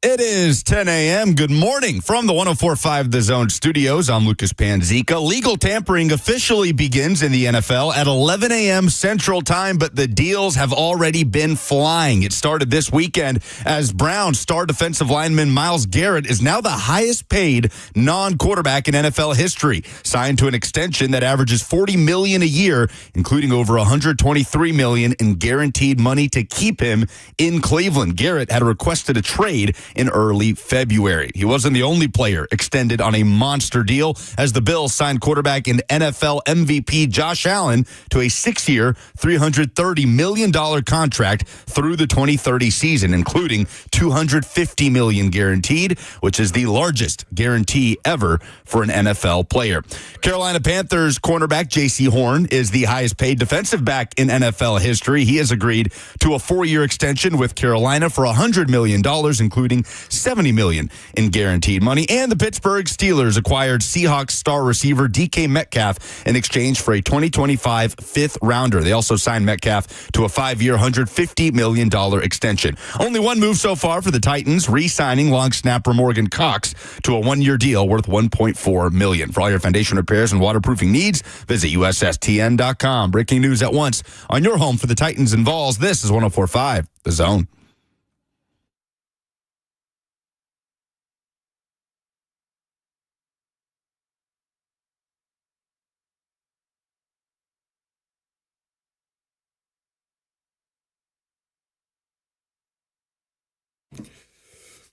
It is 10 a.m. Good morning from the 104.5 The Zone studios. I'm Lucas Panzica. Legal tampering officially begins in the NFL at 11 a.m. Central Time, but the deals have already been flying. It started this weekend as Browns star defensive lineman Myles Garrett is now the highest paid non-quarterback in NFL history, signed to an extension that averages $40 million a year, including over $123 million in guaranteed money to keep him in Cleveland. Garrett had requested a trade in early February. He wasn't the only player extended on a monster deal, as the Bills signed quarterback and NFL MVP Josh Allen to a 6-year, $330 million contract through the 2030 season, including $250 million guaranteed, which is the largest guarantee ever for an NFL player. Carolina Panthers cornerback J.C. Horn is the highest paid defensive back in NFL history. He has agreed to a 4-year extension with Carolina for $100 million, including $70 million in guaranteed money. And the Pittsburgh Steelers acquired Seahawks star receiver DK Metcalf in exchange for a 2025 fifth-rounder. They also signed Metcalf to a 5-year, $150 million extension. Only one move so far for the Titans, re-signing long snapper Morgan Cox to a 1-year deal worth $1.4 million. For all your foundation repairs and waterproofing needs, visit USSTN.com. Breaking news at once on your home for the Titans and Vols. This is 104.5 The Zone.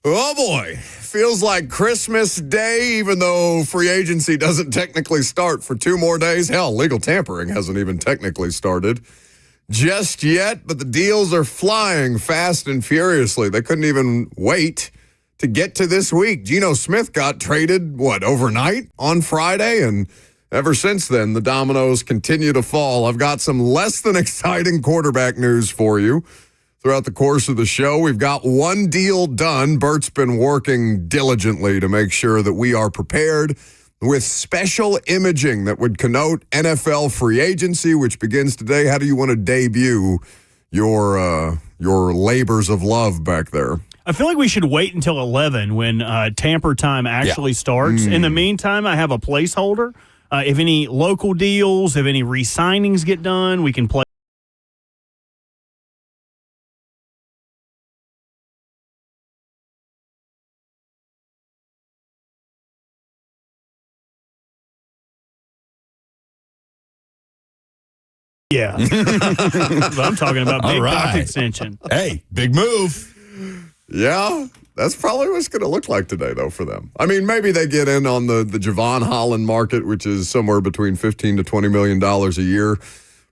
Oh, boy. Feels like Christmas Day, even though free agency doesn't technically start for 2 more days. Hell, legal tampering hasn't even technically started just yet, but the deals are flying fast and furiously. They couldn't even wait to get to this week. Geno Smith got traded, overnight on Friday, and ever since then, the dominoes continue to fall. I've got some less than exciting quarterback news for you. Throughout the course of the show, we've got one deal done. Bert's been working diligently to make sure that we are prepared with special imaging that would connote NFL free agency, which begins today. How do you want to debut your labors of love back there? I feel like we should wait until 11 when tamper time actually starts. In the meantime, I have a placeholder. If any local deals, if any re-signings get done, we can play. Yeah. But I'm talking about big dock extension. Hey, big move. Yeah, that's probably what it's going to look like today, though, for them. I mean, maybe they get in on the Javon Holland market, which is somewhere between $15 to $20 million a year.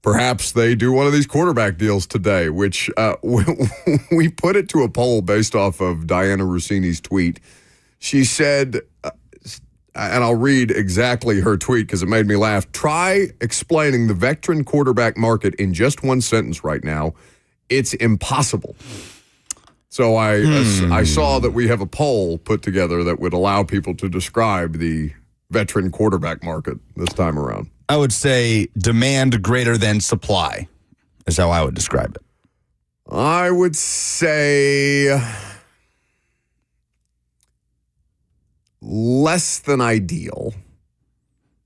Perhaps they do one of these quarterback deals today, which we put it to a poll based off of Diana Rossini's tweet. She said, and I'll read exactly her tweet because it made me laugh. Try explaining the veteran quarterback market in just one sentence right now. It's impossible. So I saw that we have a poll put together that would allow people to describe the veteran quarterback market this time around. I would say demand greater than supply is how I would describe it. I would say less than ideal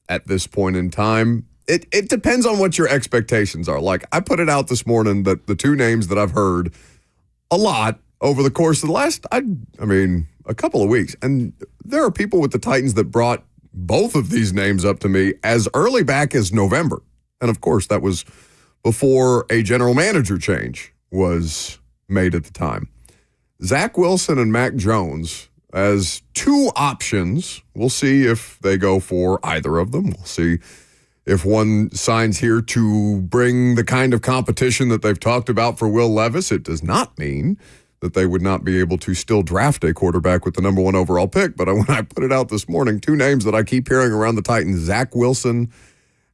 at this point in time. It depends on what your expectations are. Like, I put it out this morning that the 2 names that I've heard a lot over the course of the last, a couple of weeks, and there are people with the Titans that brought both of these names up to me as early back as November. And, of course, that was before a general manager change was made at the time. Zach Wilson and Mac Jones as 2 options. We'll see if they go for either of them. We'll see if one signs here to bring the kind of competition that they've talked about for Will Levis. It does not mean that they would not be able to still draft a quarterback with the number 1 overall pick. But when I put it out this morning, 2 names that I keep hearing around the Titans, Zach Wilson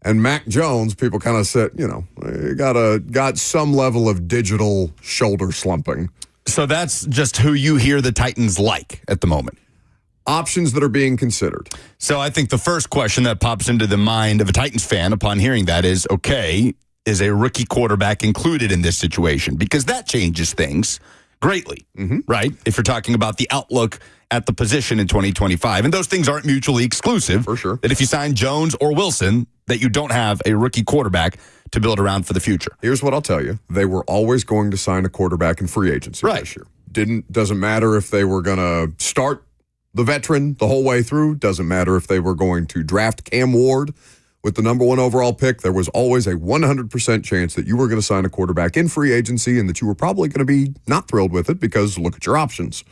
and Mac Jones, people kind of said, got some level of digital shoulder slumping. So that's just who you hear the Titans like at the moment. Options that are being considered. So I think the first question that pops into the mind of a Titans fan upon hearing that is, okay, is a rookie quarterback included in this situation? Because that changes things greatly, right? If you're talking about the outlook at the position in 2025. And those things aren't mutually exclusive. For sure. That if you sign Jones or Wilson, that you don't have a rookie quarterback to build around for the future. Here's what I'll tell you. They were always going to sign a quarterback in free agency this year. Doesn't matter if they were going to start the veteran the whole way through. Doesn't matter if they were going to draft Cam Ward with the number 1 overall pick. There was always a 100% chance that you were going to sign a quarterback in free agency and that you were probably going to be not thrilled with it because look at your options.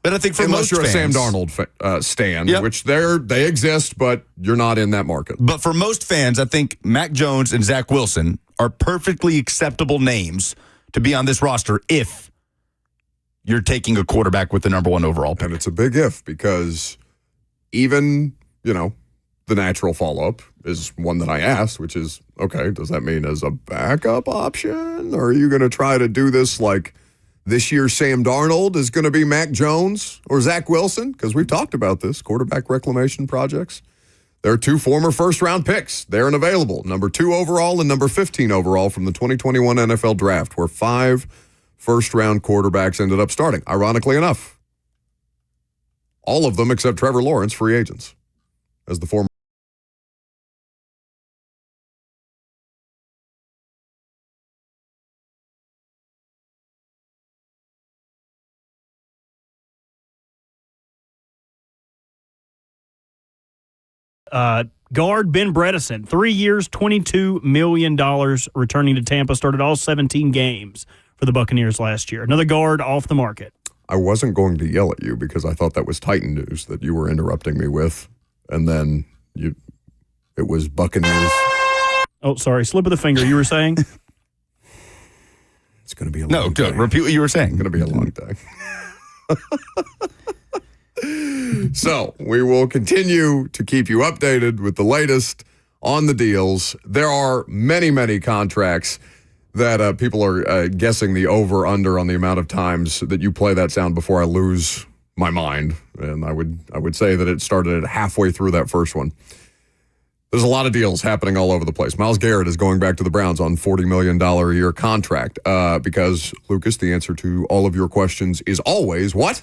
But I think for unless most you're fans, a Sam Darnold stan, which they exist, but you're not in that market. But for most fans, I think Mac Jones and Zach Wilson are perfectly acceptable names to be on this roster if you're taking a quarterback with the number 1 overall pick. And it's a big if because even, the natural follow-up is one that I asked, which is, okay, does that mean as a backup option? Or are you going to try to do this like this year Sam Darnold is going to be Mac Jones or Zach Wilson? Because we've talked about this, quarterback reclamation projects. There are 2 former first-round picks. They're unavailable. Number 2 overall and number 15 overall from the 2021 NFL Draft, where 5 first-round quarterbacks ended up starting. Ironically enough, all of them except Trevor Lawrence, free agents, as the former. Guard Ben Bredesen, 3 years, $22 million, returning to Tampa. Started all 17 games for the Buccaneers last year. Another guard off the market. I wasn't going to yell at you because I thought that was Titan news that you were interrupting me with, and then it was Buccaneers. Oh, sorry, slip of the finger. You were saying? It's going to be a long day. Repeat what you were saying. It's going to be a long day. So we will continue to keep you updated with the latest on the deals. There are many, many contracts that people are guessing the over-under on the amount of times that you play that sound before I lose my mind. And I would say that it started at halfway through that first one. There's a lot of deals happening all over the place. Myles Garrett is going back to the Browns on $40 million a year contract because, Lucas, the answer to all of your questions is always what?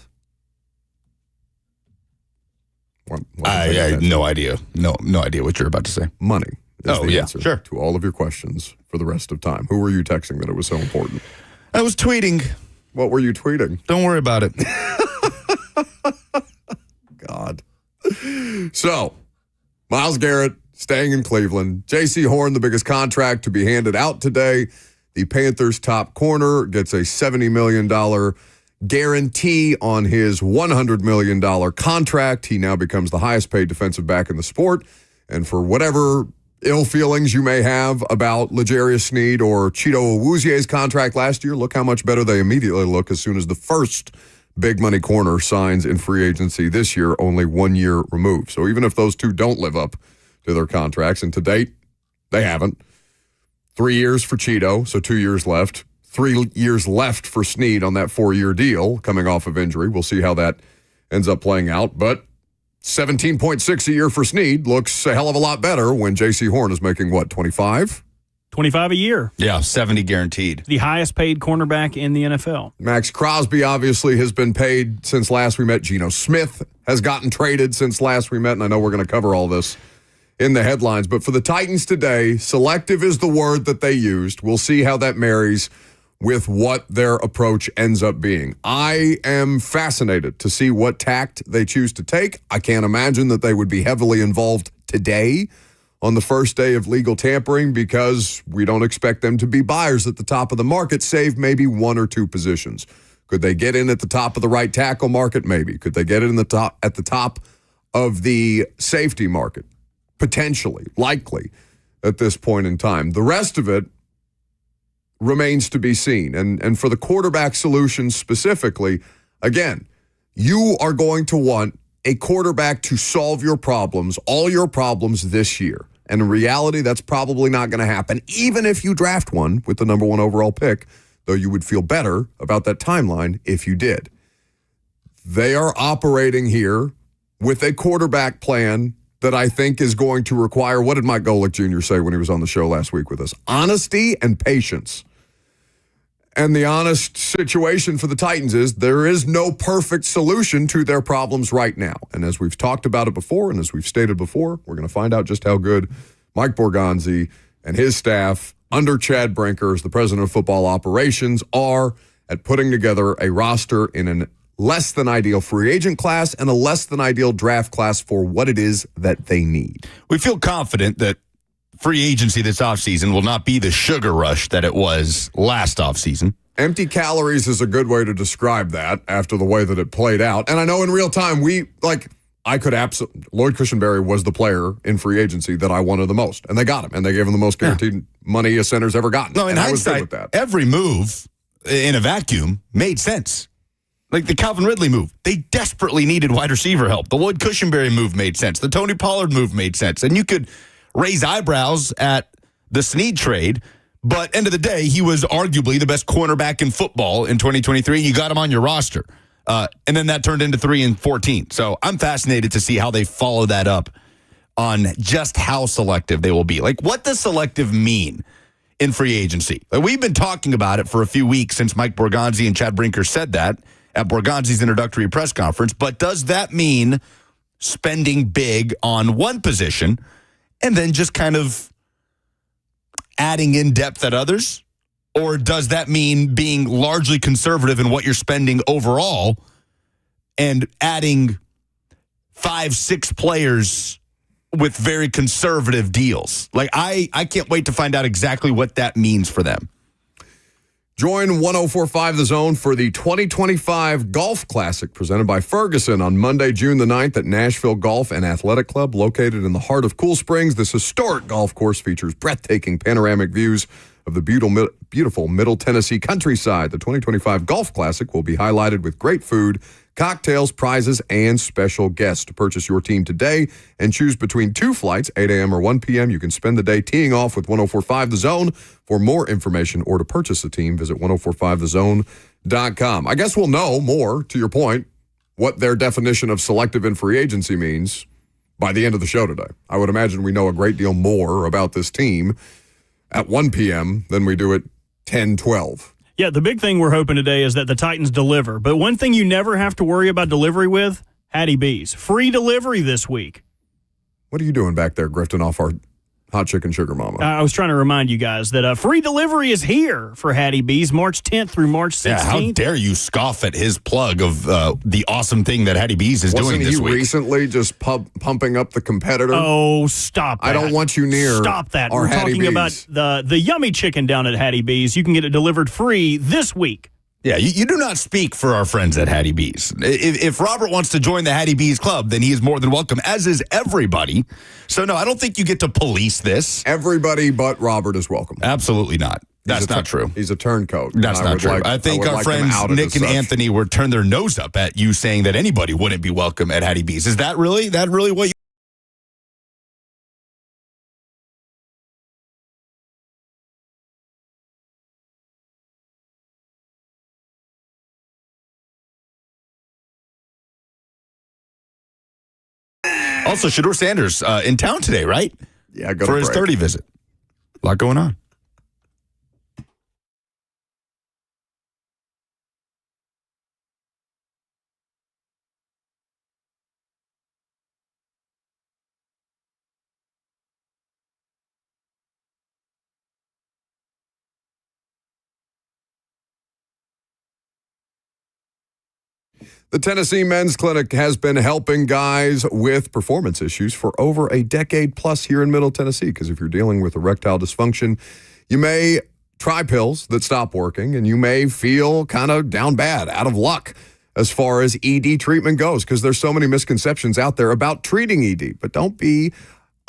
I have no idea. No idea what you're about to say. Money is the answer sure. to all of your questions for the rest of time. Who were you texting that it was so important? I was tweeting. What were you tweeting? Don't worry about it. God. So, Myles Garrett staying in Cleveland. J.C. Horn, the biggest contract to be handed out today. The Panthers' top corner gets a $70 million guarantee on his $100 million contract. He now becomes the highest paid defensive back in the sport. And for whatever ill feelings you may have about L'Jarius Sneed or Cheeto Awuzie's contract last year, look how much better they immediately look as soon as the first big money corner signs in free agency this year, only 1 year removed. So even if those two don't live up to their contracts, and to date, they haven't. 3 years for Cheeto, so 2 years left. 3 years left for Sneed on that 4-year deal coming off of injury. We'll see how that ends up playing out. But 17.6 a year for Sneed looks a hell of a lot better when J.C. Horn is making, what, 25? 25 a year. Yeah, 70 guaranteed. The highest paid cornerback in the NFL. Max Crosby obviously has been paid since last we met. Geno Smith has gotten traded since last we met, and I know we're going to cover all this in the headlines. But for the Titans today, selective is the word that they used. We'll see how that marries with what their approach ends up being. I am fascinated to see what tact they choose to take. I can't imagine that they would be heavily involved today on the first day of legal tampering because we don't expect them to be buyers at the top of the market, save maybe 1 or 2 positions. Could they get in at the top of the right tackle market? Maybe. Could they get in at the top of the safety market? Potentially, likely at this point in time. The rest of it remains to be seen. And for the quarterback solutions specifically, again, you are going to want a quarterback to solve your problems, all your problems this year. And in reality, that's probably not going to happen, even if you draft one with the number 1 overall pick, though you would feel better about that timeline if you did. They are operating here with a quarterback plan that I think is going to require, what did Mike Golick Jr. say when he was on the show last week with us? Honesty and patience. And the honest situation for the Titans is there is no perfect solution to their problems right now. And as we've talked about it before, and as we've stated before, we're going to find out just how good Mike Borgonzi and his staff under Chad Brinker as the president of football operations are at putting together a roster in an less than ideal free agent class and a less than ideal draft class for what it is that they need. We feel confident that free agency this offseason will not be the sugar rush that it was last offseason. Empty calories is a good way to describe that after the way that it played out. And I know in real time, Lloyd Cushenberry was the player in free agency that I wanted the most. And they got him. And they gave him the most guaranteed money a center's ever gotten. No, in hindsight, I was good with that. Every move in a vacuum made sense. Like the Calvin Ridley move. They desperately needed wide receiver help. The Lloyd Cushenberry move made sense. The Tony Pollard move made sense. And you could raise eyebrows at the Snead trade, but end of the day, he was arguably the best cornerback in football in 2023. You got him on your roster. And then that turned into 3 and 14. So I'm fascinated to see how they follow that up on just how selective they will be. Like, what does selective mean in free agency? Like, we've been talking about it for a few weeks since Mike Borgonzi and Chad Brinker said that at Borgonzi's introductory press conference. But does that mean spending big on one position and then just kind of adding in depth at others? Or does that mean being largely conservative in what you're spending overall and adding 5-6 players with very conservative deals? Like, I can't wait to find out exactly what that means for them. Join 1045 The Zone for the 2025 Golf Classic presented by Ferguson on Monday, June the 9th at Nashville Golf and Athletic Club, located in the heart of Cool Springs. This historic golf course features breathtaking panoramic views of the beautiful Middle Tennessee countryside. The 2025 Golf Classic will be highlighted with great food, cocktails, prizes, and special guests. To purchase your team today and choose between 2 flights, 8 a.m. or 1 p.m., you can spend the day teeing off with 1045 The Zone. For more information or to purchase a team, visit 1045thezone.com. I guess we'll know more, to your point, what their definition of selective in free agency means by the end of the show today. I would imagine we know a great deal more about this team at 1 p.m. than we do at 10, 12. Yeah, the big thing we're hoping today is that the Titans deliver. But one thing you never have to worry about delivery with, Hattie B's. Free delivery this week. What are you doing back there grifting off our hot chicken sugar mama? I was trying to remind you guys that free delivery is here for Hattie B's March 10th through March 16th. Yeah, how dare you scoff at his plug of the awesome thing that Hattie B's is doing this week. Wasn't he recently just pumping up the competitor? Oh, stop that. I don't want you near Stop that. We're talking about the yummy chicken down at Hattie B's. You can get it delivered free this week. Yeah, you do not speak for our friends at Hattie B's. If Robert wants to join the Hattie B's club, then he is more than welcome, as is everybody. So, no, I don't think you get to police this. Everybody but Robert is welcome. Absolutely not. That's not true. He's a turncoat. That's not true. I think our friends Nick and Anthony were turn their nose up at you saying that anybody wouldn't be welcome at Hattie B's. Is that really what you... Also, Shedeur Sanders in town today, right? Yeah, for his 30 visit. A lot going on. The Tennessee Men's Clinic has been helping guys with performance issues for over a decade plus here in Middle Tennessee, because if you're dealing with erectile dysfunction, you may try pills that stop working, and you may feel kind of down bad, out of luck as far as ED treatment goes, because there's so many misconceptions out there about treating ED. But don't be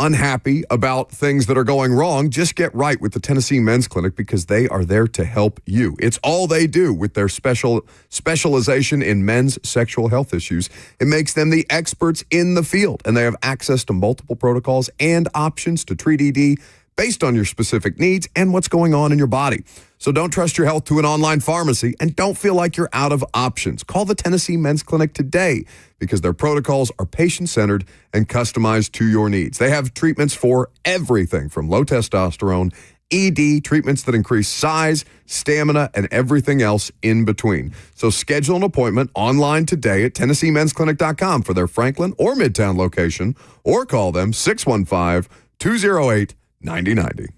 unhappy about things that are going wrong. Just get right with the Tennessee Men's Clinic, because they are there to help you. It's all they do with their specialization in men's sexual health issues. It makes them the experts in the field, and they have access to multiple protocols and options to treat ED based on your specific needs and what's going on in your body. So don't trust your health to an online pharmacy, and don't feel like you're out of options. Call the Tennessee Men's Clinic today, because their protocols are patient-centered and customized to your needs. They have treatments for everything from low testosterone ED, treatments that increase size, stamina, and everything else in between. So schedule an appointment online today at TennesseeMen'sClinic.com for their Franklin or Midtown location, or call them 615-208-9090.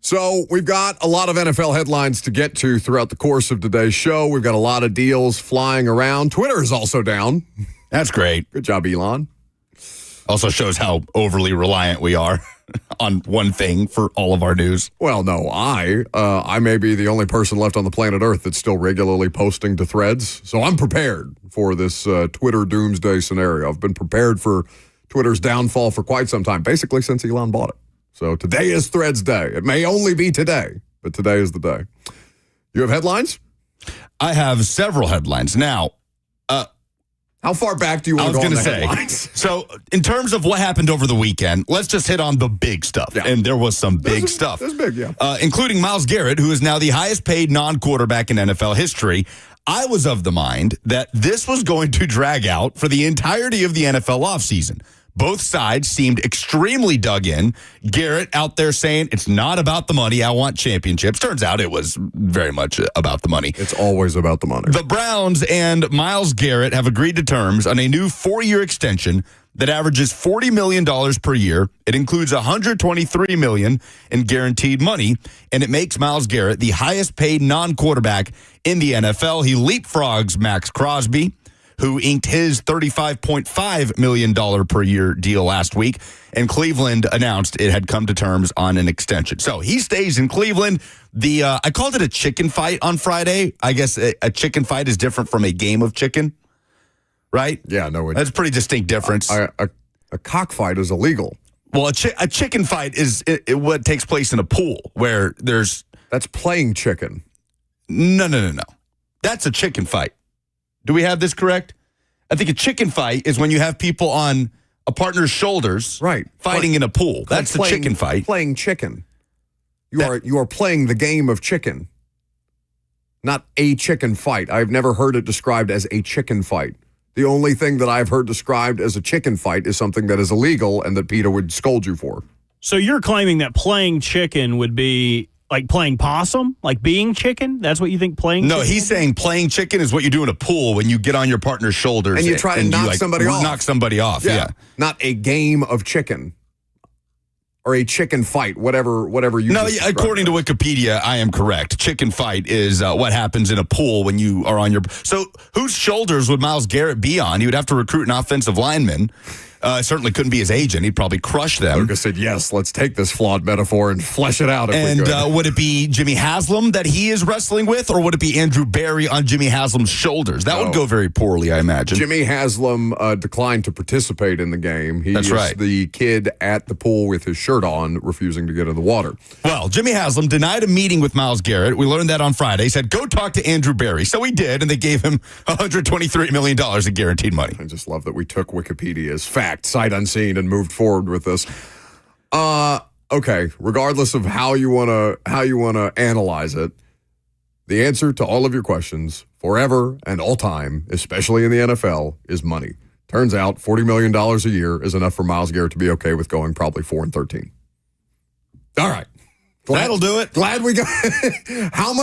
So we've got a lot of NFL headlines to get to throughout the course of today's show. We've got a lot of deals flying around. Twitter is also down. That's great. Good job, Elon. Also shows how overly reliant we are on one thing for all of our news. Well, no, I may be the only person left on the planet Earth that's still regularly posting to Threads. So I'm prepared for this Twitter doomsday scenario. I've been prepared for Twitter's downfall for quite some time, basically since Elon bought it. So today is Threads Day. It may only be today, but today is the day. You have headlines? I have several headlines. Now, how far back do you want to go on the headlines? So in terms of what happened over the weekend, let's just hit on the big stuff. Yeah. And there was some big stuff. That's big, yeah. Including Myles Garrett, who is now the highest paid non-quarterback in NFL history. I was of the mind that this was going to drag out for the entirety of the NFL offseason. Both sides seemed extremely dug in. Garrett out there saying, it's not about the money. I want championships. Turns out it was very much about the money. It's always about the money. The Browns and Myles Garrett have agreed to terms on a new 4-year extension that averages $40 million per year. It includes $123 million in guaranteed money, and it makes Myles Garrett the highest paid non-quarterback in the NFL. He leapfrogs Max Crosby, who inked his $35.5 million per year deal last week, and Cleveland announced it had come to terms on an extension. So he stays in Cleveland. I called it a chicken fight on Friday. I guess a chicken fight is different from a game of chicken, right? Yeah, no. That's a pretty distinct difference. A cockfight is illegal. Well, a chicken fight is what takes place in a pool where there's... That's playing chicken. No. That's a chicken fight. Do we have this correct? I think a chicken fight is when you have people on a partner's shoulders, right, fighting in a pool. That's the chicken fight. Playing chicken. You are playing the game of chicken, not a chicken fight. I've never heard it described as a chicken fight. The only thing that I've heard described as a chicken fight is something that is illegal and that PETA would scold you for. So you're claiming that playing chicken would be like playing possum, like being chicken? That's what you think playing chicken? No, he's saying playing chicken is what you do in a pool when you get on your partner's shoulders. And you try to knock somebody off. Knock somebody off, yeah. Not a game of chicken. Or a chicken fight, whatever you... No, according to Wikipedia, I am correct. Chicken fight is what happens in a pool when you are on your... So whose shoulders would Myles Garrett be on? He would have to recruit an offensive lineman. Certainly couldn't be his agent. He'd probably crush them. Lucas said, yes, let's take this flawed metaphor and flesh it out if we could. Would it be Jimmy Haslam that he is wrestling with, or would it be Andrew Berry on Jimmy Haslam's shoulders? That would go very poorly, I imagine. Jimmy Haslam declined to participate in the game. That's right. The kid at the pool with his shirt on, refusing to get in the water. Well, Jimmy Haslam denied a meeting with Myles Garrett. We learned that on Friday. He said, go talk to Andrew Berry. So he did, and they gave him $123 million in guaranteed money. I just love that we took Wikipedia as fact, sight unseen, and moved forward with this. Okay, regardless of how you want to analyze it, the answer to all of your questions forever and all time, especially in the NFL, is money. Turns out $40 million a year is enough for Myles Garrett to be okay with going probably 4-13. All right. That'll do it. Glad we got How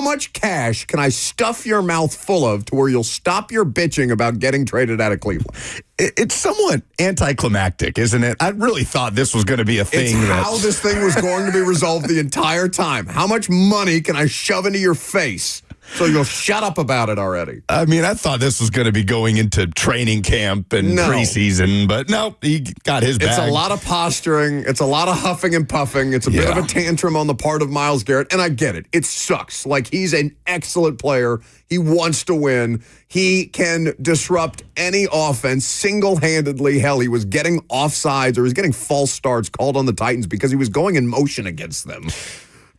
much cash can I stuff your mouth full of to where you'll stop your bitching about getting traded out of Cleveland? It's somewhat anticlimactic, isn't it? I really thought this was going to be a thing. It's how this thing was going to be resolved the entire time. How much money can I shove into your face so you'll shut up about it already? I mean, I thought this was going to be going into training camp and preseason, but no, he got his bag. It's a lot of posturing. It's a lot of huffing and puffing. It's a bit of a tantrum on the part of Myles Garrett, and I get it. It sucks. Like, he's an excellent player. He wants to win. He can disrupt any offense single-handedly. Hell, he was getting offsides or he was getting false starts called on the Titans because he was going in motion against them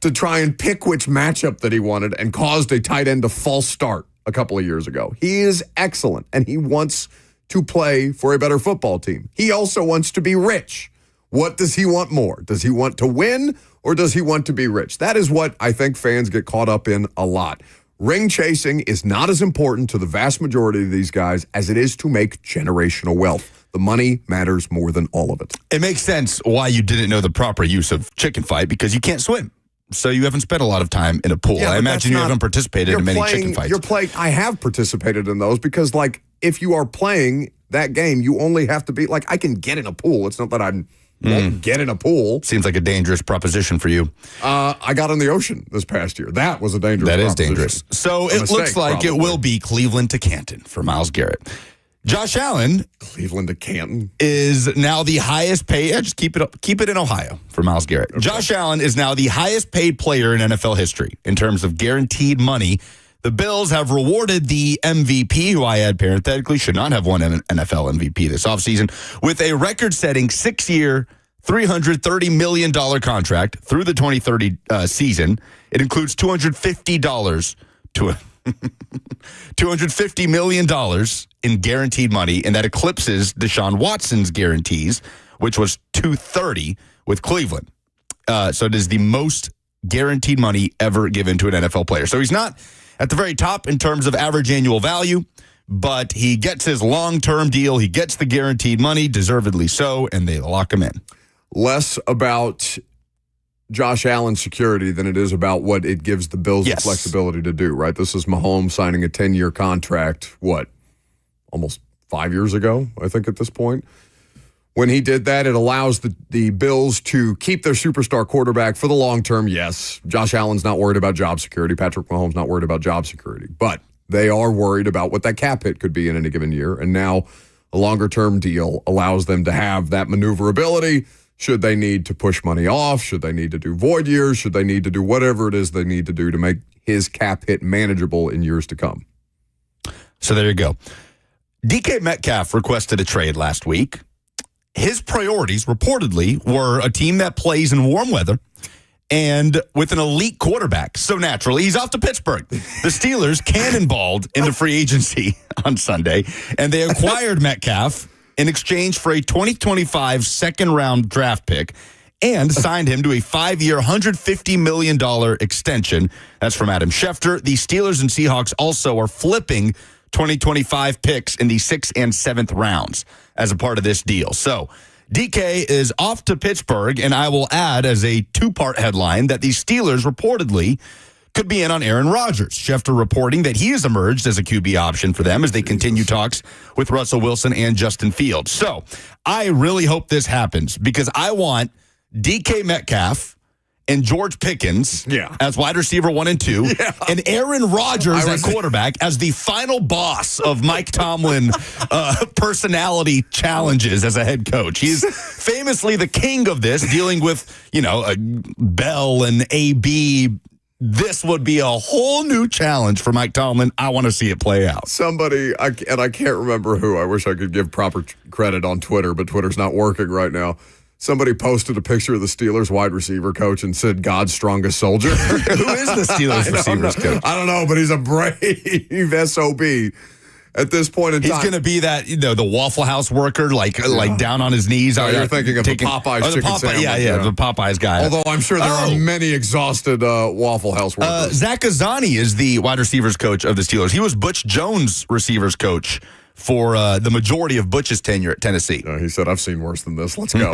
to try and pick which matchup that he wanted, and caused a tight end to false start a couple of years ago. He is excellent, and he wants to play for a better football team. He also wants to be rich. What does he want more? Does he want to win, or does he want to be rich? That is what I think fans get caught up in a lot. Ring chasing is not as important to the vast majority of these guys as it is to make generational wealth. The money matters more than all of it. It makes sense why you didn't know the proper use of chicken fight, because you can't swim. So you haven't spent a lot of time in a pool. I imagine you haven't participated in many chicken fights. I have participated in those because, like, if you are playing that game, you only have to be, like, I can get in a pool. It's not that I'm won't get in a pool. Seems like a dangerous proposition for you. I got in the ocean this past year. That was a dangerous That is proposition. dangerous. So it looks like probably. it will be Cleveland to Canton for Myles Garrett. Josh Allen Cleveland to Canton is now the highest paid. Yeah, just keep it in Ohio for Myles Garrett. Okay. Josh Allen is now the highest paid player in NFL history in terms of guaranteed money. The Bills have rewarded the MVP, who I add parenthetically should not have won an NFL MVP this offseason, with a record-setting 6-year, $330 million contract through the 2030 season. It includes $250 $250 million in guaranteed money, and that eclipses Deshaun Watson's guarantees, which was $230 with Cleveland. So it is the most guaranteed money ever given to an NFL player. So he's not at the very top in terms of average annual value, but he gets his long-term deal. He gets the guaranteed money, deservedly so, and they lock him in. Less about Josh Allen's security than it is about what it gives the Bills the flexibility to do, right? This is Mahomes signing a 10-year contract, almost 5 years ago, I think, at this point. When he did that, it allows the Bills to keep their superstar quarterback for the long term. Yes, Josh Allen's not worried about job security. Patrick Mahomes not worried about job security. But they are worried about what that cap hit could be in any given year. And now a longer-term deal allows them to have that maneuverability. Should they need to push money off? Should they need to do void years? Should they need to do whatever it is they need to do to make his cap hit manageable in years to come? So there you go. DK Metcalf requested a trade last week. His priorities reportedly were a team that plays in warm weather and with an elite quarterback. So naturally, he's off to Pittsburgh. The Steelers cannonballed into free agency on Sunday, and they acquired Metcalf in exchange for a 2025 second-round draft pick and signed him to a 5-year, $150 million extension. That's from Adam Schefter. The Steelers and Seahawks also are flipping 2025 picks in the 6th and 7th rounds as a part of this deal. So DK is off to Pittsburgh, and I will add as a two-part headline that the Steelers reportedly could be in on Aaron Rodgers. Schefter reporting that he has emerged as a QB option for them as they continue talks with Russell Wilson and Justin Fields. So I really hope this happens because I want DK Metcalf and George Pickens as wide receiver 1 and 2, and Aaron Rodgers at quarterback as the final boss of Mike Tomlin personality challenges as a head coach. He's famously the king of this, dealing with, Bell and AB. This would be a whole new challenge for Mike Tomlin. I want to see it play out. Somebody, I can't remember who. I wish I could give proper credit on Twitter, but Twitter's not working right now. Somebody posted a picture of the Steelers wide receiver coach and said, God's strongest soldier. Who is the Steelers receivers coach? I don't know, but he's a brave SOB. At this point in time, he's going to be that, the Waffle House worker, like down on his knees. No, you're thinking of the Popeyes chicken sandwich. Yeah, the Popeyes guy. Although I'm sure there are many exhausted Waffle House workers. Zach Azzani is the wide receivers coach of the Steelers. He was Butch Jones' receivers coach for the majority of Butch's tenure at Tennessee. He said, I've seen worse than this. Let's go.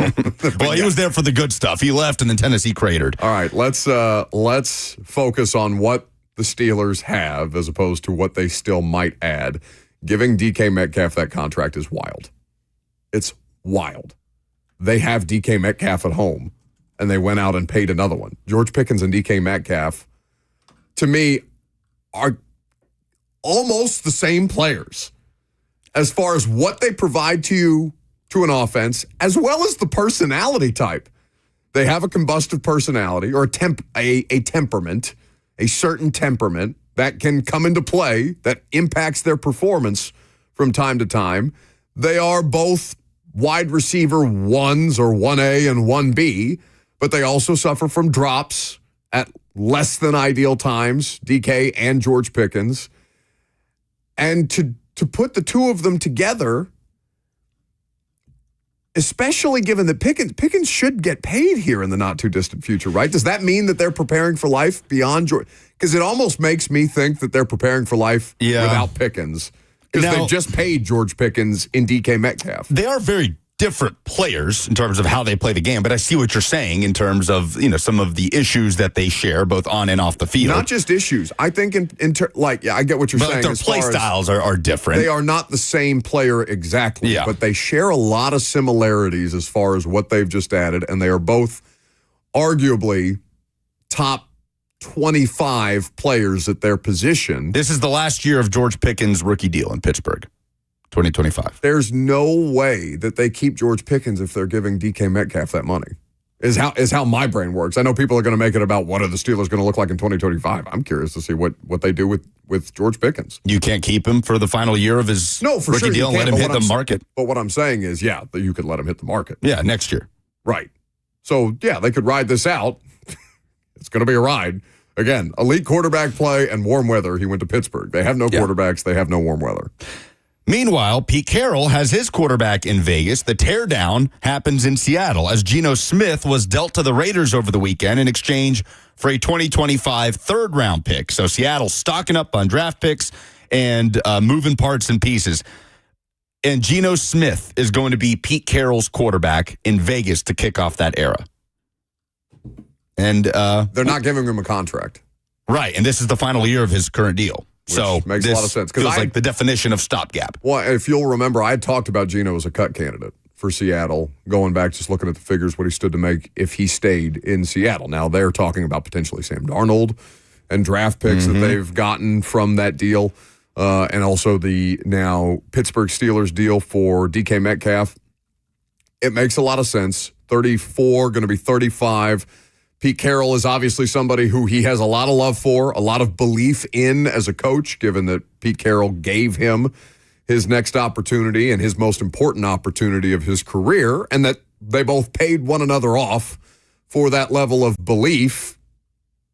Well, he was there for the good stuff. He left, and then Tennessee cratered. All right, let's focus on what the Steelers have as opposed to what they still might add. Giving DK Metcalf that contract is wild. It's wild. They have DK Metcalf at home, and they went out and paid another one. George Pickens and DK Metcalf, to me, are almost the same players as far as what they provide to you to an offense, as well as the personality type. They have a combustive personality or a temperament, a certain temperament that can come into play that impacts their performance from time to time. They are both wide receiver 1s or 1A and 1B, but they also suffer from drops at less than ideal times, DK and George Pickens. And to put the two of them together, especially given that Pickens should get paid here in the not-too-distant future, right? Does that mean that they're preparing for life beyond George? Because it almost makes me think that they're preparing for life without Pickens. Because they just paid George Pickens in DK Metcalf. They are very different players in terms of how they play the game, but I see what you're saying in terms of, some of the issues that they share both on and off the field. Not just issues. I think I get what you're saying. Their play styles are different. They are not the same player exactly, but they share a lot of similarities as far as what they've just added, and they are both arguably top 25 players at their position. This is the last year of George Pickens' rookie deal in Pittsburgh. 2025. There's no way that they keep George Pickens if they're giving DK Metcalf that money. Is how my brain works. I know people are going to make it about what are the Steelers going to look like in 2025. I'm curious to see what they do with George Pickens. You can't keep him for the final year of his rookie deal and let him hit the market. But what I'm saying is, that you could let him hit the market. Yeah, next year. Right. So, they could ride this out. It's going to be a ride. Again, elite quarterback play and warm weather. He went to Pittsburgh. They have no quarterbacks. They have no warm weather. Meanwhile, Pete Carroll has his quarterback in Vegas. The teardown happens in Seattle as Geno Smith was dealt to the Raiders over the weekend in exchange for a 2025 third-round pick. So Seattle stocking up on draft picks and moving parts and pieces. And Geno Smith is going to be Pete Carroll's quarterback in Vegas to kick off that era. And they're not giving him a contract. Right, and this is the final year of his current deal. Which makes a lot of sense. Feels like the definition of stopgap. Well, if you'll remember, I had talked about Geno as a cut candidate for Seattle, going back, just looking at the figures, what he stood to make if he stayed in Seattle. Now, they're talking about potentially Sam Darnold and draft picks that they've gotten from that deal, and also the now Pittsburgh Steelers deal for DK Metcalf. It makes a lot of sense. 34, going to be 35. Pete Carroll is obviously somebody who he has a lot of love for, a lot of belief in as a coach, given that Pete Carroll gave him his next opportunity and his most important opportunity of his career, and that they both paid one another off for that level of belief,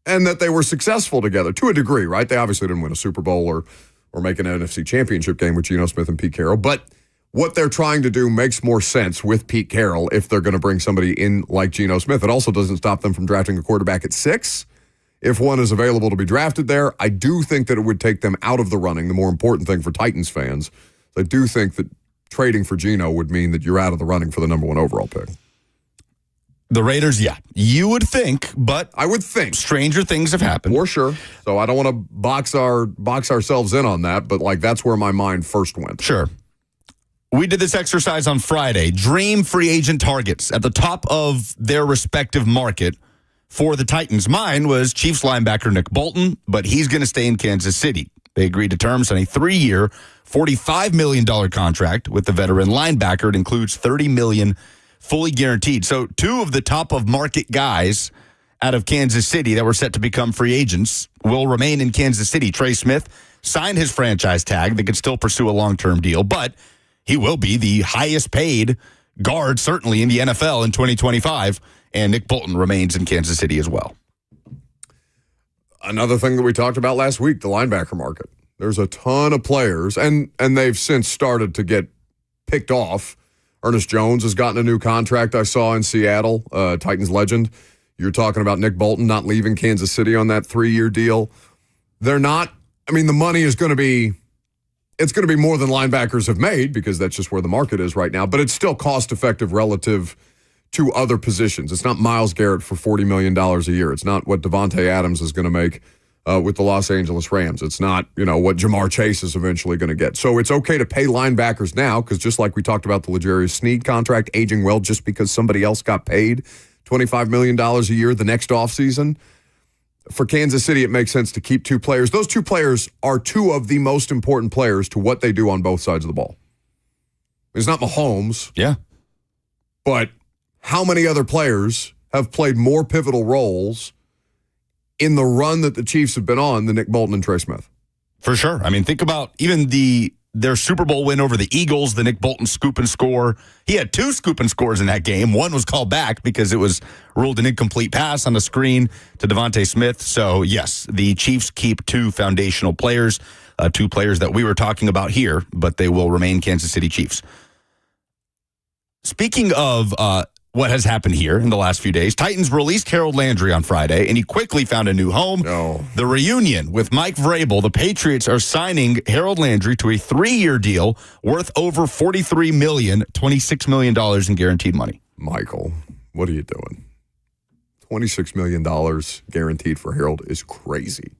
and that they were successful together to a degree, right? They obviously didn't win a Super Bowl or make an NFC championship game with Geno Smith and Pete Carroll, but what they're trying to do makes more sense with Pete Carroll if they're going to bring somebody in like Geno Smith. It also doesn't stop them from drafting a quarterback at 6 if one is available to be drafted there. I do think that it would take them out of the running. The more important thing for Titans fans, I do think that trading for Geno would mean that you're out of the running for the number 1 overall pick. The Raiders, you would think, but I would think stranger things have happened. For sure. So I don't want to box ourselves in on that, but that's where my mind first went. Sure. We did this exercise on Friday. Dream free agent targets at the top of their respective market for the Titans. Mine was Chiefs linebacker Nick Bolton, but he's going to stay in Kansas City. They agreed to terms on a 3-year, $45 million contract with the veteran linebacker. It includes $30 million fully guaranteed. So 2 of the top of market guys out of Kansas City that were set to become free agents will remain in Kansas City. Trey Smith signed his franchise tag. They could still pursue a long-term deal, but he will be the highest paid guard, certainly in the NFL in 2025, and Nick Bolton remains in Kansas City as well. Another thing that we talked about last week, the linebacker market. There's a ton of players, and they've since started to get picked off. Ernest Jones has gotten a new contract I saw in Seattle, Titans legend. You're talking about Nick Bolton not leaving Kansas City on that 3-year deal. They're not, the money is going to be, it's going to be more than linebackers have made because that's just where the market is right now, but it's still cost-effective relative to other positions. It's not Myles Garrett for $40 million a year. It's not what Devontae Adams is going to make with the Los Angeles Rams. It's not, what Jamar Chase is eventually going to get. So it's okay to pay linebackers now because just like we talked about the L'Jarius Sneed contract aging well just because somebody else got paid $25 million a year the next offseason, for Kansas City, it makes sense to keep 2 players. Those 2 players are 2 of the most important players to what they do on both sides of the ball. It's not Mahomes. Yeah. But how many other players have played more pivotal roles in the run that the Chiefs have been on than Nick Bolton and Trey Smith? For sure. Think about even their Super Bowl win over the Eagles, the Nick Bolton scoop and score. He had 2 scoop and scores in that game. One was called back because it was ruled an incomplete pass on the screen to Devontae Smith. So, yes, the Chiefs keep 2 foundational players, 2 players that we were talking about here, but they will remain Kansas City Chiefs. Speaking of what has happened here in the last few days. Titans released Harold Landry on Friday, and he quickly found a new home. No. The reunion with Mike Vrabel. The Patriots are signing Harold Landry to a 3-year deal worth over $43 million, $26 million in guaranteed money. Michael, what are you doing? $26 million guaranteed for Harold is crazy.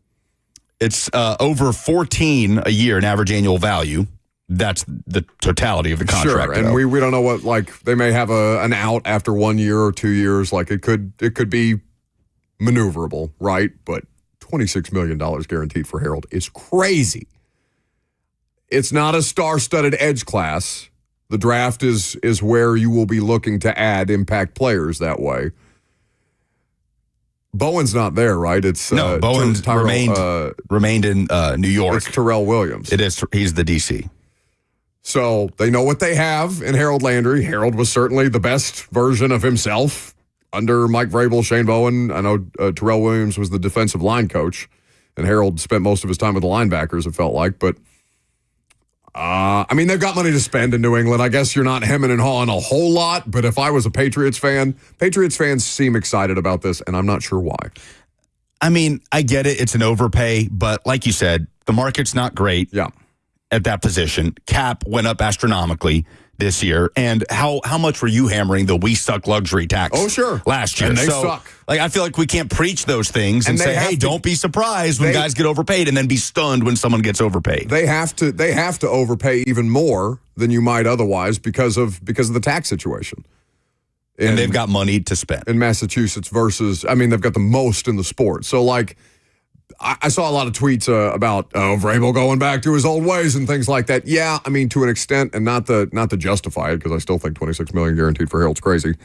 It's over 14 a year in average annual value. That's the totality of the contract. Sure, and we don't know what, like, they may have an out after 1 year or 2 years. Like, it could be maneuverable, right? But $26 million guaranteed for Harold is crazy. It's not a star-studded edge class. The draft is where you will be looking to add impact players that way. Bowen's not there, right? It's no, Bowen's remained in New York. It's Terrell Williams. It is. He's the DC. So they know what they have in Harold Landry. Harold was certainly the best version of himself under Mike Vrabel, Shane Bowen. I know Terrell Williams was the defensive line coach, and Harold spent most of his time with the linebackers, it felt like. But, I mean, they've got money to spend in New England. I guess you're not hemming and hawing a whole lot, but if I was a Patriots fans seem excited about this, and I'm not sure why. I mean, I get it. It's an overpay, but like you said, the market's not great. Yeah. At that position. Cap went up astronomically this year. And how much were you hammering the we suck luxury tax last year? And they suck. Like, I feel like we can't preach those things and say, hey, don't be surprised when guys get overpaid and then be stunned when someone gets overpaid. They have to overpay even more than you might otherwise because of the tax situation. And they've got money to spend. In Massachusetts versus, I mean, they've got the most in the sport. So, like, I saw a lot of tweets about Vrabel going back to his old ways and things like that. Yeah, I mean, to an extent, and not to justify it, because I still think $26 million guaranteed for Harold's crazy.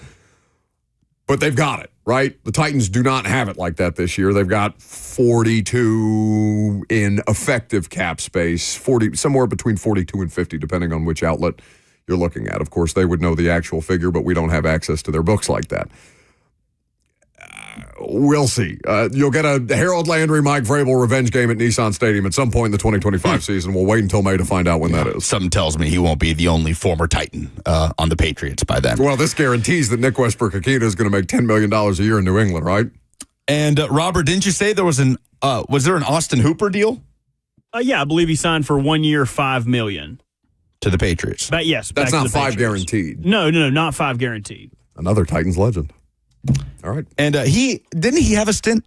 But they've got it, right? The Titans do not have it like that this year. They've got 42 in effective cap space, 40 somewhere between 42 and 50, depending on which outlet you're looking at. Of course, they would know the actual figure, but we don't have access to their books like that. We'll see. You'll get a Harold Landry, Mike Vrabel revenge game at Nissan Stadium at some point in the 2025 season. We'll wait until May to find out when that is. Something tells me he won't be the only former Titan on the Patriots by then. Well, this guarantees that Nick Westbrook-Akina is going to make $10 million a year in New England, right? And Robert, didn't you say there was was there an Austin Hooper deal? Yeah, I believe he signed for 1 year, $5 million to the Patriots. But yes, that's not $5 guaranteed. No, not $5 guaranteed. Another Titans legend. All right. And he have a stint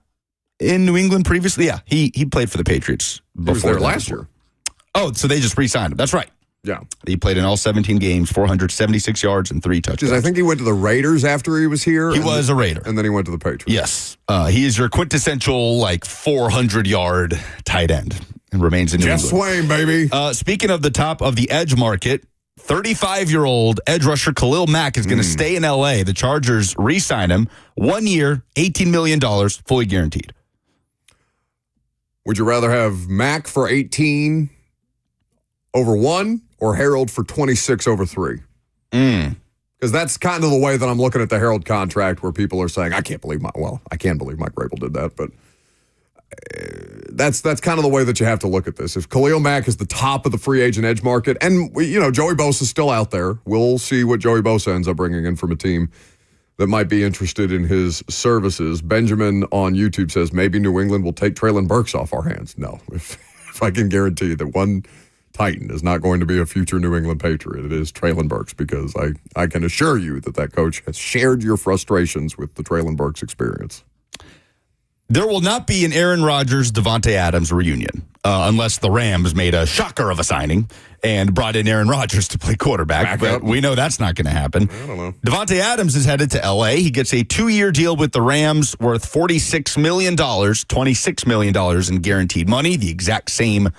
in New England previously? Yeah, he played for the Patriots before. He was there last year. Oh, so they just re-signed him. That's right. Yeah. He played in all 17 games, 476 yards, and 3 touchdowns. I think he went to the Raiders after he was here. He was a Raider. And then he went to the Patriots. Yes. He is your quintessential, 400-yard tight end and remains in New England. Jeff Swain, baby. Speaking of the top of the edge market, 35-year-old edge rusher Khalil Mack is going to stay in L.A. The Chargers re-sign him. 1 year, $18 million, fully guaranteed. Would you rather have Mack for 18 over 1 or Harold for 26 over 3? Because that's kind of the way that I'm looking at the Harold contract, where people are saying, I can believe Mike Vrabel did that, but that's kind of the way that you have to look at this. If Khalil Mack is the top of the free agent edge market, and Joey Bosa is still out there, we'll see what Joey Bosa ends up bringing in from a team that might be interested in his services. Benjamin on YouTube says maybe New England will take Traylon Burks off our hands. No, if I can guarantee that one Titan is not going to be a future New England Patriot, it is Traylon Burks, because I can assure you that coach has shared your frustrations with the Traylon Burks experience. There will not be an Aaron Rodgers, Devontae Adams reunion unless the Rams made a shocker of a signing and brought in Aaron Rodgers to play quarterback. But we know that's not going to happen. I don't know. Devontae Adams is headed to L.A. He gets a 2-year deal with the Rams worth $46 million, $26 million in guaranteed money, the exact same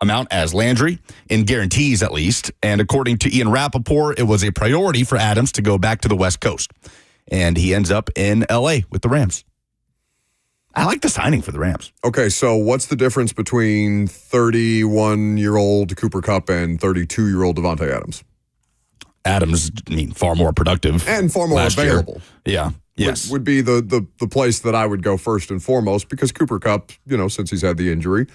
amount as Landry, in guarantees at least. And according to Ian Rappaport, it was a priority for Adams to go back to the West Coast. And he ends up in L.A. with the Rams. I like the signing for the Rams. Okay, so what's the difference between 31-year-old Cooper Kupp and 32-year-old Devontae Adams? Adams, far more productive. And far more available. Yeah, yes. Would be the place that I would go first and foremost, because Cooper Kupp, since he's had the injury,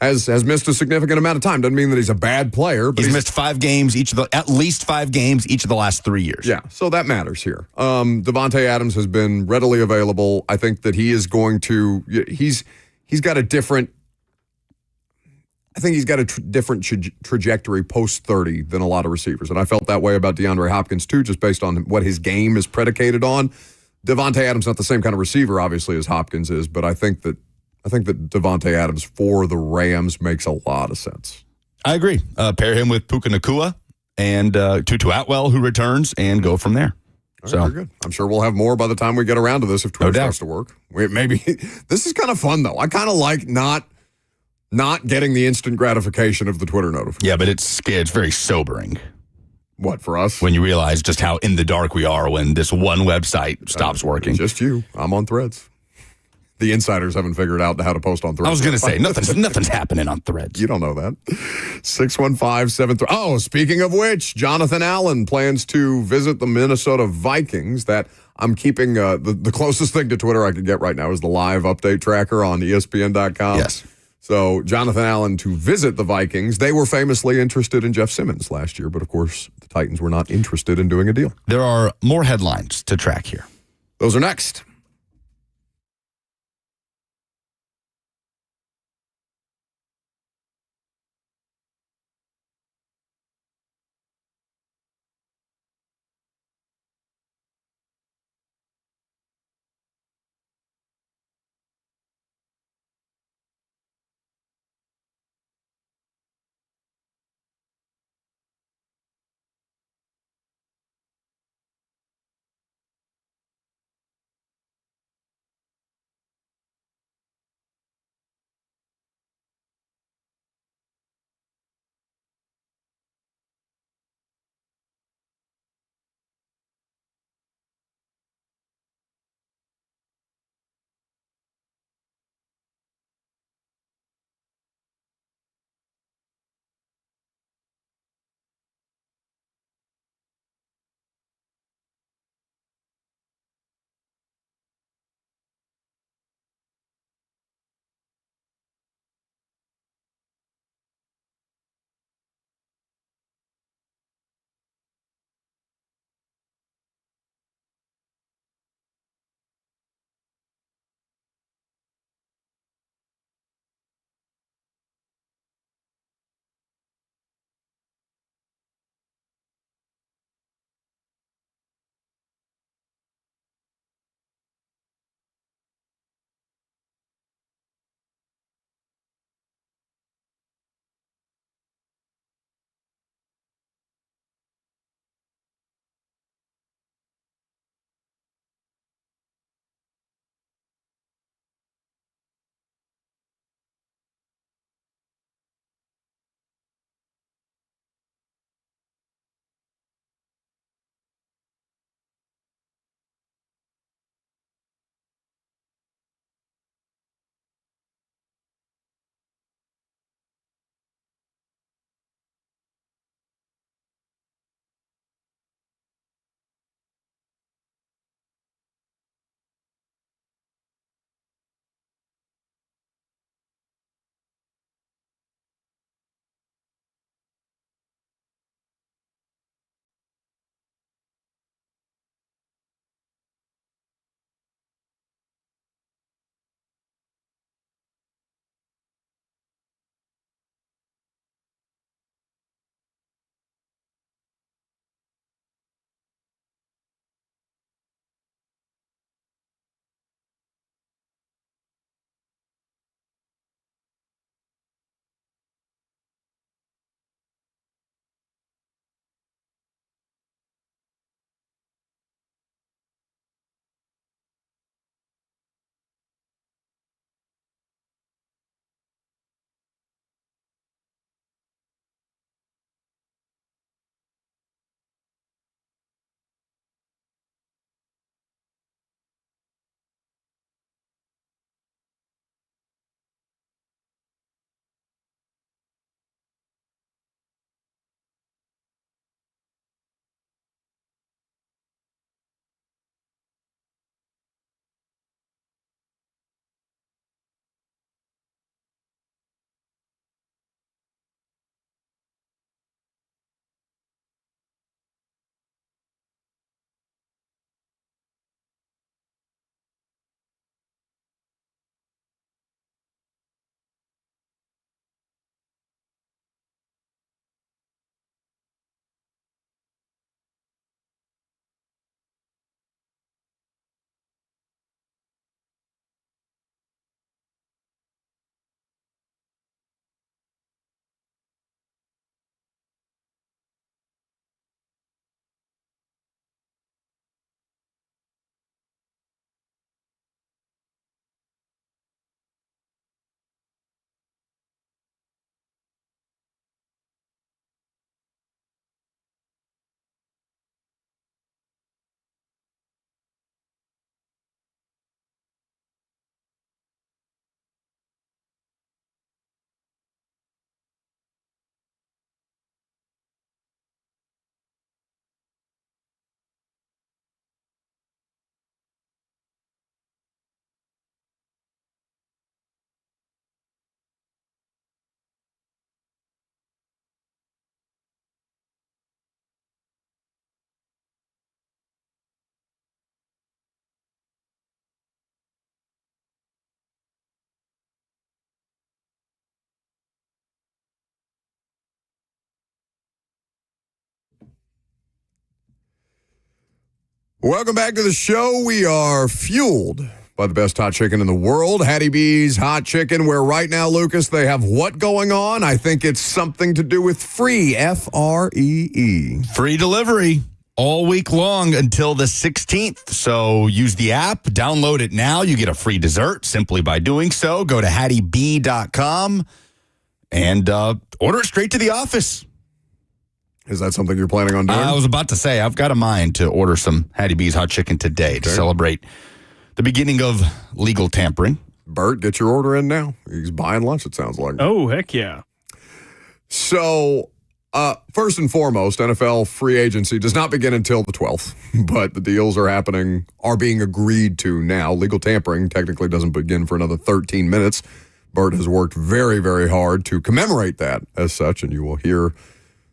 has missed a significant amount of time. Doesn't mean that he's a bad player, but he's missed 5 games at least 5 games each of the last 3 years. Yeah, so that matters here. Davante Adams has been readily available. I think that he is going to. He's got a different. I think he's got a different trajectory post 30 than a lot of receivers, and I felt that way about DeAndre Hopkins too, just based on what his game is predicated on. Davante Adams not the same kind of receiver, obviously, as Hopkins is, but I think that Davante Adams for the Rams makes a lot of sense. I agree. Pair him with Puka Nacua and Tutu Atwell, who returns, and go from there. All right, very good. I'm sure we'll have more by the time we get around to this if Twitter starts to work. Maybe this is kind of fun though. I kind of like not getting the instant gratification of the Twitter notification. Yeah, but it's very sobering. What, for us? When you realize just how in the dark we are when this one website stops working. Just you. I'm on Threads. The insiders haven't figured out how to post on Threads. I was going to say, nothing's happening on Threads. You don't know that. 615-73. Oh, speaking of which, Jonathan Allen plans to visit the Minnesota Vikings. That I'm keeping the closest thing to Twitter I can get right now is the live update tracker on ESPN.com. Yes. So Jonathan Allen to visit the Vikings. They were famously interested in Jeff Simmons last year, but of course the Titans were not interested in doing a deal. There are more headlines to track here. Those are next. Welcome back to the show. We are fueled by the best hot chicken in the world, Hattie B's Hot Chicken, where right now, Lucas, they have what going on? I think it's something to do with free, F-R-E-E. Free delivery all week long until the 16th. So use the app, download it now. You get a free dessert simply by doing so. Go to HattieB.com and order it straight to the office. Is that something you're planning on doing? I was about to say, I've got a mind to order some Hattie B's Hot Chicken today to celebrate the beginning of legal tampering. Bert, get your order in now. He's buying lunch, it sounds like. Oh, heck yeah. So, first and foremost, NFL free agency does not begin until the 12th, but the deals are being agreed to now. Legal tampering technically doesn't begin for another 13 minutes. Bert has worked very, very hard to commemorate that as such, and you will hear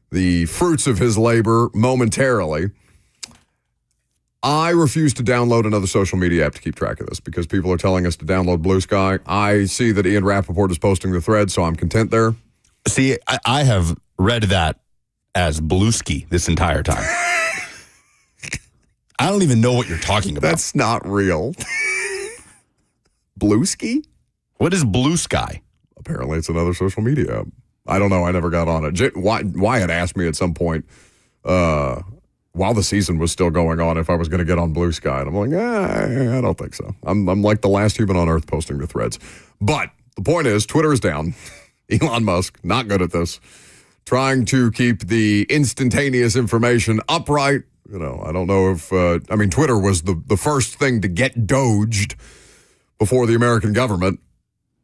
the fruits of his labor momentarily. I refuse to download another social media app to keep track of this because people are telling us to download Blue Sky. I see that Ian Rappaport is posting the thread, so I'm content there. See, I have read that as Blueski this entire time. I don't even know what you're talking about. That's not real. Blueski? What is Blue Sky? Apparently, it's another social media app. I don't know. I never got on it. Wyatt asked me at some point while the season was still going on if I was going to get on Blue Sky. And I'm like, I don't think so. I'm like the last human on earth posting the threads. But the point is, Twitter is down. Elon Musk, not good at this. Trying to keep the instantaneous information upright. You know, I don't know if, Twitter was the first thing to get doged before the American government.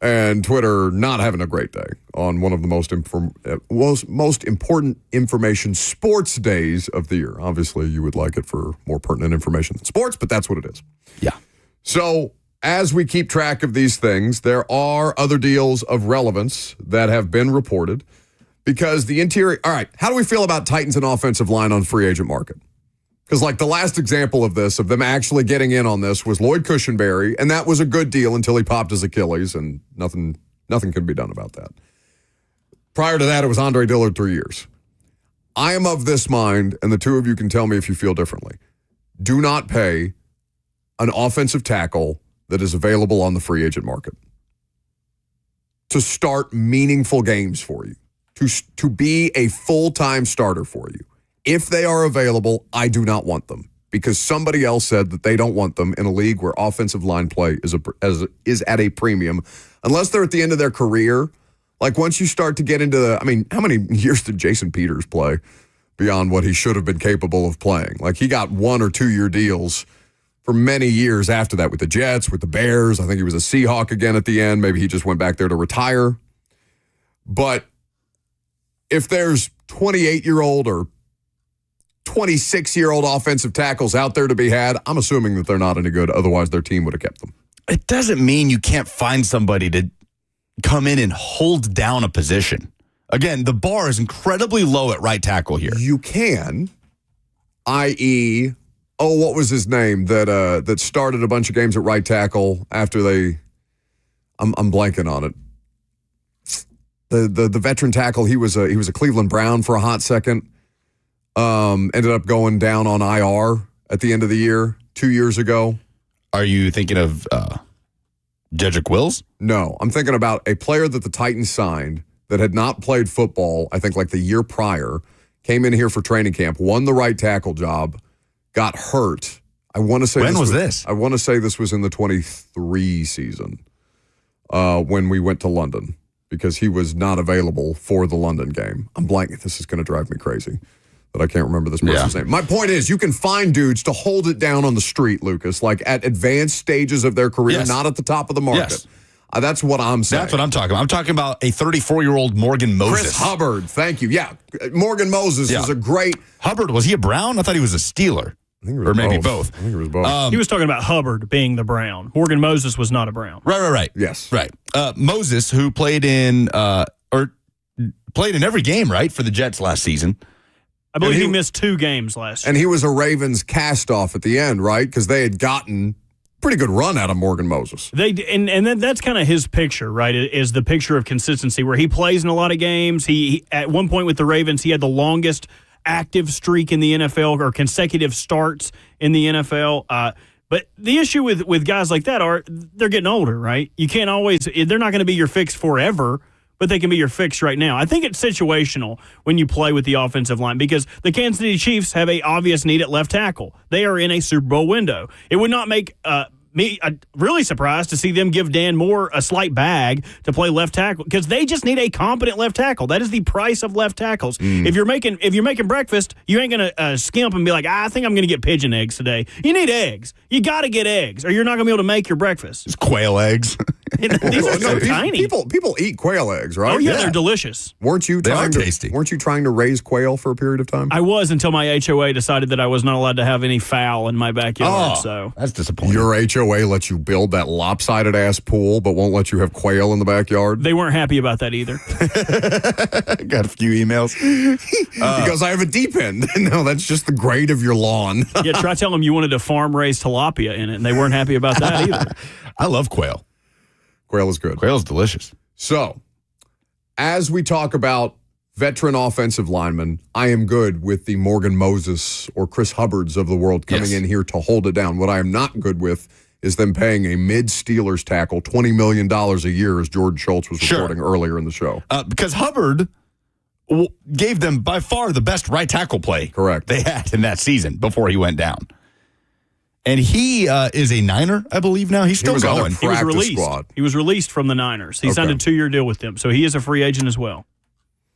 And Twitter not having a great day on one of the most important information sports days of the year. Obviously, you would like it for more pertinent information than sports, but that's what it is. Yeah. So as we keep track of these things, there are other deals of relevance that have been reported because the interior. All right, how do we feel about Titans and offensive line on free agent market? Because like the last example of this, of them actually getting in on this, was Lloyd Cushenberry, and that was a good deal until he popped his Achilles, and nothing could be done about that. Prior to that, it was Andre Dillard 3 years. I am of this mind, and the two of you can tell me if you feel differently. Do not pay an offensive tackle that is available on the free agent market to start meaningful games for you, to be a full-time starter for you. If they are available, I do not want them because somebody else said that they don't want them in a league where offensive line play is at a premium. Unless they're at the end of their career, like once you start to get into how many years did Jason Peters play beyond what he should have been capable of playing? Like he got 1 or 2 year deals for many years after that with the Jets, with the Bears. I think he was a Seahawk again at the end. Maybe he just went back there to retire. But if there's 28-year-old or 26-year-old offensive tackles out there to be had, I'm assuming that they're not any good. Otherwise, their team would have kept them. It doesn't mean you can't find somebody to come in and hold down a position. Again, the bar is incredibly low at right tackle here. You can, i.e., what was his name that started a bunch of games at right tackle after they? I'm blanking on it. The veteran tackle, he was a Cleveland Brown for a hot second. Ended up going down on IR at the end of the year 2 years ago. Are you thinking of Jedrick Wills? No, I'm thinking about a player that the Titans signed that had not played football, I think like the year prior, came in here for training camp, won the right tackle job, got hurt. I want to say when was this? I want to say this was in the 23 season when we went to London because he was not available for the London game. I'm blanking. This is going to drive me crazy. But I can't remember this person's name. My point is, you can find dudes to hold it down on the street, Lucas, like at advanced stages of their career, not at the top of the market. Yes. That's what I'm saying. That's what I'm talking about. I'm talking about a 34-year-old Morgan Moses. Chris Hubbard, thank you. Yeah, Morgan Moses is a great... Hubbard, was he a Brown? I thought he was a Steeler. I think it was or maybe both. I think it was both. He was talking about Hubbard being the Brown. Morgan Moses was not a Brown. Right. Yes. Right. Moses, who played in every game, right, for the Jets last season. I believe he missed 2 games last year. And he was a Ravens cast-off at the end, right? Because they had gotten pretty good run out of Morgan Moses. And then that's kind of his picture, right? Is the picture of consistency where he plays in a lot of games. He at one point with the Ravens, he had the longest active streak in the NFL or consecutive starts in the NFL. But the issue with guys like that are they're getting older, right? You can't always – they're not going to be your fix forever, but they can be your fix right now. I think it's situational when you play with the offensive line because the Kansas City Chiefs have a obvious need at left tackle. They are in a Super Bowl window. It would not make me really surprised to see them give Dan Moore a slight bag to play left tackle because they just need a competent left tackle. That is the price of left tackles. If you're making breakfast, you ain't gonna skimp and be like, I think I'm gonna get pigeon eggs today. You need eggs. You got to get eggs, or you're not gonna be able to make your breakfast. Just quail eggs. These are so tiny. People eat quail eggs, right? Oh yeah, they're delicious. Weren't you tasty. Weren't you trying to raise quail for a period of time? I was until my HOA decided that I was not allowed to have any fowl in my backyard. So that's disappointing. Your HOA lets you build that lopsided ass pool, but won't let you have quail in the backyard. They weren't happy about that either. Got a few emails because I have a deep end. No, that's just the grade of your lawn. Yeah, try telling them you wanted to farm raise tilapia in it, and they weren't happy about that either. I love quail. Quail is good. Quail is delicious. So, as we talk about veteran offensive linemen, I am good with the Morgan Moses or Chris Hubbards of the world coming in here to hold it down. What I am not good with is them paying a mid-Steelers tackle $20 million a year, as George Schultz was reporting earlier in the show. Because Hubbard gave them by far the best right tackle play they had in that season before he went down. And he is a Niner, I believe now. He's still going. He was released. Squad. He was released from the Niners. He signed a 2-year deal with them, so he is a free agent as well.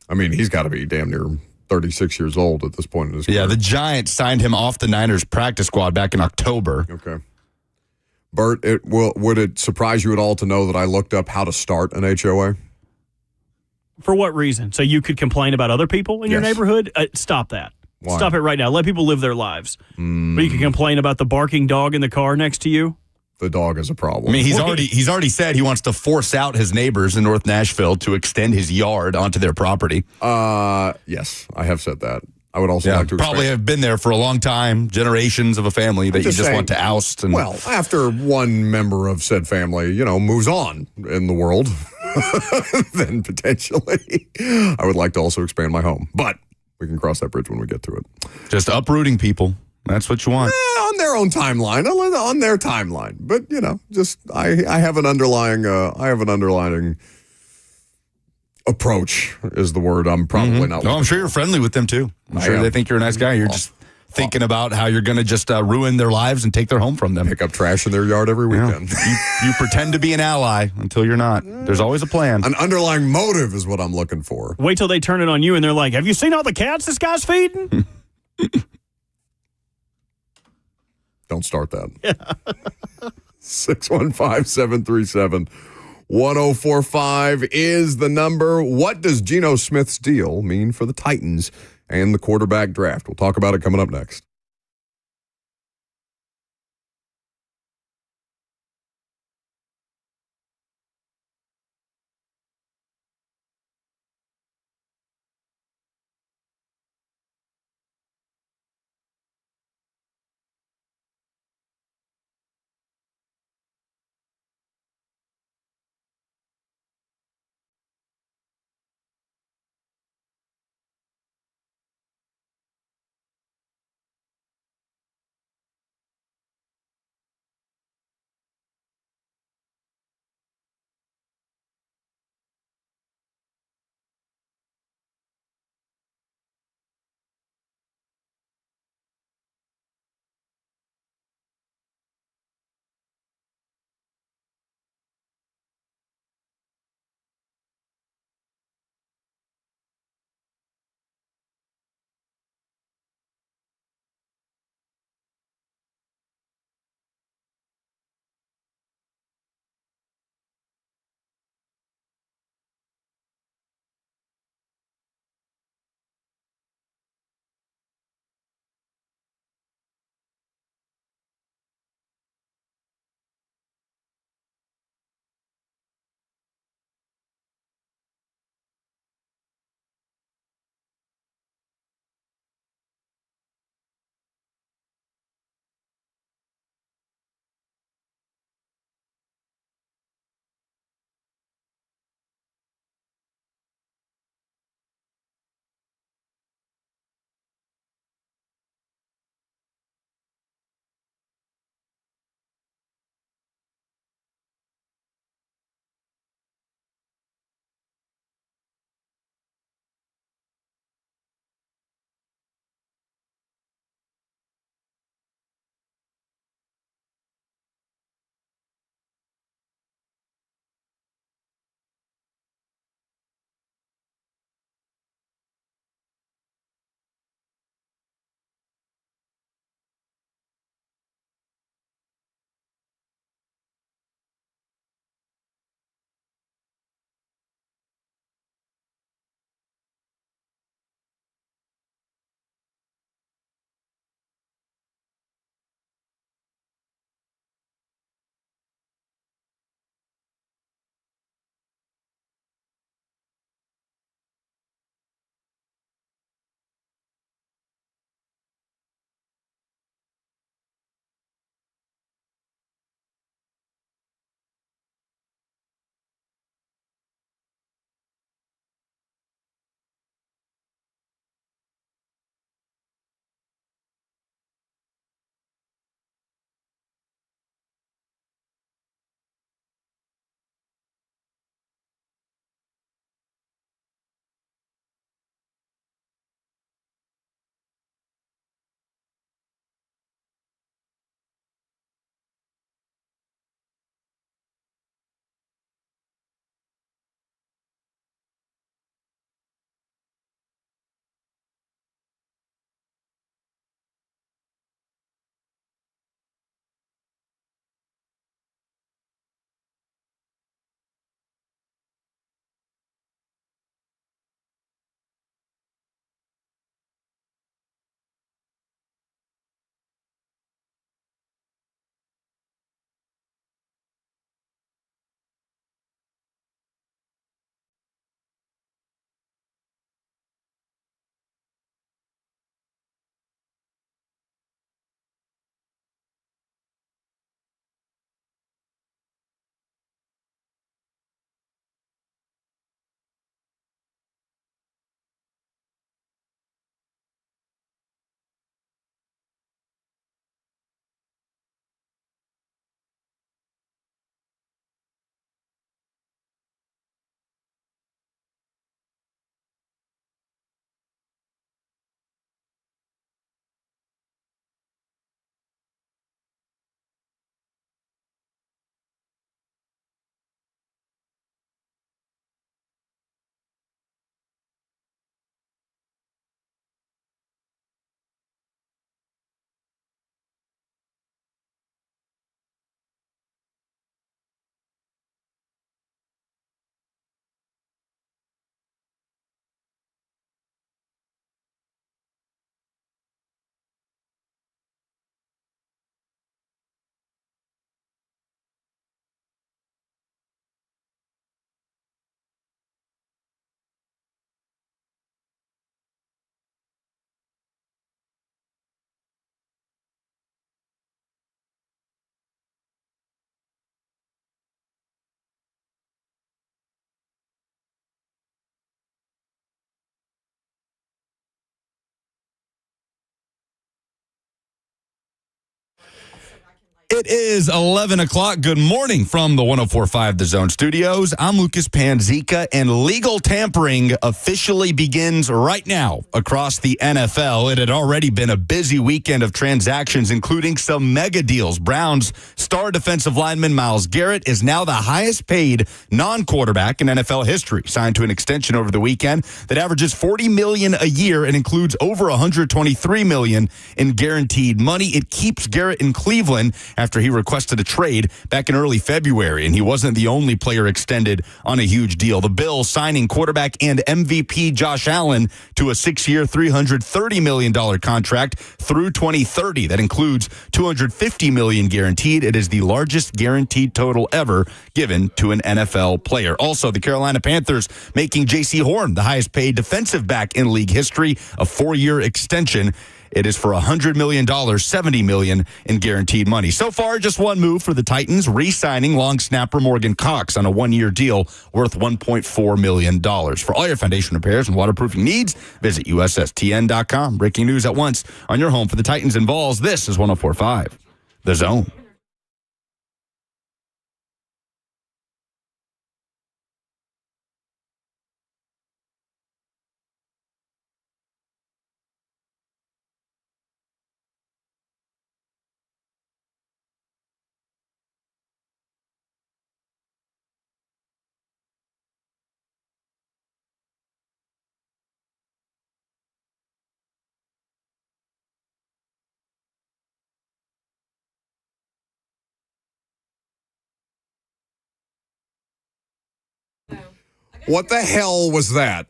I mean, he's got to be damn near 36 years old at this point in his career. Yeah, the Giants signed him off the Niners practice squad back in October. Okay. Bert, would it surprise you at all to know that I looked up how to start an HOA? For what reason? So you could complain about other people in your neighborhood? Stop that. Why? Stop it right now. Let people live their lives. But you can complain about the barking dog in the car next to you. The dog is a problem. I mean, he's already said he wants to force out his neighbors in North Nashville to extend his yard onto their property. Yes, I have said that. I would also like to probably have been there for a long time, generations of a family that you just want to oust. And well, after one member of said family, moves on in the world, then potentially I would like to also expand my home. But we can cross that bridge when we get to it. Just uprooting people. That's what you want. On their own timeline, on their timeline. But just I have an underlying approach is the word. I'm probably not. No, I'm sure you're friendly with them too. I'm sure they think you're a nice guy. You're just thinking about how you're going to just ruin their lives and take their home from them. Pick up trash in their yard every weekend. You pretend to be an ally until you're not. There's always a plan. An underlying motive is what I'm looking for. Wait till they turn it on you and they're like, have you seen all the cats this guy's feeding? Don't start that. 615-737-1045 is the number. What does Geno Smith's deal mean for the Titans and the quarterback draft? We'll talk about it coming up next. It is 11 o'clock. Good morning from the 104.5 The Zone Studios. I'm Lucas Panzica, and legal tampering officially begins right now across the NFL. It had already been a busy weekend of transactions, including some mega deals. Browns star defensive lineman Myles Garrett is now the highest paid non-quarterback in NFL history, signed to an extension over the weekend that averages $40 million a year and includes over $123 million in guaranteed money. It keeps Garrett in Cleveland after he requested a trade back in early February, and he wasn't the only player extended on a huge deal. The Bills signing quarterback and MVP Josh Allen to a 6-year, $330 million contract through 2030. That includes $250 million guaranteed. It is the largest guaranteed total ever given to an NFL player. Also, the Carolina Panthers making J.C. Horn the highest paid defensive back in league history, a 4-year extension. It is for $100 million, $70 million in guaranteed money. So far, just one move for the Titans, re-signing long snapper Morgan Cox on a 1-year deal worth $1.4 million. For all your foundation repairs and waterproofing needs, visit USSTN.com. Breaking news at once on your home for the Titans and Vols. This is 104.5 The Zone. What the hell was that?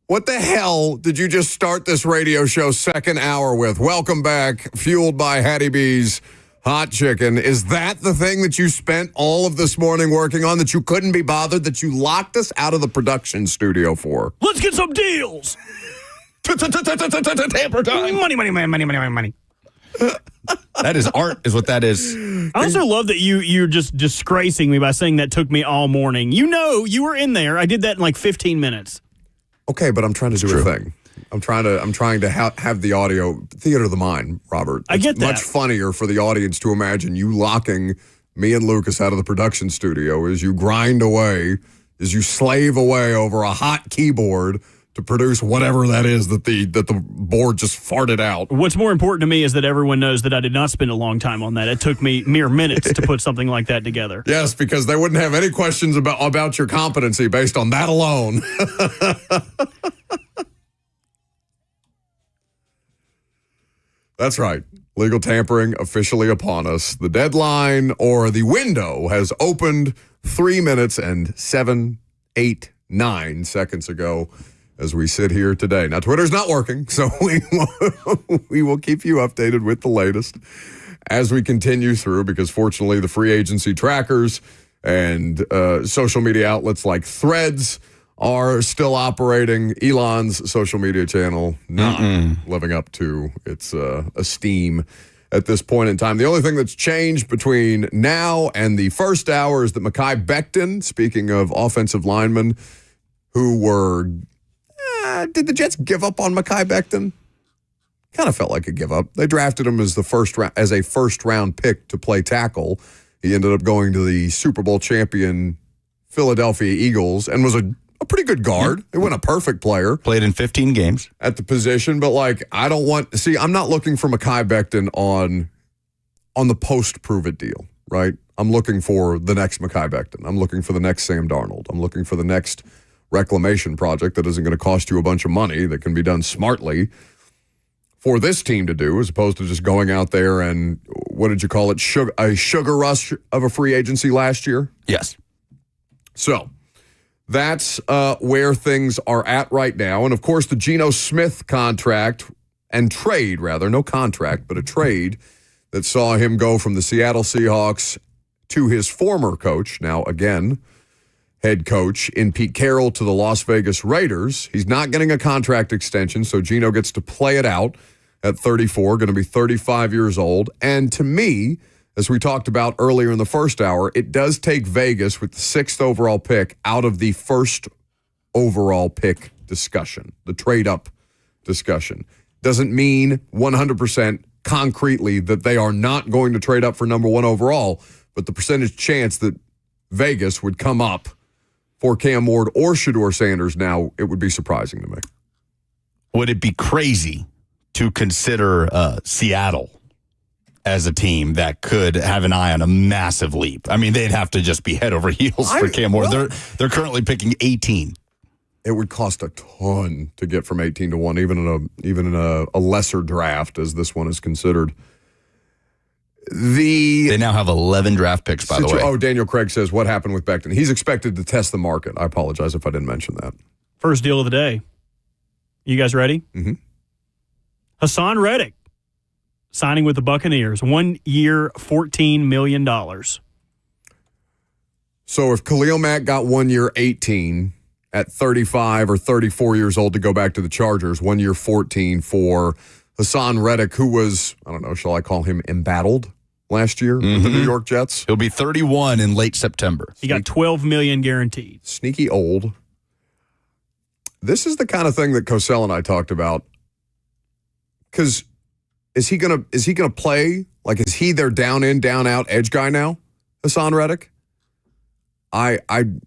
What the hell did you just start this radio show second hour with? Welcome back, fueled by Hattie B's Hot Chicken. Is that the thing that you spent all of this morning working on, that you couldn't be bothered, that you locked us out of the production studio for? Let's get some deals. Tamper time. Money. That is art, is what that is. I also love that you're just disgracing me by saying that took me all morning. You know, you were in there. I did that in like 15 minutes. Okay, but I'm trying to do a thing. I'm trying to have the audio theater of the mind, Robert. I get that. Much funnier for the audience to imagine you locking me and Lucas out of the production studio as you grind away, as you slave away over a hot keyboard to produce whatever that is that the board just farted out. What's more important to me is that everyone knows that I did not spend a long time on that. It took me mere minutes to put something like that together. Yes, because they wouldn't have any questions about your competency based on that alone. That's right. Legal tampering officially upon us. The deadline, or the window, has opened 3 minutes and 7, 8, 9 seconds ago as we sit here today. Now, Twitter's not working, so we will keep you updated with the latest as we continue through, because fortunately the free agency trackers and social media outlets like Threads are still operating. Elon's social media channel not living up to its esteem at this point in time. The only thing that's changed between now and the first hour is that Mekhi Becton, speaking of offensive linemen who were... did the Jets give up on Mekhi Becton? Kind of felt like a give up. They drafted him as a first round pick to play tackle. He ended up going to the Super Bowl champion Philadelphia Eagles and was a pretty good guard. He wasn't a perfect player. Played in 15 games at the position, but I'm not looking for Mekhi Becton on the post prove it deal, right? I'm looking for the next Mekhi Becton. I'm looking for the next Sam Darnold. I'm looking for the next reclamation project that isn't going to cost you a bunch of money, that can be done smartly for this team to do, as opposed to just going out there and, what did you call it, a sugar rush of a free agency last year? Yes. So that's where things are at right now. And, of course, the Geno Smith contract and trade, rather, no contract, but a trade that saw him go from the Seattle Seahawks to his former coach, now again head coach in Pete Carroll, to the Las Vegas Raiders. He's not getting a contract extension, so Geno gets to play it out at 34, going to be 35 years old. And to me, as we talked about earlier in the first hour, it does take Vegas with the 6th overall pick out of the first overall pick discussion, the trade-up discussion. Doesn't mean 100% concretely that they are not going to trade up for number 1 overall, but the percentage chance that Vegas would come up for Cam Ward or Shedeur Sanders now, it would be surprising to me. Would it be crazy to consider Seattle as a team that could have an eye on a massive leap? I mean, they'd have to just be head over heels for Cam Ward. They're currently picking 18. It would cost a ton to get from 18 to 1, even in a lesser draft as this one is considered. They now have 11 draft picks, by the way. Oh, Daniel Craig says, what happened with Becton? He's expected to test the market. I apologize if I didn't mention that. First deal of the day. You guys ready? Mm-hmm. Hassan Reddick signing with the Buccaneers. 1 year, $14 million. So if Khalil Mack got 1 year, 18 at 35 or 34 years old to go back to the Chargers, 1 year, 14 for Hassan Reddick, who was, I don't know, shall I call him embattled last year with the New York Jets? He'll be 31 in late September. He got $12 million guaranteed. Sneaky old. This is the kind of thing that Cosell and I talked about. Because is he gonna play? Like, is he their down in, down out edge guy now, Hassan Reddick? I'd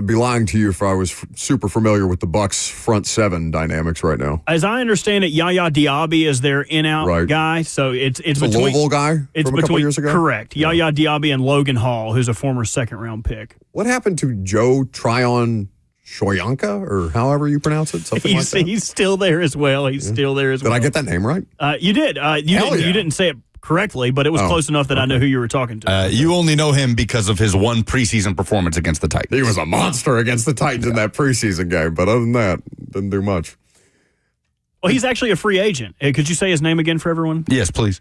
be lying to you if I was super familiar with the Bucs front seven dynamics right now. As I understand it, Yaya Diaby is their in-out guy. So it's between a Louisville guy from a couple years ago? Correct. Yeah. Yaya Diaby and Logan Hall, who's a former second-round pick. What happened to Joe Tryon Shoyanka, or however you pronounce it? Something like that? He's still there as well. He's still there as well. Did I get that name right? You did. You didn't say it correctly, but it was close enough that I know who you were talking to. You only know him because of his one preseason performance against the Titans. He was a monster against the Titans in that preseason game, but other than that, didn't do much. Well, he's actually a free agent. Could you say his name again for everyone? Yes, please.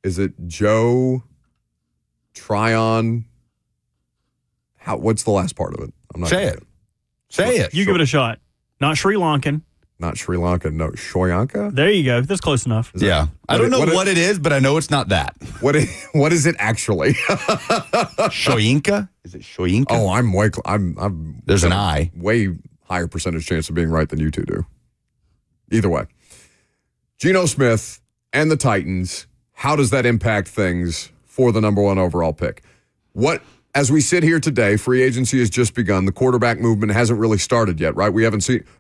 Is it Joe Tryon? What's the last part of it? I'm not Say sure. it. Say it. You give it a shot. Not Sri Lankan. Not Sri Lanka. No, Shoyanka? There you go. That's close enough. Yeah. I don't know what it is, but I know it's not that. What is it actually? Shoyinka? Is it Shoyinka? Oh, I'm There's an I. Way higher percentage chance of being right than you two do. Either way. Geno Smith and the Titans, how does that impact things for the number 1 overall pick? As we sit here today, free agency has just begun. The quarterback movement hasn't really started yet, right?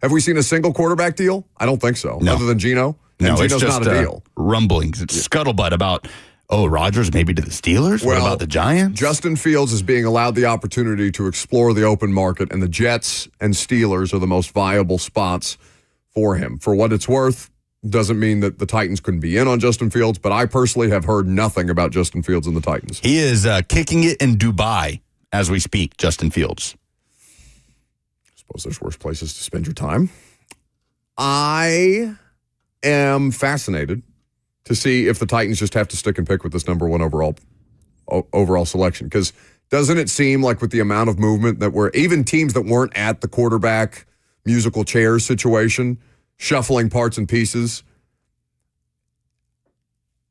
Have we seen a single quarterback deal? I don't think so. No. Other than Geno? No, and Geno's it's just not a deal. Rumblings. It's scuttlebutt about, Rodgers maybe to the Steelers? Well, what about the Giants? Justin Fields is being allowed the opportunity to explore the open market, and the Jets and Steelers are the most viable spots for him. For what it's worth, doesn't mean that the Titans couldn't be in on Justin Fields, but I personally have heard nothing about Justin Fields and the Titans. He is kicking it in Dubai as we speak, Justin Fields. I suppose there's worse places to spend your time. I am fascinated to see if the Titans just have to stick and pick with this number 1 overall selection, because doesn't it seem like with the amount of movement that were even teams that weren't at the quarterback musical chairs situation, shuffling parts and pieces,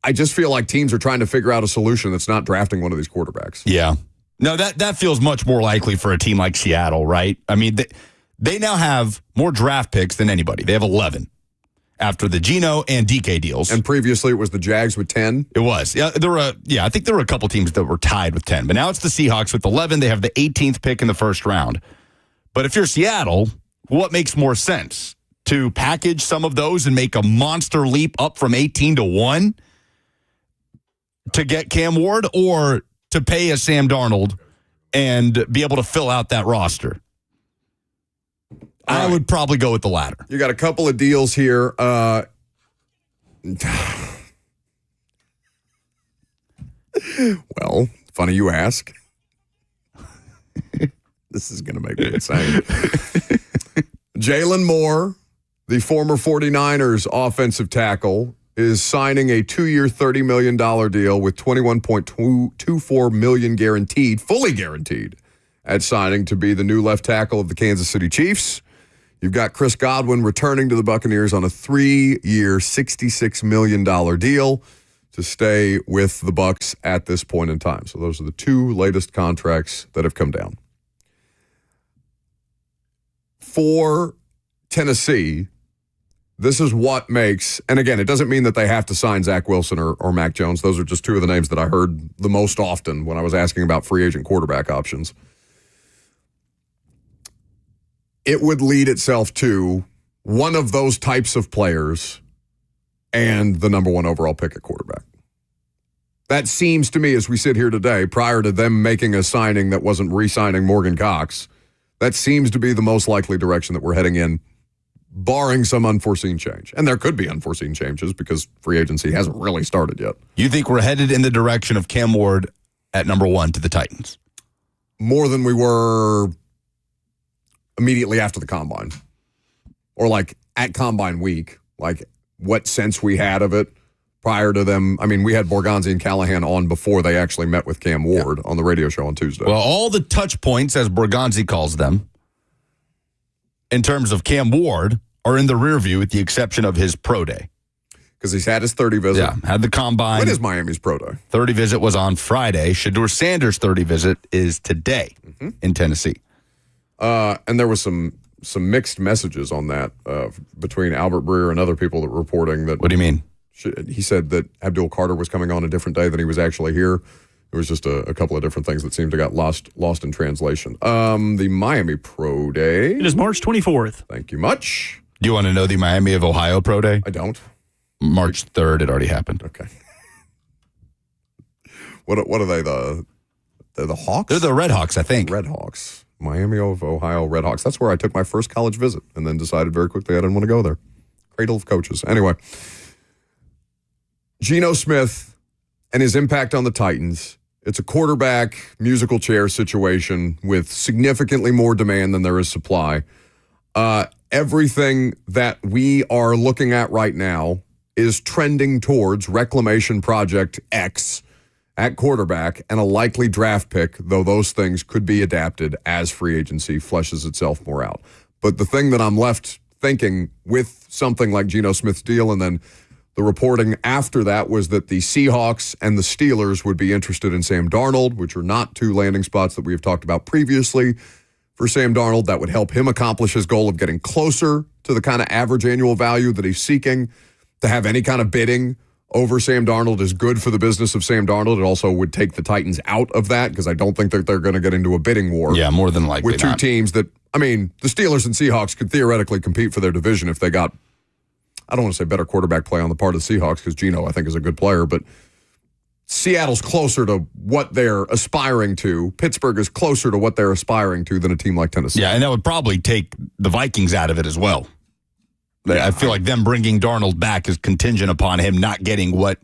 I just feel like teams are trying to figure out a solution that's not drafting one of these quarterbacks. Yeah. No, that feels much more likely for a team like Seattle, right? I mean, they now have more draft picks than anybody. They have 11 after the Geno and DK deals. And previously it was the Jags with 10. It was. Yeah, I think there were a couple teams that were tied with 10. But now it's the Seahawks with 11. They have the 18th pick in the first round. But if you're Seattle, what makes more sense? To package some of those and make a monster leap up from 18 to 1 to get Cam Ward, or to pay a Sam Darnold and be able to fill out that roster? I would probably go with the latter. You got a couple of deals here. Well, funny you ask. This is going to make me insane. Jalen Moore, the former 49ers offensive tackle, is signing a 2-year, $30 million deal with $21.24 million guaranteed, fully guaranteed, at signing to be the new left tackle of the Kansas City Chiefs. You've got Chris Godwin returning to the Buccaneers on a 3-year, $66 million deal to stay with the Bucs at this point in time. So those are the 2 latest contracts that have come down. For Tennessee, this is what makes, and again, it doesn't mean that they have to sign Zach Wilson or Mac Jones. Those are just two of the names that I heard the most often when I was asking about free agent quarterback options. It would lead itself to one of those types of players and the number one overall pick at quarterback. That seems to me, as we sit here today, prior to them making a signing that wasn't re-signing Morgan Cox, that seems to be the most likely direction that we're heading in, barring some unforeseen change. And there could be unforeseen changes because free agency hasn't really started yet. You think we're headed in the direction of Cam Ward at number one to the Titans? More than we were immediately after the Combine. Or like at Combine week, like what sense we had of it prior to them. I mean, we had Borgonzi and Callahan on before they actually met with Cam Ward on the radio show on Tuesday. Well, all the touch points, as Borgonzi calls them, in terms of Cam Ward, are in the rear view with the exception of his pro day. Because he's had his 30 visit. Yeah, had the Combine. When is Miami's pro day? 30 visit was on Friday. Shedeur Sanders' 30 visit is today in Tennessee. And there was some mixed messages on that between Albert Breer and other people that were reporting that. What do you mean? He said that Abdul Carter was coming on a different day than he was actually here. There was just a couple of different things that seemed to got lost in translation. The Miami Pro Day. It is March 24th. Thank you much. Do you want to know the Miami of Ohio Pro Day? I don't. March 3rd. It already happened. Okay. What are they? They're the Hawks? They're the Red Hawks, I think. Red Hawks. Miami of Ohio Red Hawks. That's where I took my first college visit and then decided very quickly I didn't want to go there. Cradle of coaches. Anyway. Geno Smith and his impact on the Titans. It's a quarterback musical chair situation with significantly more demand than there is supply. Everything that we are looking at right now is trending towards Reclamation Project X at quarterback and a likely draft pick, though those things could be adapted as free agency fleshes itself more out. But the thing that I'm left thinking with something like Geno Smith's deal and then the reporting after that was that the Seahawks and the Steelers would be interested in Sam Darnold, which are not two landing spots that we have talked about previously for Sam Darnold. That would help him accomplish his goal of getting closer to the kind of average annual value that he's seeking. To have any kind of bidding over Sam Darnold is good for the business of Sam Darnold. It also would take the Titans out of that because I don't think that they're going to get into a bidding war. Yeah, more than likely with two teams that, I mean, the Steelers and Seahawks could theoretically compete for their division if they got, I don't want to say better quarterback play on the part of the Seahawks because Geno, I think, is a good player, but Seattle's closer to what they're aspiring to. Pittsburgh is closer to what they're aspiring to than a team like Tennessee. Yeah, and that would probably take the Vikings out of it as well. I feel like them bringing Darnold back is contingent upon him not getting what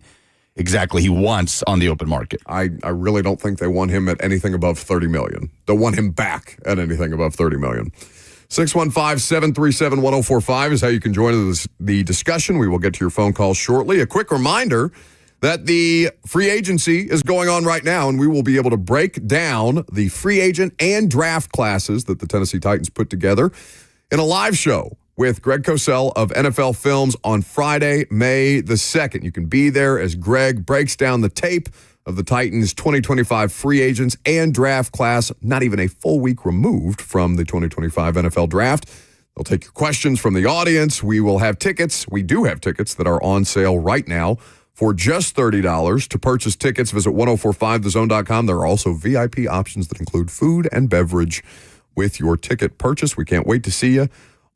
exactly he wants on the open market. I really don't think they want him at anything above $30 million. They'll want him back at anything above $30 million. 615-737-1045 is how you can join the discussion. We will get to your phone calls shortly. A quick reminder that the free agency is going on right now, and we will be able to break down the free agent and draft classes that the Tennessee Titans put together in a live show with Greg Cosell of NFL Films on Friday, May the 2nd. You can be there as Greg breaks down the tape of the Titans' 2025 free agents and draft class, not even a full week removed from the 2025 NFL draft. They'll take your questions from the audience. We will have tickets. We do have tickets that are on sale right now for just $30. To purchase tickets, visit 1045thezone.com. There are also VIP options that include food and beverage with your ticket purchase. We can't wait to see you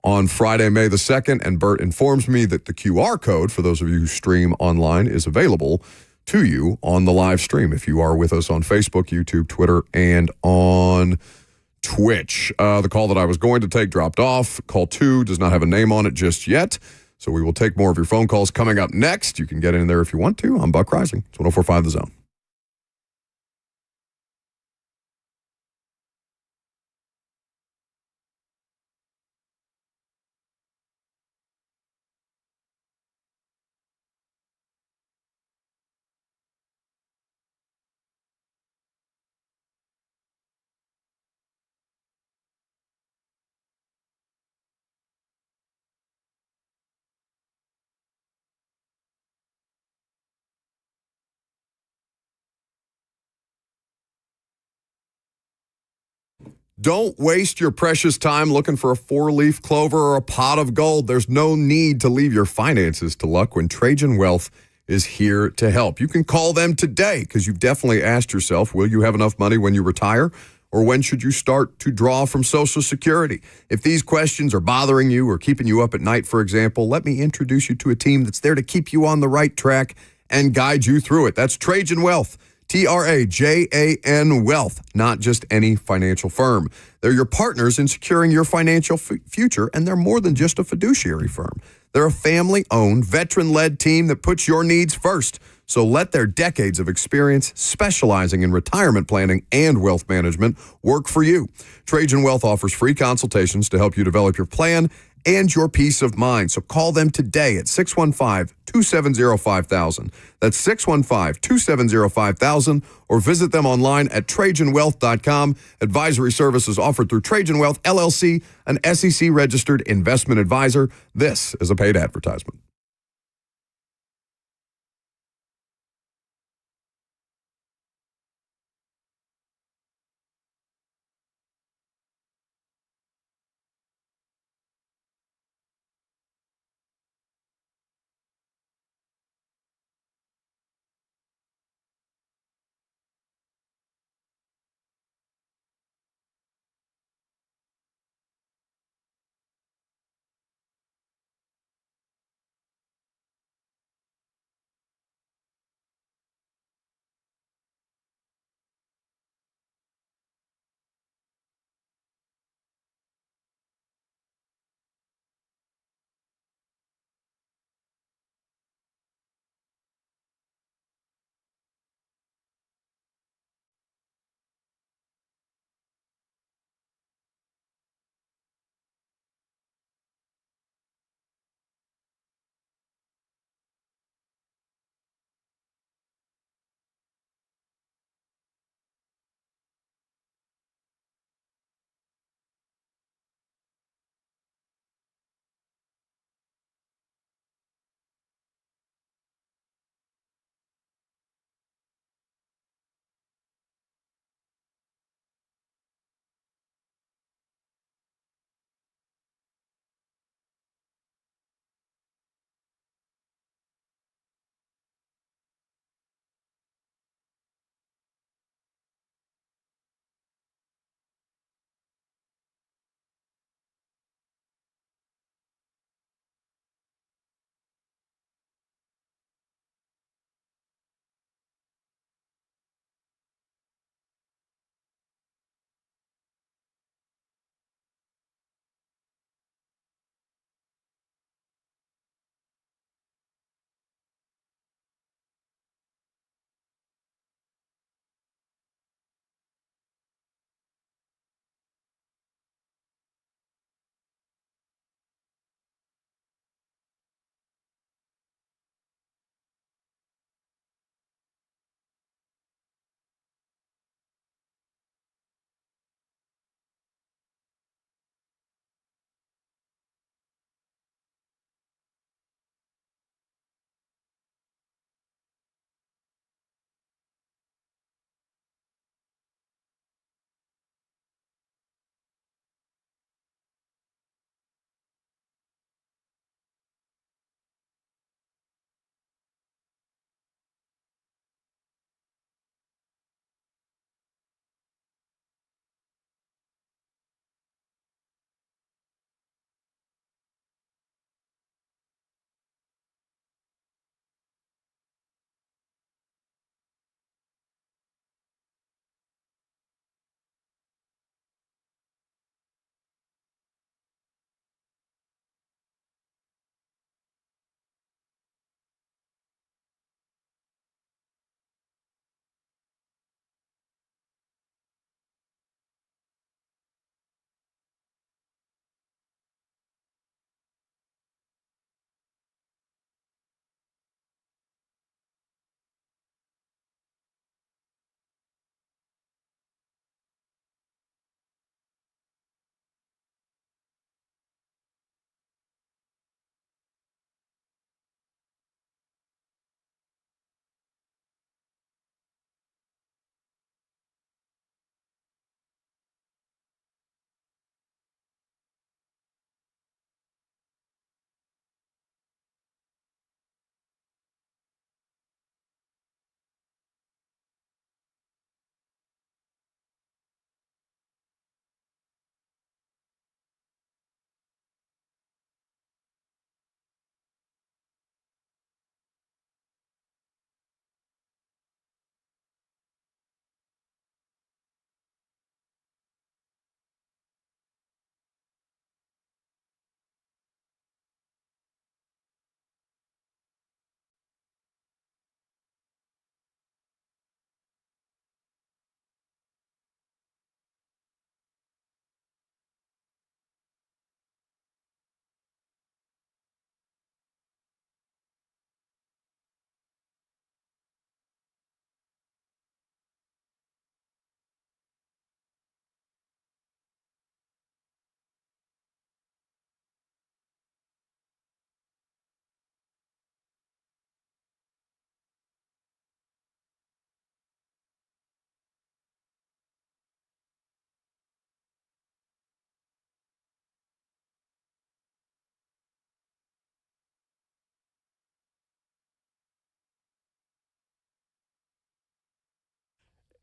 on Friday, May the 2nd. And Bert informs me that the QR code, for those of you who stream online, is available to you on the live stream if you are with us on Facebook, YouTube, Twitter, and on Twitch. The call that I was going to take dropped off. Call 2 does not have a name on it just yet. So we will take more of your phone calls coming up next. You can get in there if you want to. I'm Buck Rising. It's 1045 The Zone. Don't waste your precious time looking for a four-leaf clover or a pot of gold. There's no need to leave your finances to luck when Trajan Wealth is here to help. You can call them today because you've definitely asked yourself, will you have enough money when you retire? Or when should you start to draw from Social Security? If these questions are bothering you or keeping you up at night, for example, let me introduce you to a team that's there to keep you on the right track and guide you through it. That's Trajan Wealth. Trajan Wealth, not just any financial firm. They're your partners in securing your financial future, and they're more than just a fiduciary firm. They're a family-owned, veteran-led team that puts your needs first. So let their decades of experience specializing in retirement planning and wealth management work for you. Trajan Wealth offers free consultations to help you develop your plan and your peace of mind. So call them today at 615-270-5000. That's 615-270-5000, or visit them online at TrajanWealth.com. Advisory services offered through Trajan Wealth, LLC, an SEC-registered investment advisor. This is a paid advertisement.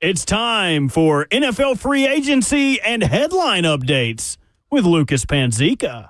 It's time for NFL free agency and headline updates with Lucas Panzica.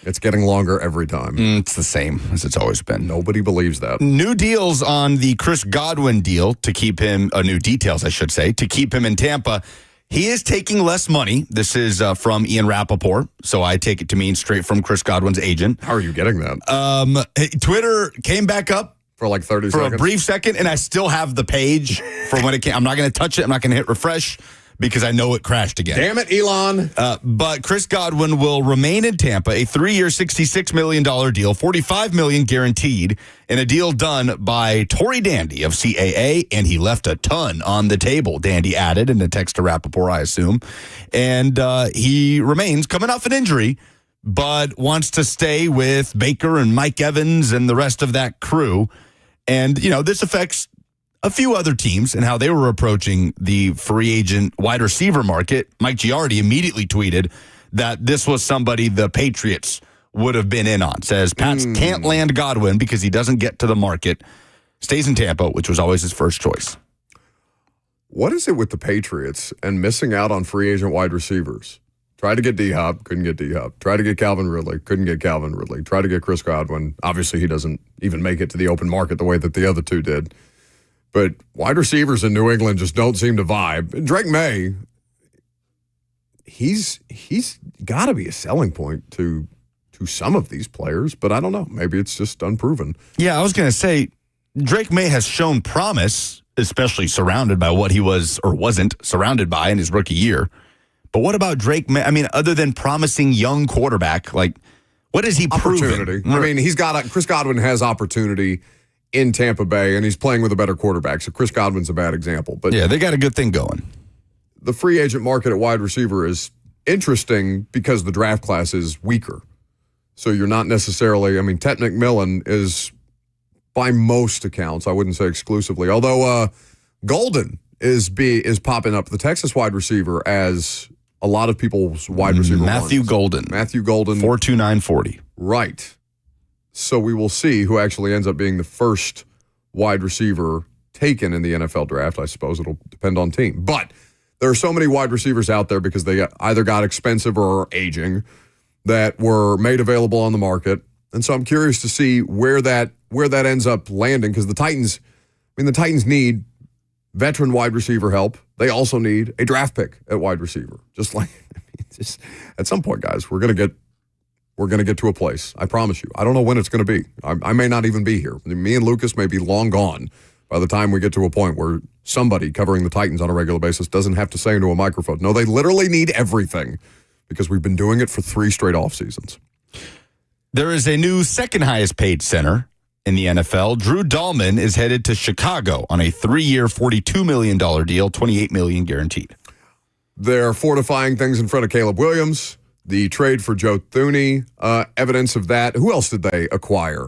It's getting longer every time. It's the same as it's always been. Nobody believes that. New deals on the Chris Godwin deal to keep him, new details, I should say, to keep him in Tampa. He is taking less money. This is from Ian Rappaport, so I take it to mean straight from Chris Godwin's agent. How are you getting that? Twitter came back up For like 30 for seconds? a brief second, and I still have the page from when it came. I'm not going to touch it. I'm not going to hit refresh because I know it crashed again. Damn it, Elon. But Chris Godwin will remain in Tampa, a 3-year, $66 million deal, $45 million guaranteed, in a deal done by Tory Dandy of CAA, and he left a ton on the table, Dandy added in a text to Rappaport, I assume. And he remains, coming off an injury, but wants to stay with Baker and Mike Evans and the rest of that crew. And, this affects a few other teams and how they were approaching the free agent wide receiver market. Mike Giardi immediately tweeted that this was somebody the Patriots would have been in on. Says Pats can't land Godwin because he doesn't get to the market. Stays in Tampa, which was always his first choice. What is it with the Patriots and missing out on free agent wide receivers? Tried to get D-Hop, couldn't get D-Hop. Tried to get Calvin Ridley, couldn't get Calvin Ridley. Tried to get Chris Godwin. Obviously, he doesn't even make it to the open market the way that the other two did. But wide receivers in New England just don't seem to vibe. Drake May, he's got to be a selling point to some of these players, but I don't know. Maybe it's just unproven. Yeah, I was going to say, Drake May has shown promise, especially surrounded by what he was or wasn't surrounded by in his rookie year. But what about Drake May? I mean, other than promising young quarterback, like, what has he proven? Opportunity. I mean, Chris Godwin has opportunity in Tampa Bay, and he's playing with a better quarterback. So Chris Godwin's a bad example. But yeah, they got a good thing going. The free agent market at wide receiver is interesting because the draft class is weaker. So you're not necessarily, Ted McMillan is, by most accounts, I wouldn't say exclusively, although Golden is popping up, the Texas wide receiver, as a lot of people's wide receiver Matthew Golden. 4.2940. Right. So we will see who actually ends up being the first wide receiver taken in the NFL draft. I suppose it'll depend on team. But there are so many wide receivers out there because they either got expensive or are aging that were made available on the market. And so I'm curious to see where that ends up landing, because the Titans need veteran wide receiver help. They also need a draft pick at wide receiver. Just at some point, guys, we're going to get to a place. I promise you. I don't know when it's going to be. I may not even be here. Me and Lucas may be long gone by the time we get to a point where somebody covering the Titans on a regular basis doesn't have to say into a microphone, no, they literally need everything, because we've been doing it for 3 straight off seasons. There is a new second highest paid center in the NFL. Drew Dahlman is headed to Chicago on a 3-year, $42 million deal, $28 million guaranteed. They're fortifying things in front of Caleb Williams. The trade for Joe Thuney, evidence of that. Who else did they acquire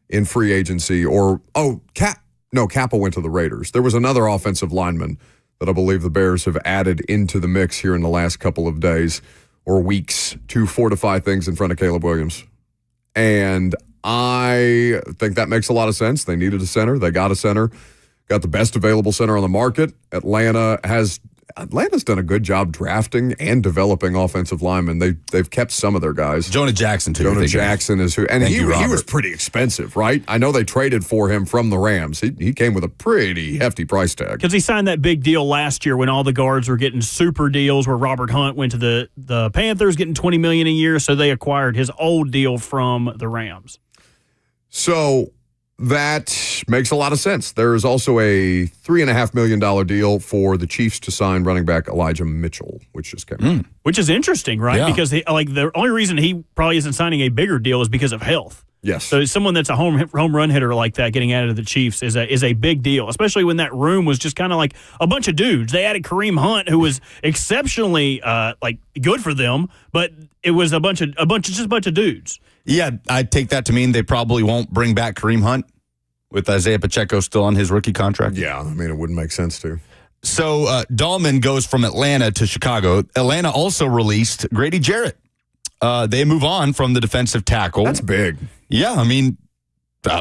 in free agency? Kappa went to the Raiders. There was another offensive lineman that I believe the Bears have added into the mix here in the last couple of days or weeks to fortify things in front of Caleb Williams. And I think that makes a lot of sense. They needed a center. They got a center. Got the best available center on the market. Atlanta's done a good job drafting and developing offensive linemen. They've kept some of their guys. Jonah Jackson, too. Jonah Jackson is who, and he was pretty expensive, right? I know they traded for him from the Rams. He came with a pretty hefty price tag. Because he signed that big deal last year when all the guards were getting super deals, where Robert Hunt went to the Panthers getting $20 million a year, so they acquired his old deal from the Rams. So that makes a lot of sense. There is also a $3.5 million deal for the Chiefs to sign running back Elijah Mitchell, which just came out. Which is interesting, right? Yeah. Because the only reason he probably isn't signing a bigger deal is because of health. Yes. So someone that's a home run hitter like that getting added to the Chiefs is a big deal, especially when that room was just kind of like a bunch of dudes. They added Kareem Hunt, who was exceptionally good for them, but it was a bunch of dudes. Yeah, I take that to mean they probably won't bring back Kareem Hunt with Isaiah Pacheco still on his rookie contract. Yeah, it wouldn't make sense to. So Dahlman goes from Atlanta to Chicago. Atlanta also released Grady Jarrett. They move on from the defensive tackle. That's big. Yeah,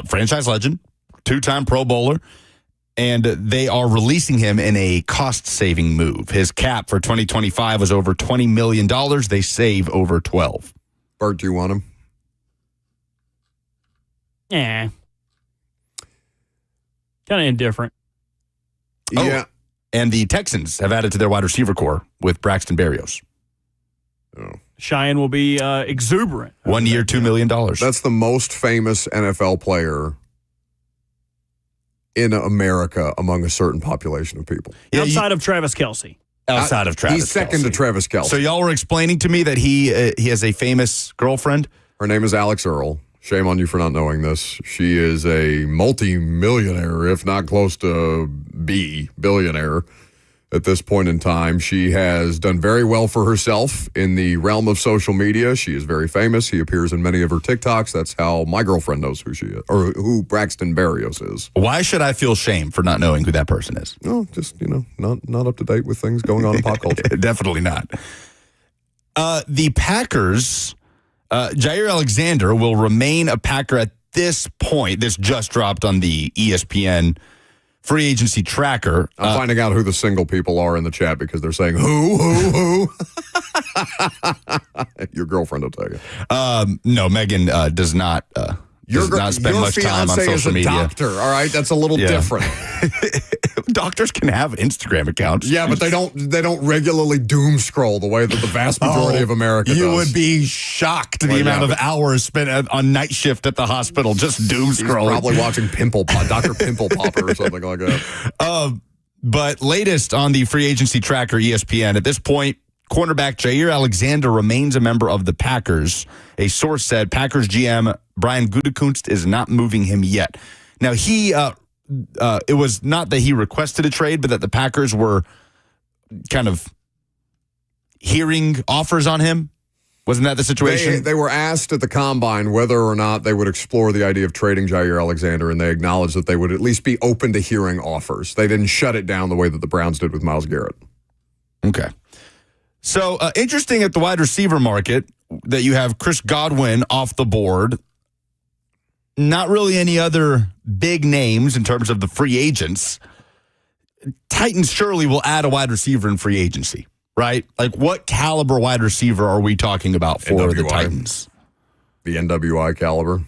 franchise legend, 2-time Pro Bowler. and they are releasing him in a cost-saving move. His cap for 2025 was over $20 million. They save over 12. Bert, do you want him? Yeah. Kind of indifferent. Yeah. And the Texans have added to their wide receiver core with Braxton Berrios. Cheyenne will be exuberant. 1 year, $2 million. That's the most famous NFL player in America among a certain population of people. Outside of Travis Kelce. Outside of Travis He's second to Travis Kelce. So y'all were explaining to me that he has a famous girlfriend? Her name is Alex Earl. Shame on you for not knowing this. She is a multi-millionaire, if not close to billionaire at this point in time. She has done very well for herself in the realm of social media. She is very famous. He appears in many of her TikToks. That's how my girlfriend knows who she is, or who Braxton Berrios is. Why should I feel shame for not knowing who that person is? No, just, not up to date with things going on in pop culture. Definitely not. The Packers, Jair Alexander will remain a Packer at this point. This just dropped on the ESPN free agency tracker. I'm finding out who the single people are in the chat because they're saying, who? Your girlfriend will tell you. No, Megan does not spend much time on social media. Your fiancé is a doctor, all right? That's a little different. Doctors can have Instagram accounts. Yeah, but they don't regularly doom scroll the way that the vast majority of America does. You would be shocked the amount of hours spent on night shift at the hospital just doom scrolling. Probably watching Dr. Pimple Popper or something like that. But latest on the free agency tracker, ESPN, at this point, cornerback Jair Alexander remains a member of the Packers. A source said Packers GM Brian Gutekunst is not moving him yet. Now, it was not that he requested a trade, but that the Packers were kind of hearing offers on him. Wasn't that the situation? They were asked at the Combine whether or not they would explore the idea of trading Jair Alexander, and they acknowledged that they would at least be open to hearing offers. They didn't shut it down the way that the Browns did with Myles Garrett. Okay. So, interesting at the wide receiver market that you have Chris Godwin off the board. Not really any other big names in terms of the free agents. Titans surely will add a wide receiver in free agency, right? Like, what caliber wide receiver are we talking about for NWI. the Titans? The NWI caliber.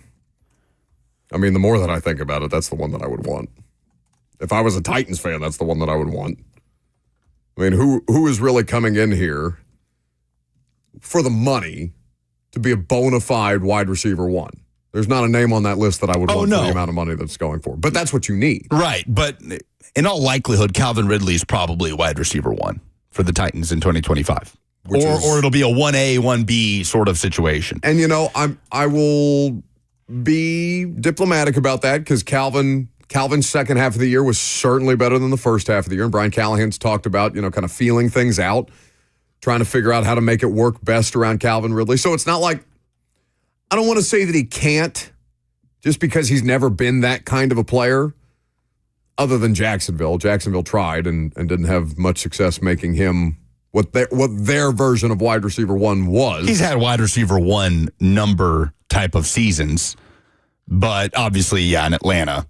I mean, the more that I think about it, that's the one that I would want. If I was a Titans fan, that's the one that I would want. I mean, who is really coming in here for the money to be a bona fide wide receiver one? There's not a name on that list that I would want for the amount of money that's going for. But that's what you need. Right. But in all likelihood, Calvin Ridley is probably wide receiver one for the Titans in 2025. Or it'll be a 1A, 1B sort of situation. And, I will be diplomatic about that because Calvin's second half of the year was certainly better than the first half of the year. And Brian Callahan's talked about, kind of feeling things out, trying to figure out how to make it work best around Calvin Ridley. So it's not like, I don't want to say that he can't just because he's never been that kind of a player other than Jacksonville. Jacksonville tried and didn't have much success making him what their version of wide receiver one was. He's had wide receiver one number type of seasons, but obviously, in Atlanta,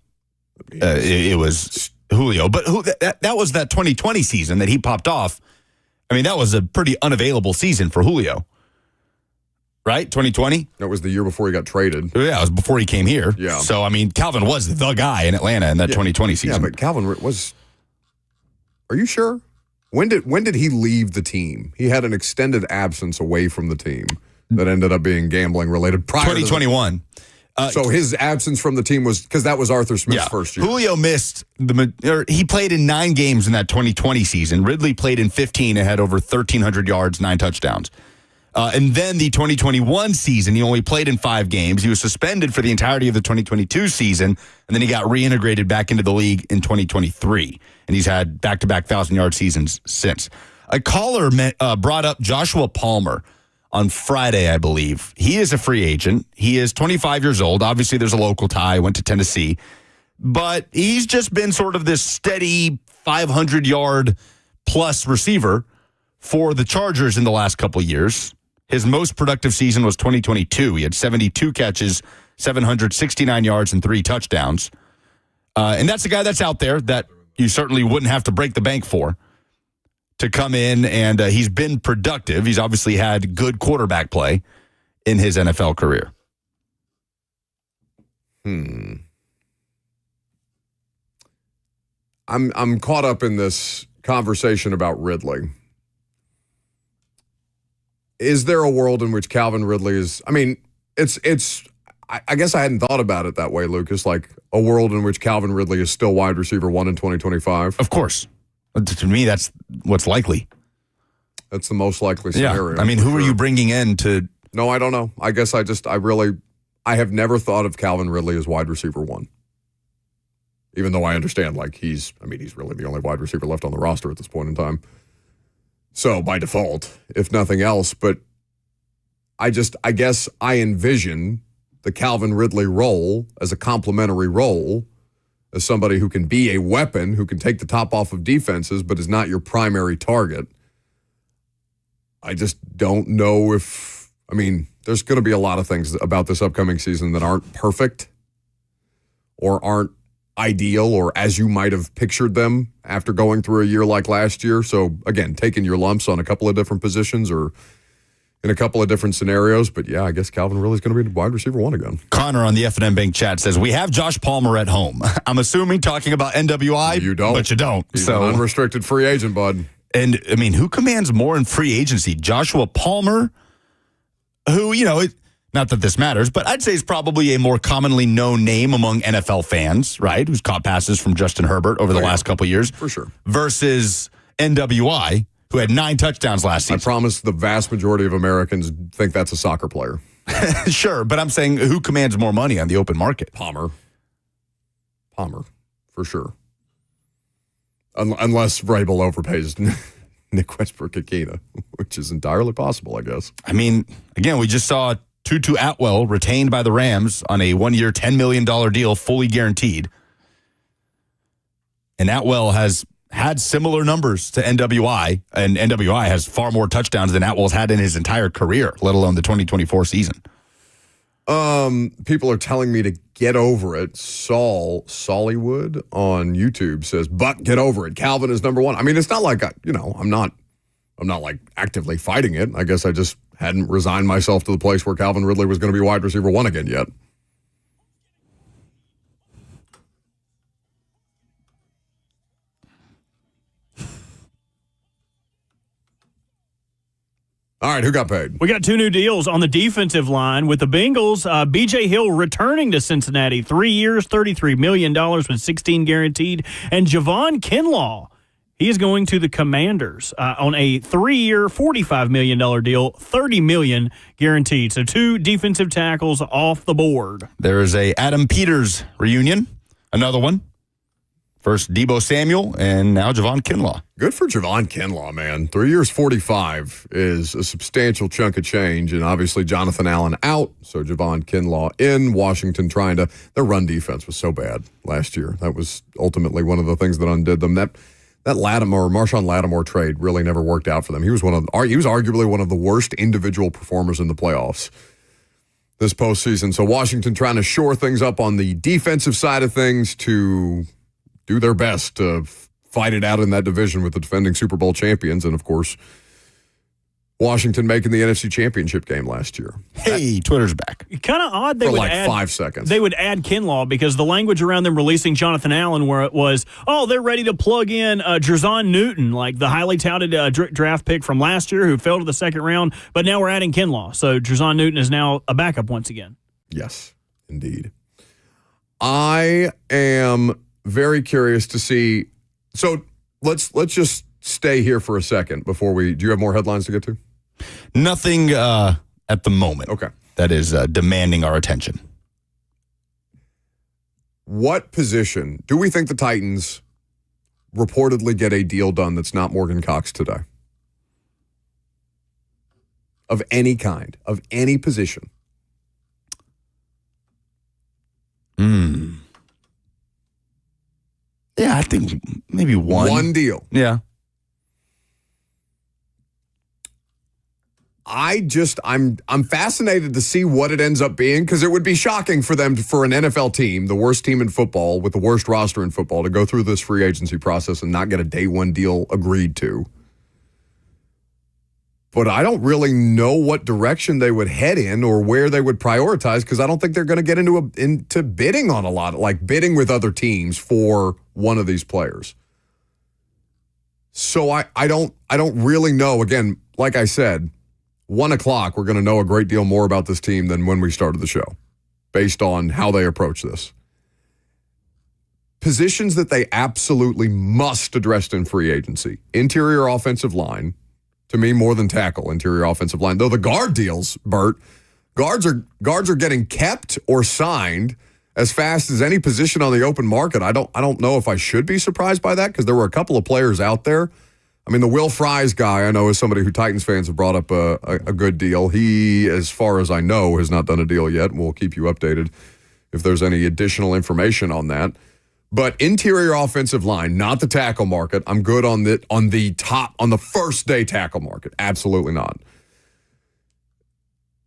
it was Julio. But that was that 2020 season that he popped off. I mean, that was a pretty unavailable season for Julio. Right? 2020? That was the year before he got traded. Yeah, it was before he came here. Yeah. So, I mean, Calvin was the guy in Atlanta in that 2020 season. Yeah, but Calvin was... Are you sure? When did he leave the team? He had an extended absence away from the team that ended up being gambling related prior 2021. So his absence from the team was... Because that was Arthur Smith's first year. Julio missed... he played in 9 games in that 2020 season. Ridley played in 15 and had over 1,300 yards, 9 touchdowns. And then the 2021 season, he only played in 5 games. He was suspended for the entirety of the 2022 season, and then he got reintegrated back into the league in 2023. And he's had back-to-back 1,000-yard seasons since. A caller brought up Joshua Palmer on Friday, I believe. He is a free agent. He is 25 years old. Obviously, there's a local tie. Went to Tennessee. But he's just been sort of this steady 500-yard plus receiver for the Chargers in the last couple of years. His most productive season was 2022. He had 72 catches, 769 yards, and 3 touchdowns. And that's a guy that's out there that you certainly wouldn't have to break the bank for to come in, and he's been productive. He's obviously had good quarterback play in his NFL career. I'm caught up in this conversation about Ridley. Is there a world in which Calvin Ridley is? I mean, I guess I hadn't thought about it that way, Lucas. Like a world in which Calvin Ridley is still wide receiver 1 in 2025. Of course, to me, that's what's likely. That's the most likely scenario. Yeah. I mean, who are you bringing in to? No, I don't know. I guess I have never thought of Calvin Ridley as wide receiver 1. Even though I understand, like, he's really the only wide receiver left on the roster at this point in time. So, by default, if nothing else, but I guess I envision the Calvin Ridley role as a complementary role, as somebody who can be a weapon, who can take the top off of defenses, but is not your primary target. I just don't know if, I mean, there's going to be a lot of things about this upcoming season that aren't perfect or aren't ideal or as you might have pictured them after going through a year like last year. So, again, taking your lumps on a couple of different positions or in a couple of different scenarios. But, yeah, I guess Calvin Ridley's going to be wide receiver 1 again. Connor on the F&M Bank chat says, we have Josh Palmer at home. I'm assuming talking about NWI. You don't. But you don't. He's an unrestricted free agent, bud. And, I mean, who commands more in free agency? Joshua Palmer, who, not that this matters, but I'd say is probably a more commonly known name among NFL fans, right? Who's caught passes from Justin Herbert over the last couple of years. For sure. Versus NWI, who had 9 touchdowns last season. I promise the vast majority of Americans think that's a soccer player. Sure, but I'm saying who commands more money on the open market? Palmer, for sure. Unless Vrabel overpays Nick Westbrook-Akina, which is entirely possible, I guess. I mean, again, we just saw Tutu Atwell retained by the Rams on a 1-year, $10 million deal, fully guaranteed. And Atwell has had similar numbers to NWI, and NWI has far more touchdowns than Atwell's had in his entire career, let alone the 2024 season. People are telling me to get over it. Sollywood on YouTube says, "But get over it. Calvin is number 1." I mean, it's not like I'm not like actively fighting it. I guess I just hadn't resigned myself to the place where Calvin Ridley was going to be wide receiver 1 again yet. All right, who got paid? We got 2 new deals on the defensive line with the Bengals. B.J. Hill returning to Cincinnati, 3 years, $33 million with 16 guaranteed. And Javon Kinlaw, he is going to the Commanders on a 3-year, $45 million deal, $30 million guaranteed. So 2 defensive tackles off the board. There is a Adam Peters reunion, another one. First Deebo Samuel, and now Javon Kinlaw. Good for Javon Kinlaw, man. 3 years, 45 is a substantial chunk of change, and obviously Jonathan Allen out, so Javon Kinlaw in. Washington trying to – their run defense was so bad last year. That was ultimately one of the things that undid them. That Marshawn Lattimore trade really never worked out for them. He was arguably one of the worst individual performers in the playoffs this postseason. So Washington trying to shore things up on the defensive side of things to – do their best to fight it out in that division with the defending Super Bowl champions. And, of course, Washington making the NFC Championship game last year. Hey, Twitter's back. Kind of odd they for would like add 5 seconds. They would add Kinlaw because the language around them releasing Jonathan Allen where it was, they're ready to plug in Jerzon Newton, like the highly touted draft pick from last year who fell to the second round, but now we're adding Kinlaw. So Jerzon Newton is now a backup once again. Yes, indeed. I am very curious to see. So let's just stay here for a second before we. Do you have more headlines to get to? Nothing at the moment. Okay, that is demanding our attention. What position do we think the Titans reportedly get a deal done that's not Morgan Cox today? Of any kind, of any position. Yeah, I think maybe one. One deal. Yeah. I'm fascinated to see what it ends up being, because it would be shocking for them for an NFL team, the worst team in football with the worst roster in football, to go through this free agency process and not get a day one deal agreed to. But I don't really know what direction they would head in or where they would prioritize, because I don't think they're going to get into bidding on a lot, like bidding with other teams for one of these players. So I don't really know. Again, like I said, 1 o'clock, we're going to know a great deal more about this team than when we started the show, based on how they approach this. Positions that they absolutely must address in free agency: interior offensive line, to me, more than tackle, interior offensive line. Though the guard deals, Bert, guards are getting kept or signed as fast as any position on the open market. I don't know if I should be surprised by that, because there were a couple of players out there. I mean, the Will Fries guy, I know, is somebody who Titans fans have brought up a good deal. He, as far as I know, has not done a deal yet, and we'll keep you updated if there's any additional information on that. But interior offensive line, not the tackle market. I'm good on the first day tackle market. Absolutely not.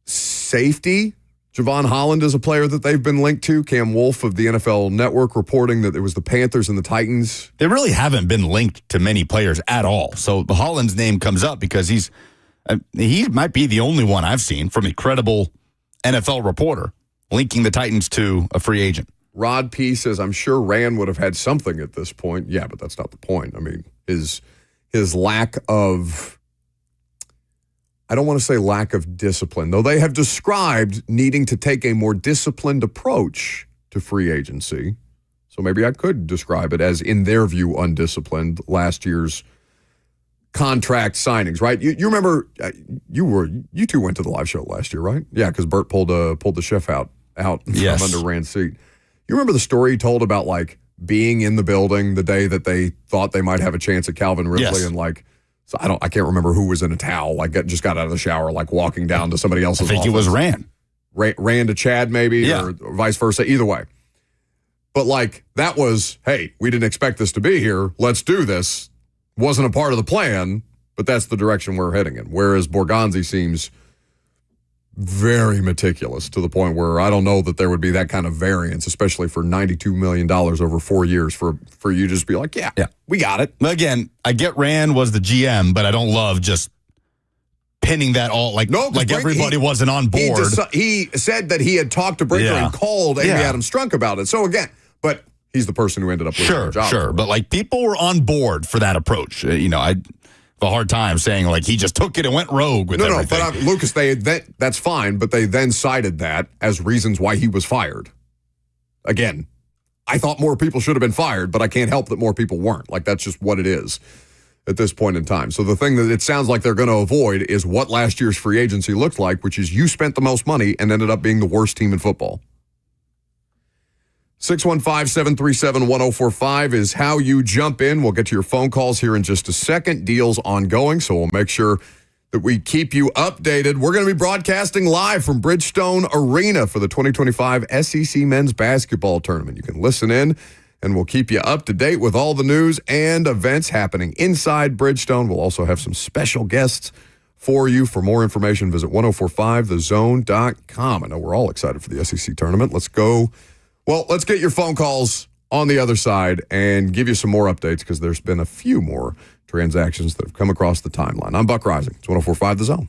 Safety, Javon Holland is a player that they've been linked to. Cam Wolfe of the NFL Network reporting that it was the Panthers and the Titans. They really haven't been linked to many players at all. So Holland's name comes up because he might be the only one I've seen from a credible NFL reporter linking the Titans to a free agent. Rod P says, I'm sure Rand would have had something at this point. Yeah, but that's not the point. I mean, his lack of, I don't want to say lack of discipline, though they have described needing to take a more disciplined approach to free agency. So maybe I could describe it as, in their view, undisciplined last year's contract signings, right? You remember, you two went to the live show last year, right? Yeah, because Bert pulled the chef out Yes. from under Rand's seat. You remember the story he told about, like, being in the building the day that they thought they might have a chance at Calvin Ridley? Yes. And, like, so I can't remember who was in a towel, like, just got out of the shower, like, walking down to somebody else's I think office. it was Rand. Rand to Chad, maybe, Yeah. or vice versa, either way. But, like, that was, hey, we didn't expect this to be here. Let's do this. Wasn't a part of the plan, but that's the direction we're heading in. Whereas Borgonzi seems very meticulous, to the point where I don't know that there would be that kind of variance, especially for $92 million over 4 years, for you to just be like, yeah, we got it. Again, I get Rand was the GM, but I don't love just pinning that all, like everybody wasn't on board. He said that he had talked to Brinker and called Amy Adams Strunk about it. So again, but he's the person who ended up losing the job. Sure. But like, people were on board for that approach. I have a hard time saying like he just took it and went rogue with everything. No, but Lucas, that's fine, but they then cited that as reasons why he was fired. Again, I thought more people should have been fired, but I can't help that more people weren't. Like, that's just what it is at this point in time. So the thing that it sounds like they're going to avoid is what last year's free agency looked like, which is you spent the most money and ended up being the worst team in football. 615-737-1045 is how you jump in. We'll get to your phone calls here in just a second. Deals ongoing, so we'll make sure that we keep you updated. We're going to be broadcasting live from Bridgestone Arena for the 2025 SEC Men's Basketball Tournament. You can listen in, and we'll keep you up to date with all the news and events happening inside Bridgestone. We'll also have some special guests for you. For more information, visit 1045thezone.com. I know we're all excited for the SEC Tournament. Let's go. Well, let's get your phone calls on the other side and give you some more updates, because there's been a few more transactions that have come across the timeline. I'm Buck Rising. It's 1045 The Zone.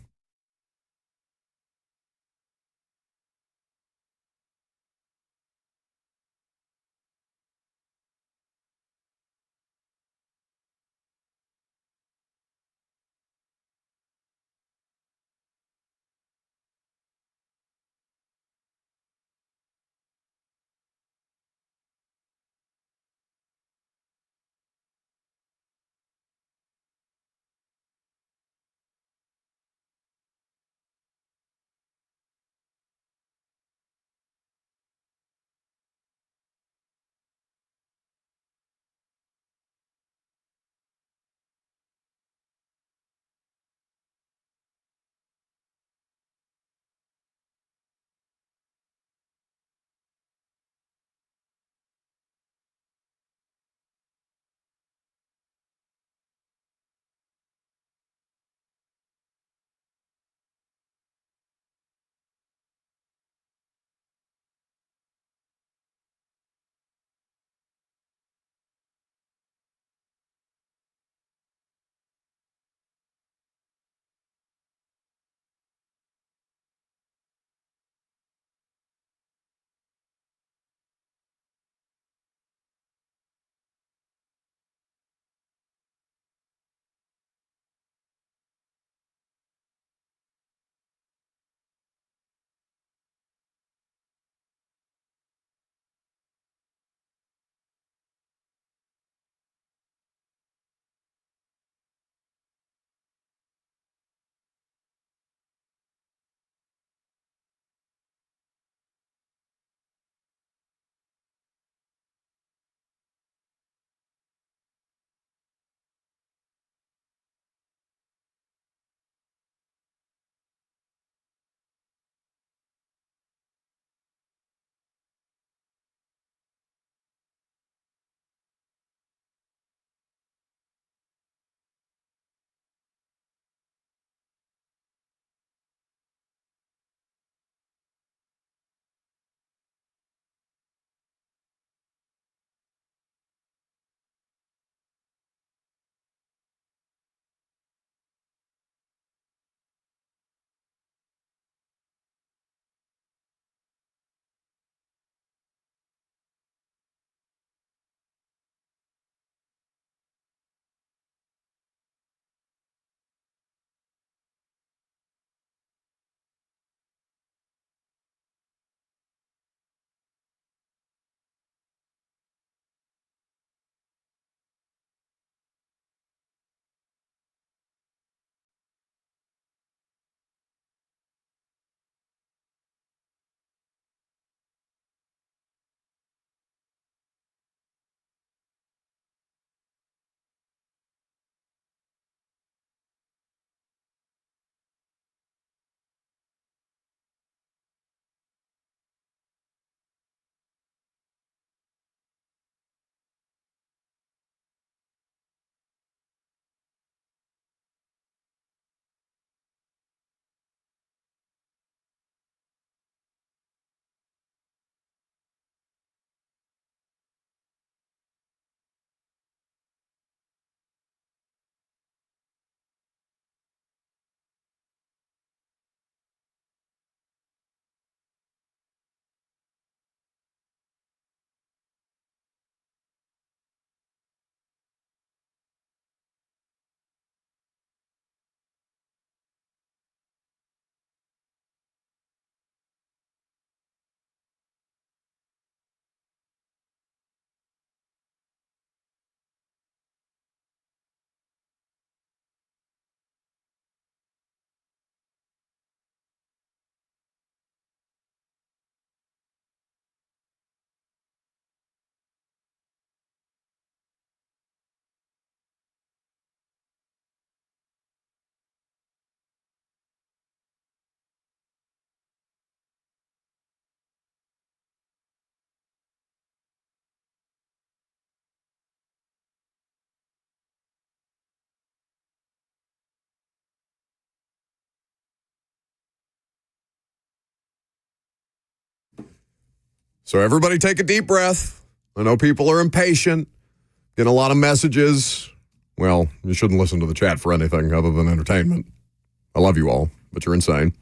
So everybody take a deep breath. I know people are impatient, getting a lot of messages. Well, you shouldn't listen to the chat for anything other than entertainment. I love you all, but you're insane.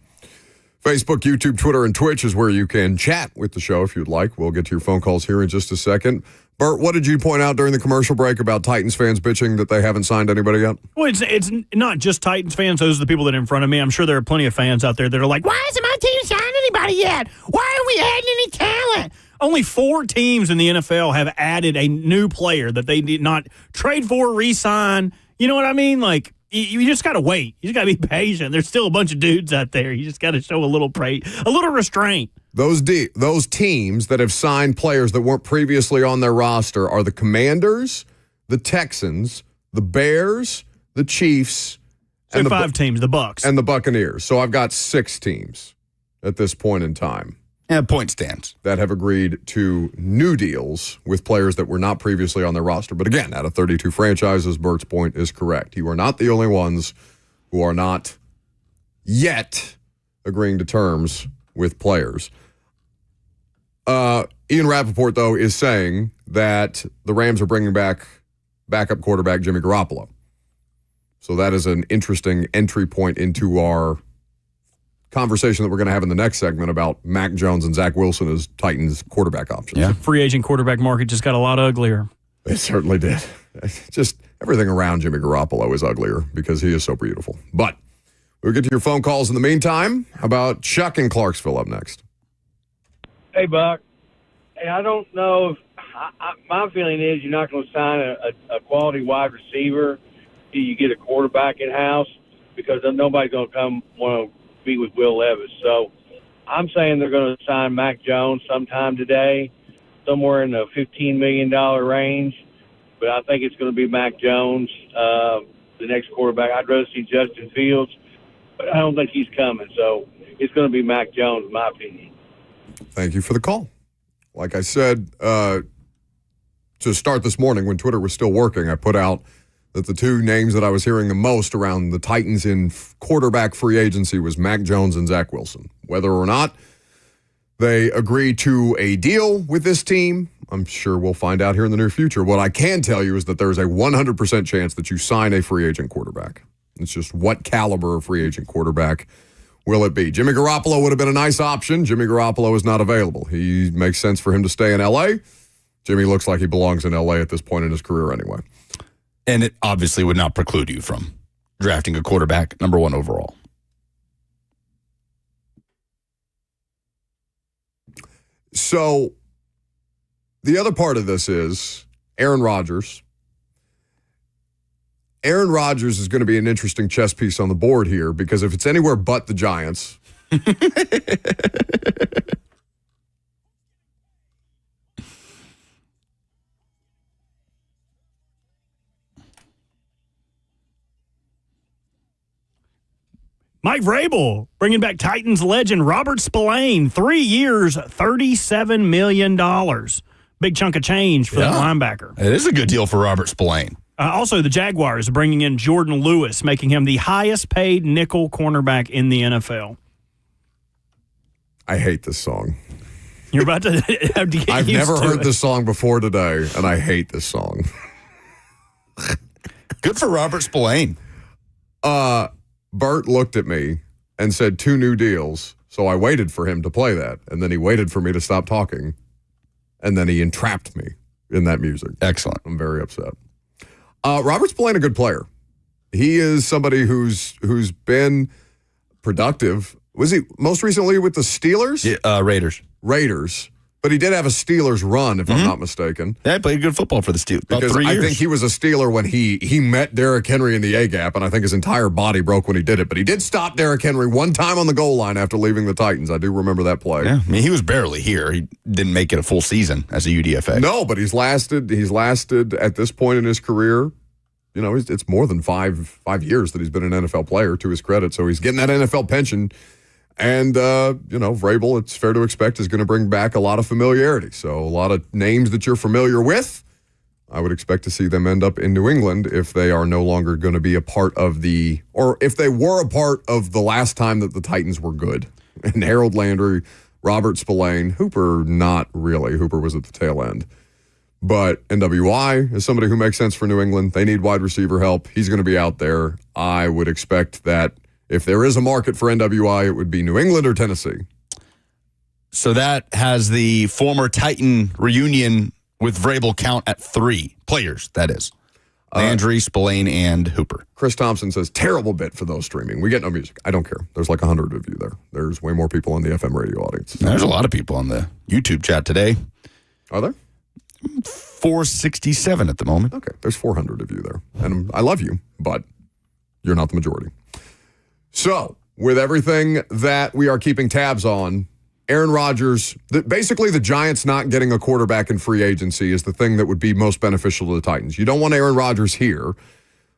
Facebook, YouTube, Twitter, and Twitch is where you can chat with the show if you'd like. We'll get to your phone calls here in just a second. Bert, what did you point out during the commercial break about Titans fans bitching that they haven't signed anybody yet? Well, it's not just Titans fans. Those are the people that are in front of me. I'm sure there are plenty of fans out there that are like, why hasn't my team signed anybody yet? Why aren't we adding any talent? Only 4 teams in the NFL have added a new player that they did not trade for, re-sign. You know what I mean? Like, you just got to wait. You just got to be patient. There's still a bunch of dudes out there. You just got to show a little restraint. Those teams that have signed players that weren't previously on their roster are the Commanders, the Texans, the Bears, the Chiefs, So and 5 teams, the Bucks. And the Buccaneers. So I've got 6 teams at this point in time. And point stands. That have agreed to new deals with players that were not previously on their roster. But again, out of 32 franchises, Bert's point is correct. You are not the only ones who are not yet agreeing to terms with players. Ian Rappaport, though, is saying that the Rams are bringing back backup quarterback Jimmy Garoppolo. So that is an interesting entry point into our conversation that we're going to have in the next segment about Mac Jones and Zach Wilson as Titans quarterback options. Yeah. Free agent quarterback market just got a lot uglier. It certainly did. Just everything around Jimmy Garoppolo is uglier because he is so beautiful. But we'll get to your phone calls in the meantime. How about Chuck in Clarksville up next? Hey, Buck. Hey, I don't know if my feeling is you're not going to sign a quality wide receiver till you get a quarterback in-house because nobody's going to come want to be with Will Levis. So I'm saying they're going to sign Mac Jones sometime today, somewhere in the $15 million range. But I think it's going to be Mac Jones, the next quarterback. I'd rather see Justin Fields, but I don't think he's coming. So it's going to be Mac Jones, in my opinion. Thank you for the call. Like I said, to start this morning when Twitter was still working, I put out that the 2 names that I was hearing the most around the Titans in quarterback free agency was Mac Jones and Zach Wilson. Whether or not they agree to a deal with this team, I'm sure we'll find out here in the near future. What I can tell you is that there's a 100% chance that you sign a free agent quarterback. It's just what caliber of free agent quarterback will it be? Jimmy Garoppolo would have been a nice option. Jimmy Garoppolo is not available. He makes sense for him to stay in L.A. Jimmy looks like he belongs in L.A. at this point in his career anyway. And it obviously would not preclude you from drafting a quarterback number 1 overall. So the other part of this is Aaron Rodgers. Aaron Rodgers is going to be an interesting chess piece on the board here because if it's anywhere but the Giants, Mike Vrabel bringing back Titans legend Robert Spillane, 3 years, $37 million. Big chunk of change for that linebacker. It is a good deal for Robert Spillane. Also, the Jaguars are bringing in Jordan Lewis, making him the highest paid nickel cornerback in the NFL. I hate this song. You're about to have to get I've used never to heard it. this song before today, and I hate this song. Good for Robert Spillane. Bert looked at me and said 2 new deals, so I waited for him to play that, and then he waited for me to stop talking, and then he entrapped me in that music. Excellent. I'm very upset. Robert Spillane, a good player. He is somebody who's been productive. Was he most recently with the Steelers? Yeah, Raiders. But he did have a Steelers run, if I'm not mistaken. Yeah, he played good football for the Steelers. About Because 3 years. I think he was a Steeler when he met Derrick Henry in the A-gap, and I think his entire body broke when he did it. But he did stop Derrick Henry one time on the goal line after leaving the Titans. I do remember that play. Yeah, I mean, he was barely here. He didn't make it a full season as a UDFA. No, but he's lasted at this point in his career. You know, it's more than five years that he's been an NFL player, to his credit. So he's getting that NFL pension. And, Vrabel, it's fair to expect, is going to bring back a lot of familiarity. So a lot of names that you're familiar with, I would expect to see them end up in New England if they are no longer going to be a part of or if they were a part of the last time that the Titans were good. And Harold Landry, Robert Spillane, Hooper, not really. Hooper was at the tail end. But NWI is somebody who makes sense for New England. They need wide receiver help. He's going to be out there. I would expect that if there is a market for NWI, it would be New England or Tennessee. So that has the former Titan reunion with Vrabel count at 3 players, that is. Landry, Spillane, and Hooper. Chris Thompson says, terrible bit for those streaming. We get no music. I don't care. There's like 100 of you there. There's way more people in the FM radio audience. There's a lot of people on the YouTube chat today. Are there? 467 at the moment. Okay, there's 400 of you there. And I love you, but you're not the majority. So, with everything that we are keeping tabs on, Aaron Rodgers, basically the Giants not getting a quarterback in free agency is the thing that would be most beneficial to the Titans. You don't want Aaron Rodgers here,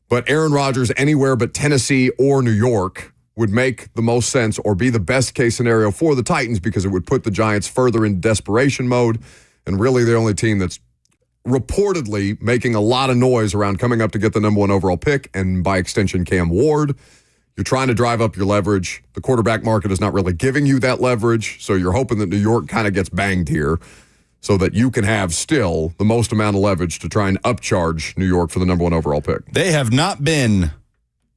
but Aaron Rodgers anywhere but Tennessee or New York would make the most sense or be the best case scenario for the Titans because it would put the Giants further in desperation mode. And really the only team that's reportedly making a lot of noise around coming up to get the number 1 overall pick, and by extension, Cam Ward. You're trying to drive up your leverage. The quarterback market is not really giving you that leverage, so you're hoping that New York kind of gets banged here so that you can have still the most amount of leverage to try and upcharge New York for the number 1 overall pick. They have not been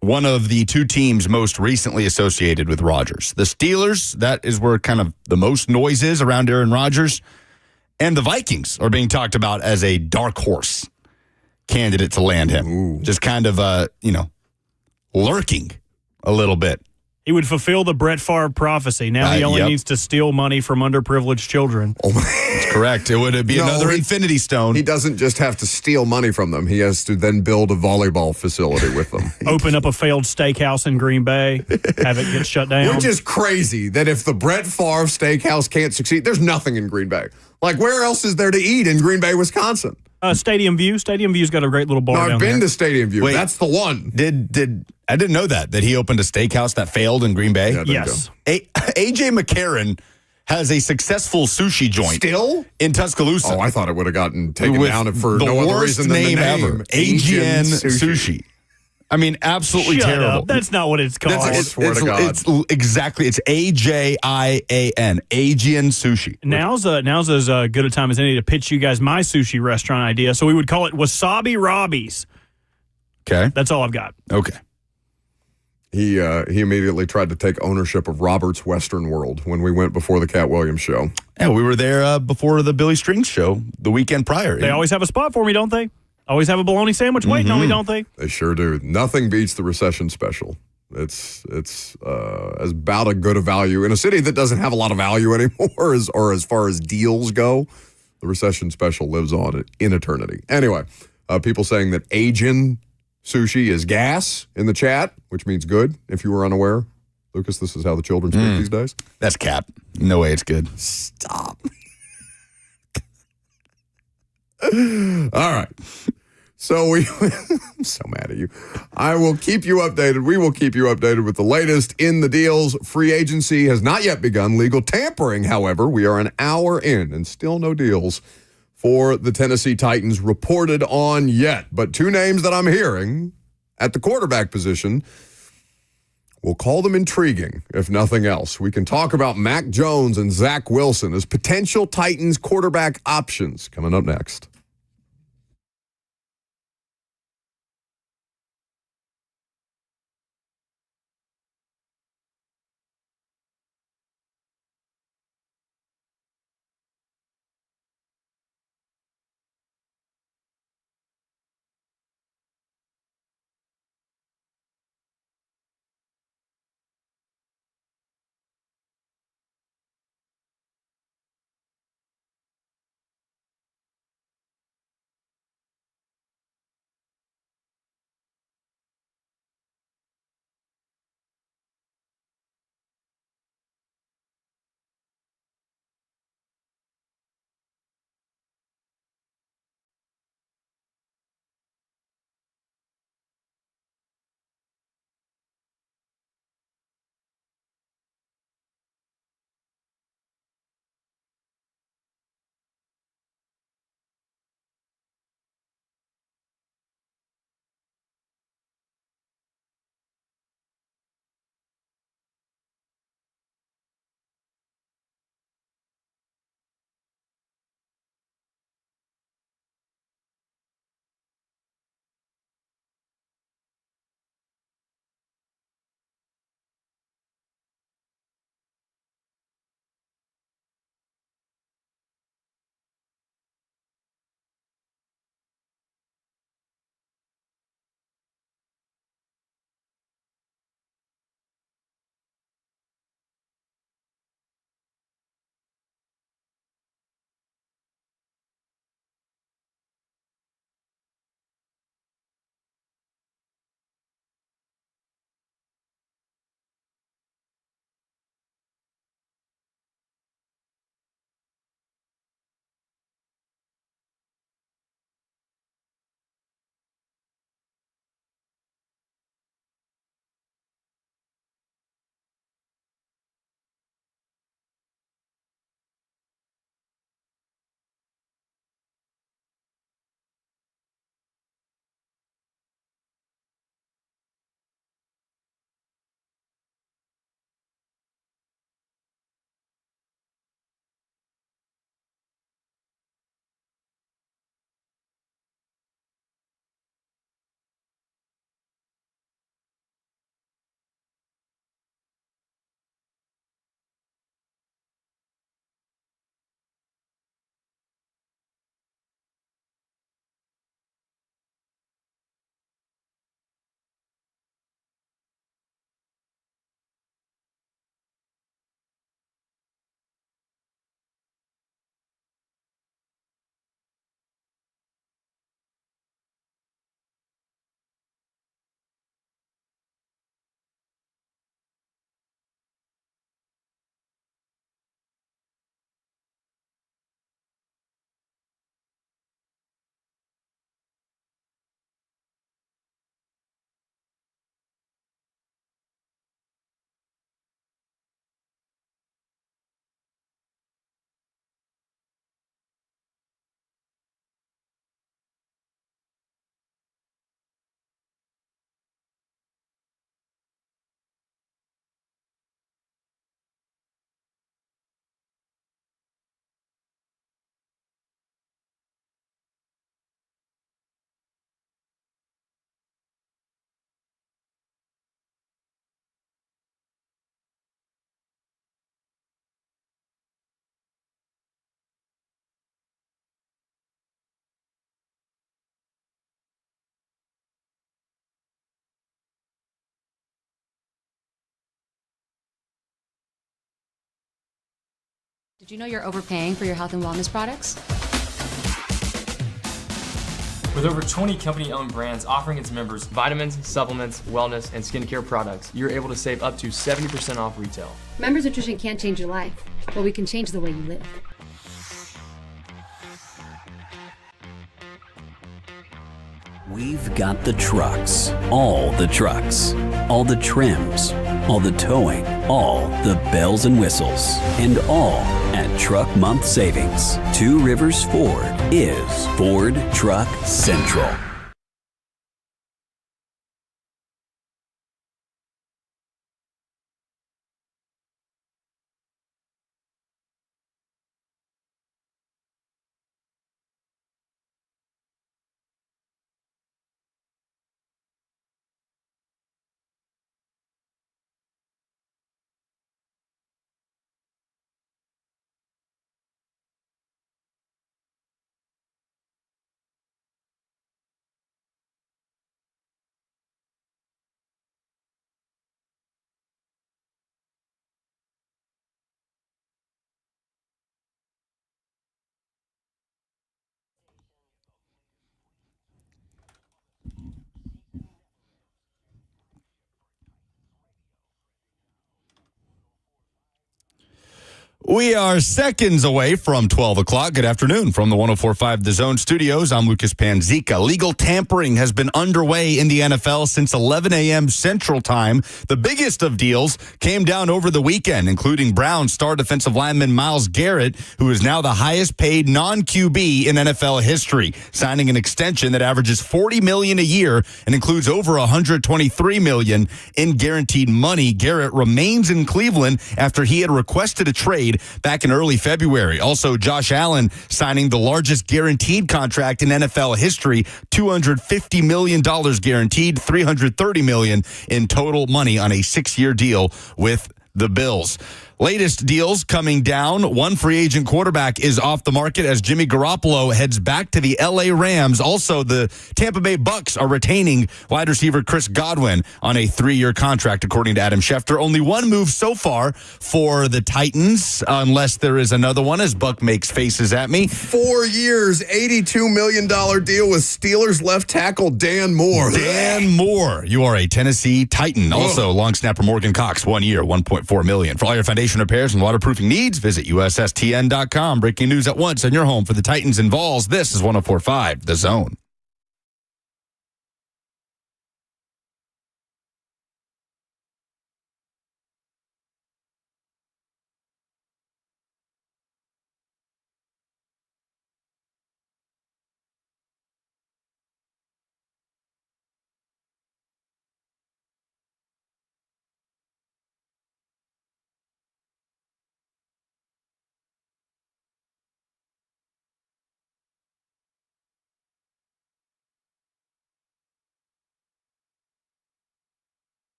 one of the 2 teams most recently associated with Rodgers. The Steelers, that is where kind of the most noise is around Aaron Rodgers. And the Vikings are being talked about as a dark horse candidate to land him. Ooh. Just kind of, lurking a little bit. He would fulfill the Brett Favre prophecy. Now he only needs to steal money from underprivileged children. Oh, That's correct. It would be another Infinity Stone. He doesn't just have to steal money from them. He has to then build a volleyball facility with them. Open up a failed steakhouse in Green Bay, have it get shut down. Which is crazy that if the Brett Favre steakhouse can't succeed, there's nothing in Green Bay. Like, where else is there to eat in Green Bay, Wisconsin? Stadium View. Stadium View's got a great little bar No, down I've been there. to Stadium View. Wait. That's the one. I didn't know that he opened a steakhouse that failed in Green Bay. Yeah, there you Yes. AJ McCarron has a successful sushi joint Still? in Tuscaloosa. Oh, I thought it would have gotten taken with down for the no other worst reason than the name ever. AGN Sushi. I mean, absolutely Shut terrible. up. That's not what it's called. I swear to God. It's exactly. It's AJIAN. Aegean Sushi. Now's as good a time as any to pitch you guys my sushi restaurant idea. So we would call it Wasabi Robbie's. Okay. That's all I've got. Okay. He immediately tried to take ownership of Robert's Western World when we went before the Cat Williams show. Yeah, we were there before the Billy Strings show the weekend prior. They always have a spot for me, don't they? Always have a bologna sandwich waiting on me, don't they? They sure do. Nothing beats the recession special. It's as about a good a value in a city that doesn't have a lot of value anymore, as far as deals go. The recession special lives on in eternity. Anyway, people saying that Aegean Sushi is gas in the chat, which means good. If you were unaware, Lucas, this is how the children speak these days. That's cap. No way it's good. Stop. All right. So I'm so mad at you. I will keep you updated. We will keep you updated with the latest in the deals. Free agency has not yet begun. Legal tampering, however, we are an hour in and still no deals for the Tennessee Titans reported on yet. But 2 names that I'm hearing at the quarterback position, we'll call them intriguing, if nothing else. We can talk about Mac Jones and Zach Wilson as potential Titans quarterback options coming up next. Did you know you're overpaying for your health and wellness products? With over 20 company-owned brands offering its members vitamins, supplements, wellness, and skincare products, you're able to save up to 70% off retail. Members Nutrition can't change your life, but we can change the way you live. We've got the trucks, all the trims, all the towing, all the bells and whistles, and all at Truck Month Savings. Two Rivers Ford is Ford Truck Central. We are seconds away from 12 o'clock. Good afternoon from the 104.5 The Zone studios. I'm Lucas Panzica. Legal tampering has been underway in the NFL since 11 a.m. Central Time. The biggest of deals came down over the weekend, including Browns star defensive lineman Myles Garrett, who is now the highest paid non-QB in NFL history, signing an extension that averages $40 million a year and includes over $123 million in guaranteed money. Garrett remains in Cleveland after he had requested a trade back in early February. Also, Josh Allen signing the largest guaranteed contract in NFL history, $250 million guaranteed, $330 million in total money on a 6-year deal with the Bills. Latest deals coming down. One free agent quarterback is off the market as Jimmy Garoppolo heads back to the L.A. Rams. Also, the Tampa Bay Bucks are retaining wide receiver Chris Godwin on a 3-year contract, according to Adam Schefter. Only one move so far for the Titans, unless there is another one, as Buck makes faces at me. 4 years, $82 million deal with Steelers left tackle Dan Moore. Dan Moore, you are a Tennessee Titan. Also, long snapper Morgan Cox, 1 year, $1.4 million. For all your foundation repairs and waterproofing needs, visit USSTN.com. Breaking news at once on your home for the Titans and Vols. This is 104.5 The Zone.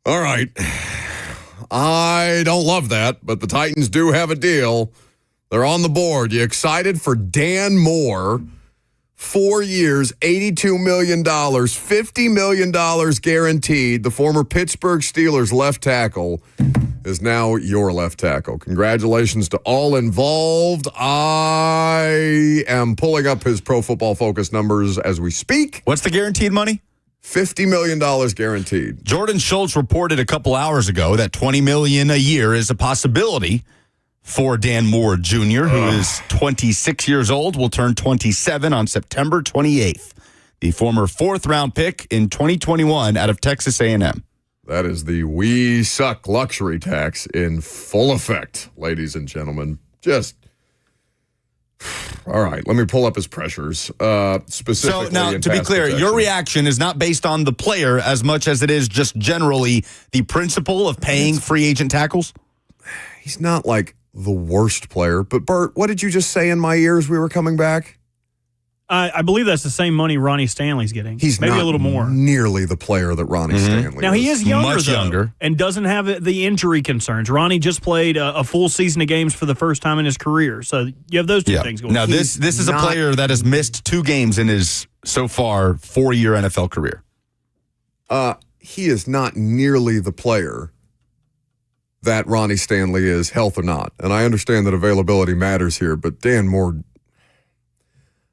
All right. I don't love that, but the Titans do have a deal. They're on the board. You excited for Dan Moore? 4 years, $82 million, $50 million guaranteed. The former Pittsburgh Steelers left tackle is now your left tackle. Congratulations to all involved. I am pulling up his Pro Football Focus numbers as we speak. What's the guaranteed money? $50 million guaranteed. Jordan Schultz reported a couple hours ago that $20 million a year is a possibility for Dan Moore Jr., who is 26 years old, will turn 27 on September 28th. The former 4th-round pick in 2021 out of Texas A&M. That is the we suck luxury tax in full effect, ladies and gentlemen. Just, all right, let me pull up his pressures. Specifically, so now, in to be pass clear, protection. your reaction is not based on the player as much as it is just generally the principle of paying free agent tackles? He's not like the worst player. But, Bert, what did you just say in my ears we were coming back? I believe that's the same money Ronnie Stanley's getting. He's maybe not a little more. Nearly the player that Ronnie Stanley Now, he is younger, Much though, younger. and doesn't have the injury concerns. Ronnie just played a full season of games for the first time in his career. So you have those two things going Now, on. this is a player that has missed 2 games in his, so far, 4-year NFL career. he is not nearly the player that Ronnie Stanley is, health or not. And I understand that availability matters here, but Dan Moore,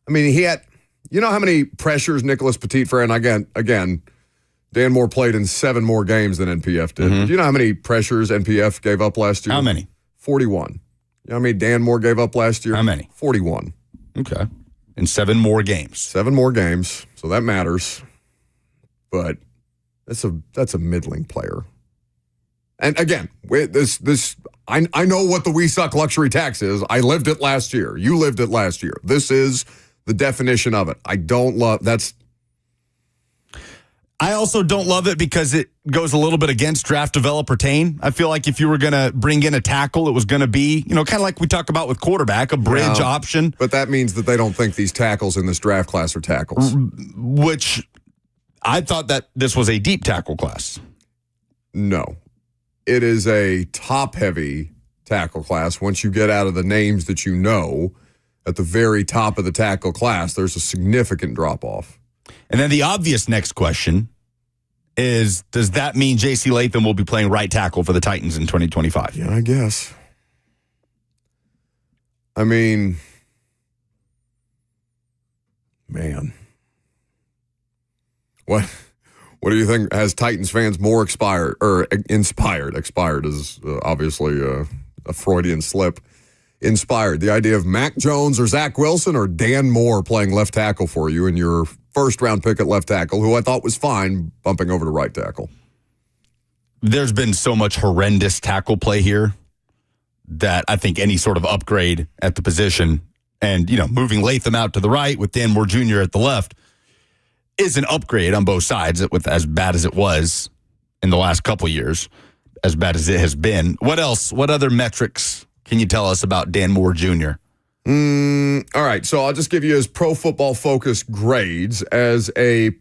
I mean, he had, you know how many pressures Nicholas Petit-Frere, and again, Dan Moore played in 7 more games than NPF did. Do you know how many pressures NPF gave up last year? How many? 41. You know how many Dan Moore gave up last year? How many? 41. Okay. In 7 more games. 7 more games, so that matters. But that's a middling player. And again, I know what the We Suck luxury tax is. I lived it last year. You lived it last year. This is the definition of it. I don't love that's. I also don't love it because it goes a little bit against draft, develop, retain. I feel like if you were going to bring in a tackle, it was going to be, kind of like we talk about with quarterback, a bridge option. But that means that they don't think these tackles in this draft class are tackles. Which I thought that this was a deep tackle class. No. It is a top-heavy tackle class. Once you get out of the names that you know, at the very top of the tackle class, there's a significant drop-off. And then the obvious next question is, does that mean J.C. Latham will be playing right tackle for the Titans in 2025? Yeah, I guess. I mean, man. What do you think has Titans fans more inspired? Expired is obviously a Freudian slip. Inspired. The idea of Mac Jones or Zach Wilson or Dan Moore playing left tackle for you and your first-round pick at left tackle, who I thought was fine, bumping over to right tackle. There's been so much horrendous tackle play here that I think any sort of upgrade at the position and, moving Latham out to the right with Dan Moore Jr. at the left is an upgrade on both sides with as bad as it was in the last couple years, as bad as it has been. What else? What other metrics can you tell us about Dan Moore Jr.? All right, so I'll just give you his Pro Football Focus grades. As a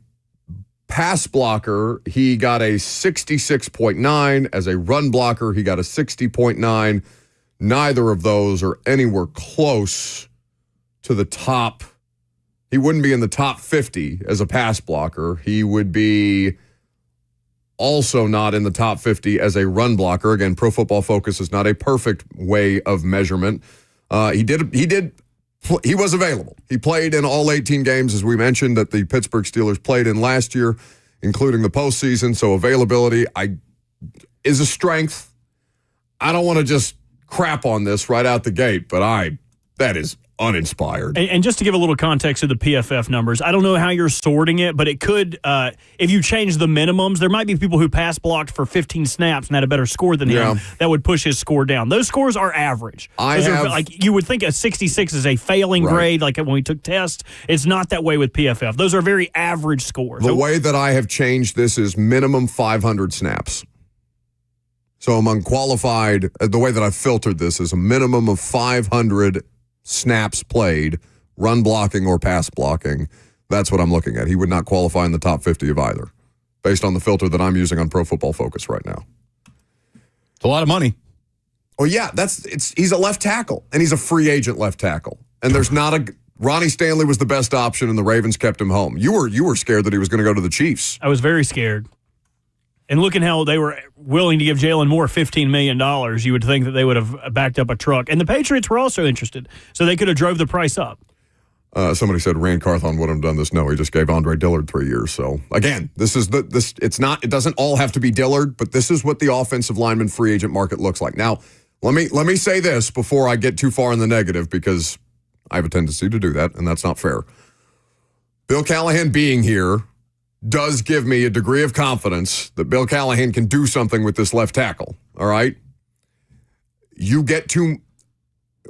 pass blocker, he got a 66.9. As a run blocker, he got a 60.9. Neither of those are anywhere close to the top. He wouldn't be in the top 50 as a pass blocker. He would be also not in the top 50 as a run blocker. Again, Pro Football Focus is not a perfect way of measurement. He was available. He played in all 18 games, as we mentioned, that the Pittsburgh Steelers played in last year, including the postseason. So availability is a strength. I don't want to just crap on this right out the gate, but that is uninspired. And just to give a little context to the PFF numbers, I don't know how you're sorting it, but it could, if you change the minimums, there might be people who pass blocked for 15 snaps and had a better score than him. That would push his score down. Those scores are average. You would think a 66 is a failing grade, like when we took tests. It's not that way with PFF. Those are very average scores. The way that I have changed this is minimum 500 snaps. So among qualified, the way that I've filtered this is a minimum of 500 snaps played, run blocking or pass blocking. That's what I'm looking at. He would not qualify in the top 50 of either, based on the filter that I'm using on Pro Football Focus right now. It's a lot of money. Oh, yeah, he's a left tackle, and he's a free agent left tackle. And there's not Ronnie Stanley was the best option, and the Ravens kept him home. You were scared that he was going to go to the Chiefs. I was very scared. And looking how they were willing to give Jalen Moore $15 million, you would think that they would have backed up a truck. And the Patriots were also interested, so they could have drove the price up. Somebody said Rand Carthon wouldn't have done this. No, he just gave Andre Dillard 3 years. So again, it doesn't all have to be Dillard, but this is what the offensive lineman free agent market looks like. Now, let me say this before I get too far in the negative, because I have a tendency to do that, and that's not fair. Bill Callahan being here does give me a degree of confidence that Bill Callahan can do something with this left tackle, all right? You get to,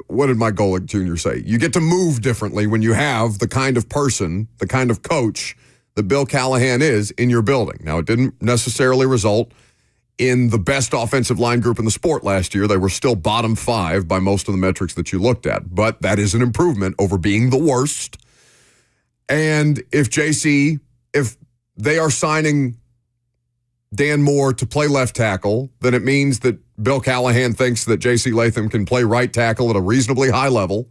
what did Mike Golick Jr. say? You get to move differently when you have the kind of person, the kind of coach that Bill Callahan is in your building. Now, it didn't necessarily result in the best offensive line group in the sport last year. They were still bottom 5 by most of the metrics that you looked at, but that is an improvement over being the worst. And if they are signing Dan Moore to play left tackle, then it means that Bill Callahan thinks that J.C. Latham can play right tackle at a reasonably high level,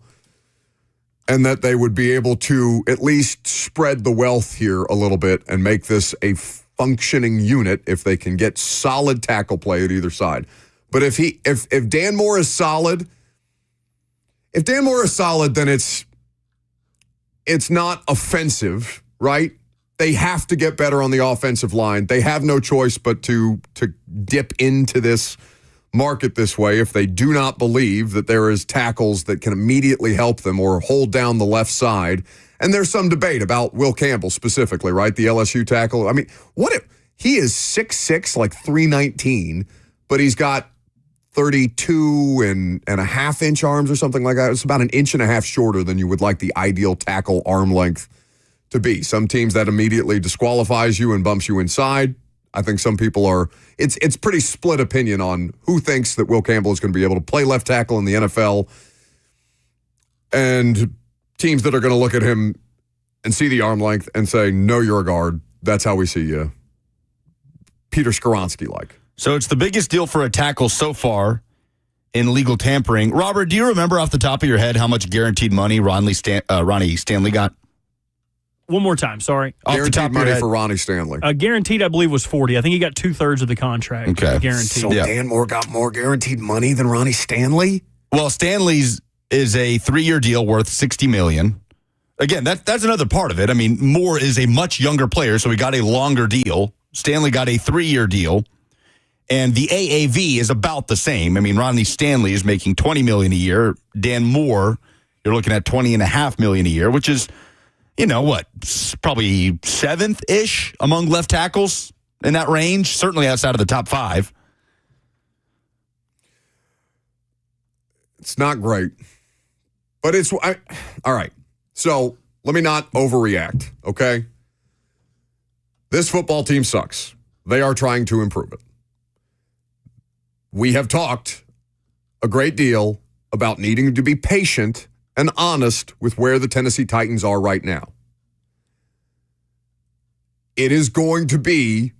and that they would be able to at least spread the wealth here a little bit and make this functioning unit if they can get solid tackle play at either side. But if Dan Moore is solid, then it's not offensive, right? They have to get better on the offensive line. They have no choice but to dip into this market this way if they do not believe that there is tackles that can immediately help them or hold down the left side. And there's some debate about Will Campbell specifically, right? The LSU tackle. I mean, what if he is 6'6", like 319, but he's got 32 and a half inch arms or something like that. It's about an inch and a half shorter than you would like the ideal tackle arm length to be. Some teams that immediately disqualifies you and bumps you inside. I think some people are, it's pretty split opinion on who thinks that Will Campbell is going to be able to play left tackle in the NFL, and teams that are going to look at him and see the arm length and say, no, you're a guard. That's how we see you. Peter Skoronski-like. So it's the biggest deal for a tackle so far in legal tampering. Robert, do you remember off the top of your head how much guaranteed money Ronnie Stanley got? One more time, sorry. Guaranteed money for Ronnie Stanley. Guaranteed, I believe, was 40. I think he got 2/3 of the contract. Okay. Guaranteed. So Dan Moore got more guaranteed money than Ronnie Stanley? Well, Stanley's is a 3-year deal worth $60 million. Again, that's another part of it. I mean, Moore is a much younger player, so he got a longer deal. Stanley got a 3-year deal. And the AAV is about the same. I mean, Ronnie Stanley is making $20 million a year. Dan Moore, you're looking at $20.5 million a year, which is, probably 7th-ish among left tackles in that range, certainly outside of the top 5. It's not great, but all right. So let me not overreact, okay? This football team sucks. They are trying to improve it. We have talked a great deal about needing to be patient and honest with where the Tennessee Titans are right now. It is going to be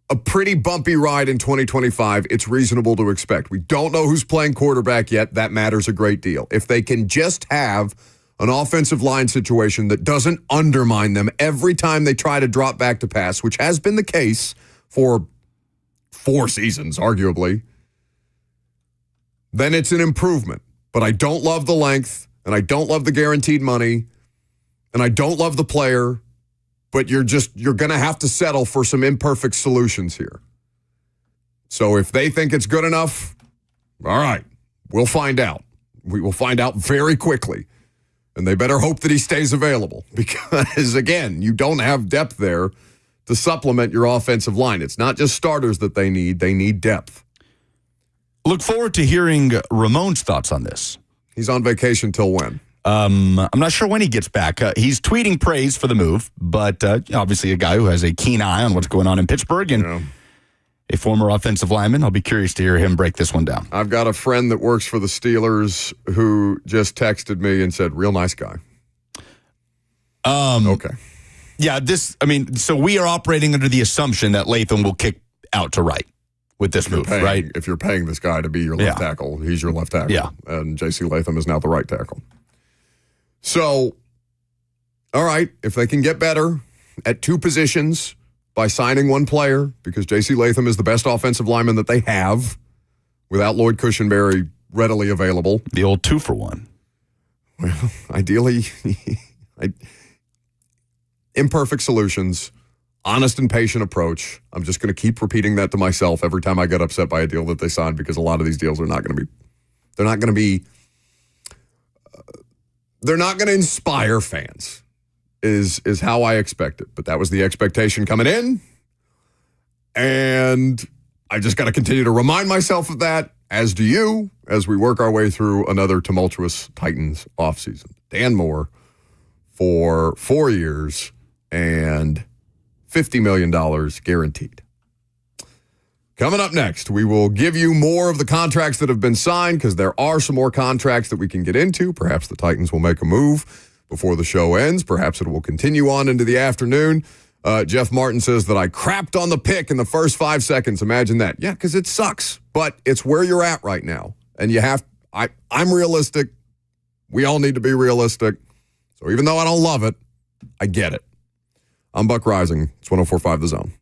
a pretty bumpy ride in 2025. It's reasonable to expect. We don't know who's playing quarterback yet. That matters a great deal. If they can just have an offensive line situation that doesn't undermine them every time they try to drop back to pass, which has been the case for 4 seasons, arguably, then it's an improvement. But I don't love the length, and I don't love the guaranteed money, and I don't love the player, but you're going to have to settle for some imperfect solutions here. So if they think it's good enough, all right, we'll find out. We will find out very quickly. And they better hope that he stays available because, again, you don't have depth there to supplement your offensive line. It's not just starters that they need depth. Look forward to hearing Ramon's thoughts on this. He's on vacation till when? I'm not sure when he gets back. He's tweeting praise for the move, but obviously a guy who has a keen eye on what's going on in Pittsburgh and a former offensive lineman. I'll be curious to hear him break this one down. I've got a friend that works for the Steelers who just texted me and said, real nice guy. Okay. Yeah, so we are operating under the assumption that Latham will kick out to right with this move, right? If you're paying this guy to be your left tackle, he's your left tackle. Yeah. And J.C. Latham is now the right tackle. So, all right, if they can get better at 2 positions by signing one player, because J.C. Latham is the best offensive lineman that they have without Lloyd Cushenberry readily available. The old 2-for-1. Well, ideally, imperfect solutions, honest and patient approach. I'm just going to keep repeating that to myself every time I get upset by a deal that they signed because a lot of these deals are not going to be, they're not going to inspire fans is how I expect it. But that was the expectation coming in. And I just got to continue to remind myself of that, as do you, as we work our way through another tumultuous Titans offseason. Dan Moore for 4 years and $50 million guaranteed. Coming up next, we will give you more of the contracts that have been signed because there are some more contracts that we can get into. Perhaps the Titans will make a move before the show ends. Perhaps it will continue on into the afternoon. Jeff Martin says that I crapped on the pick in the first 5 seconds. Imagine that. Yeah, because it sucks, but it's where you're at right now. And I'm realistic. We all need to be realistic. So even though I don't love it, I get it. I'm Buck Rising. It's 104.5 The Zone.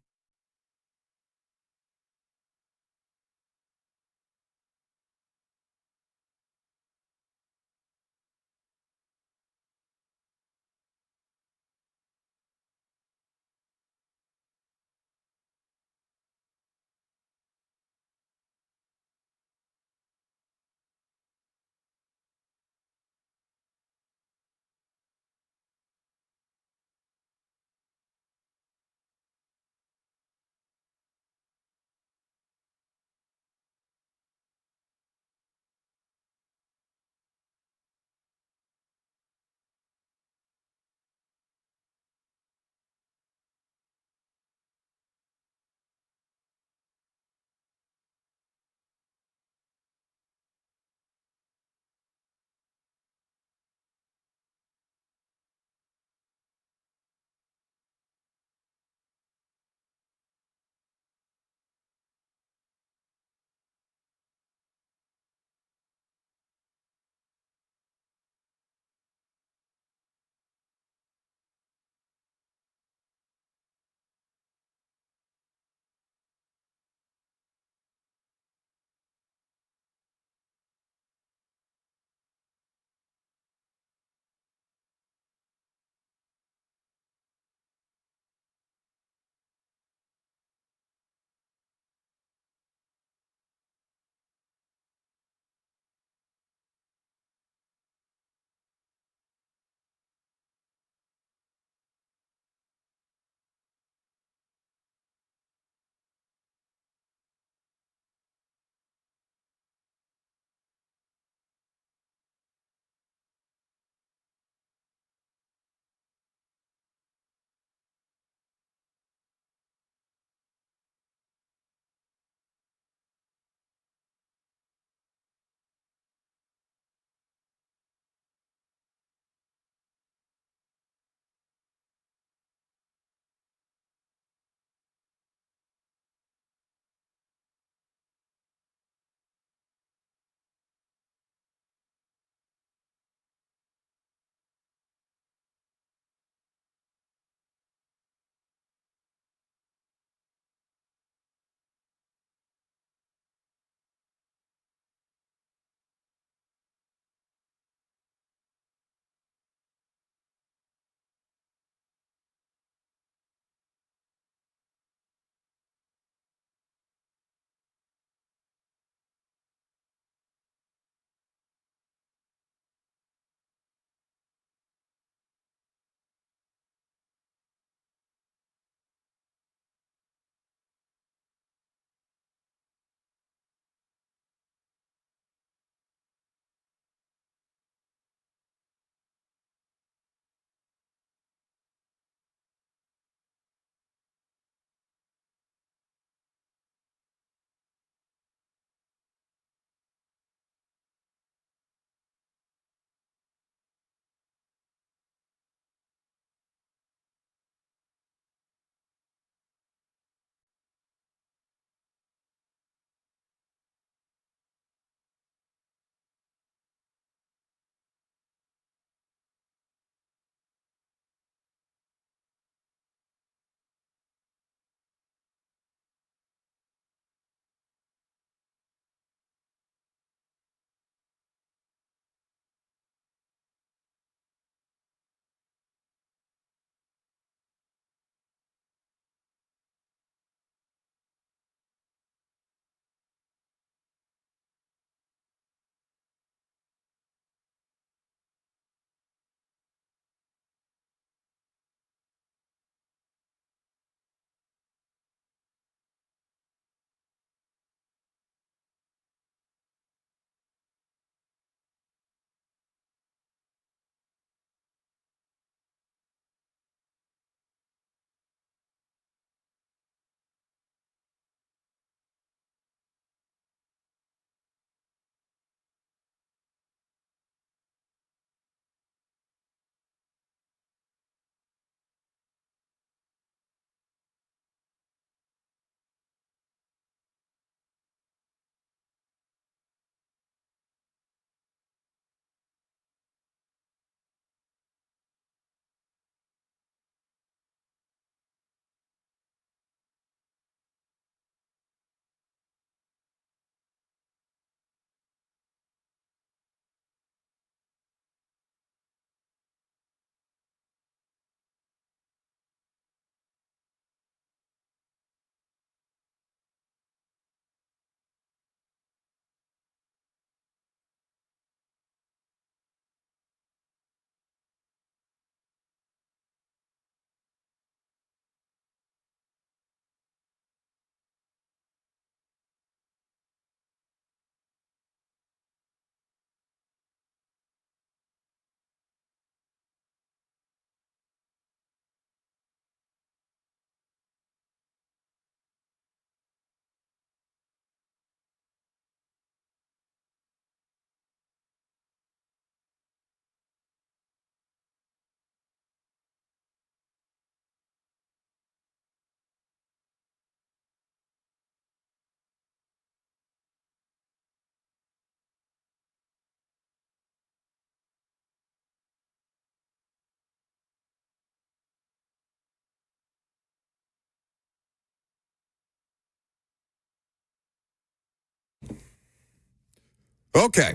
Okay.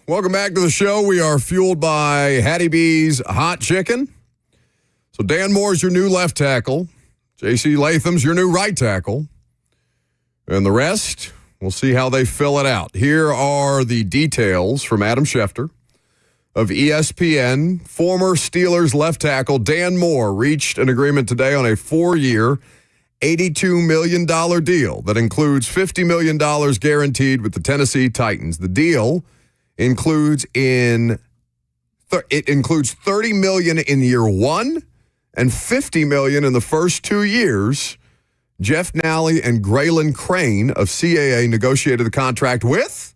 Welcome back to the show. We are fueled by Hattie B's Hot Chicken. So Dan Moore's your new left tackle. J.C. Latham's your new right tackle. And the rest, we'll see how they fill it out. Here are the details from Adam Schefter of ESPN. Former Steelers left tackle Dan Moore reached an agreement today on a 4-year, $82 million deal that includes $50 million guaranteed with the Tennessee Titans. The deal includes $30 million in year one and $50 million in the first 2 years. Jeff Nally and Graylin Crane of CAA negotiated the contract with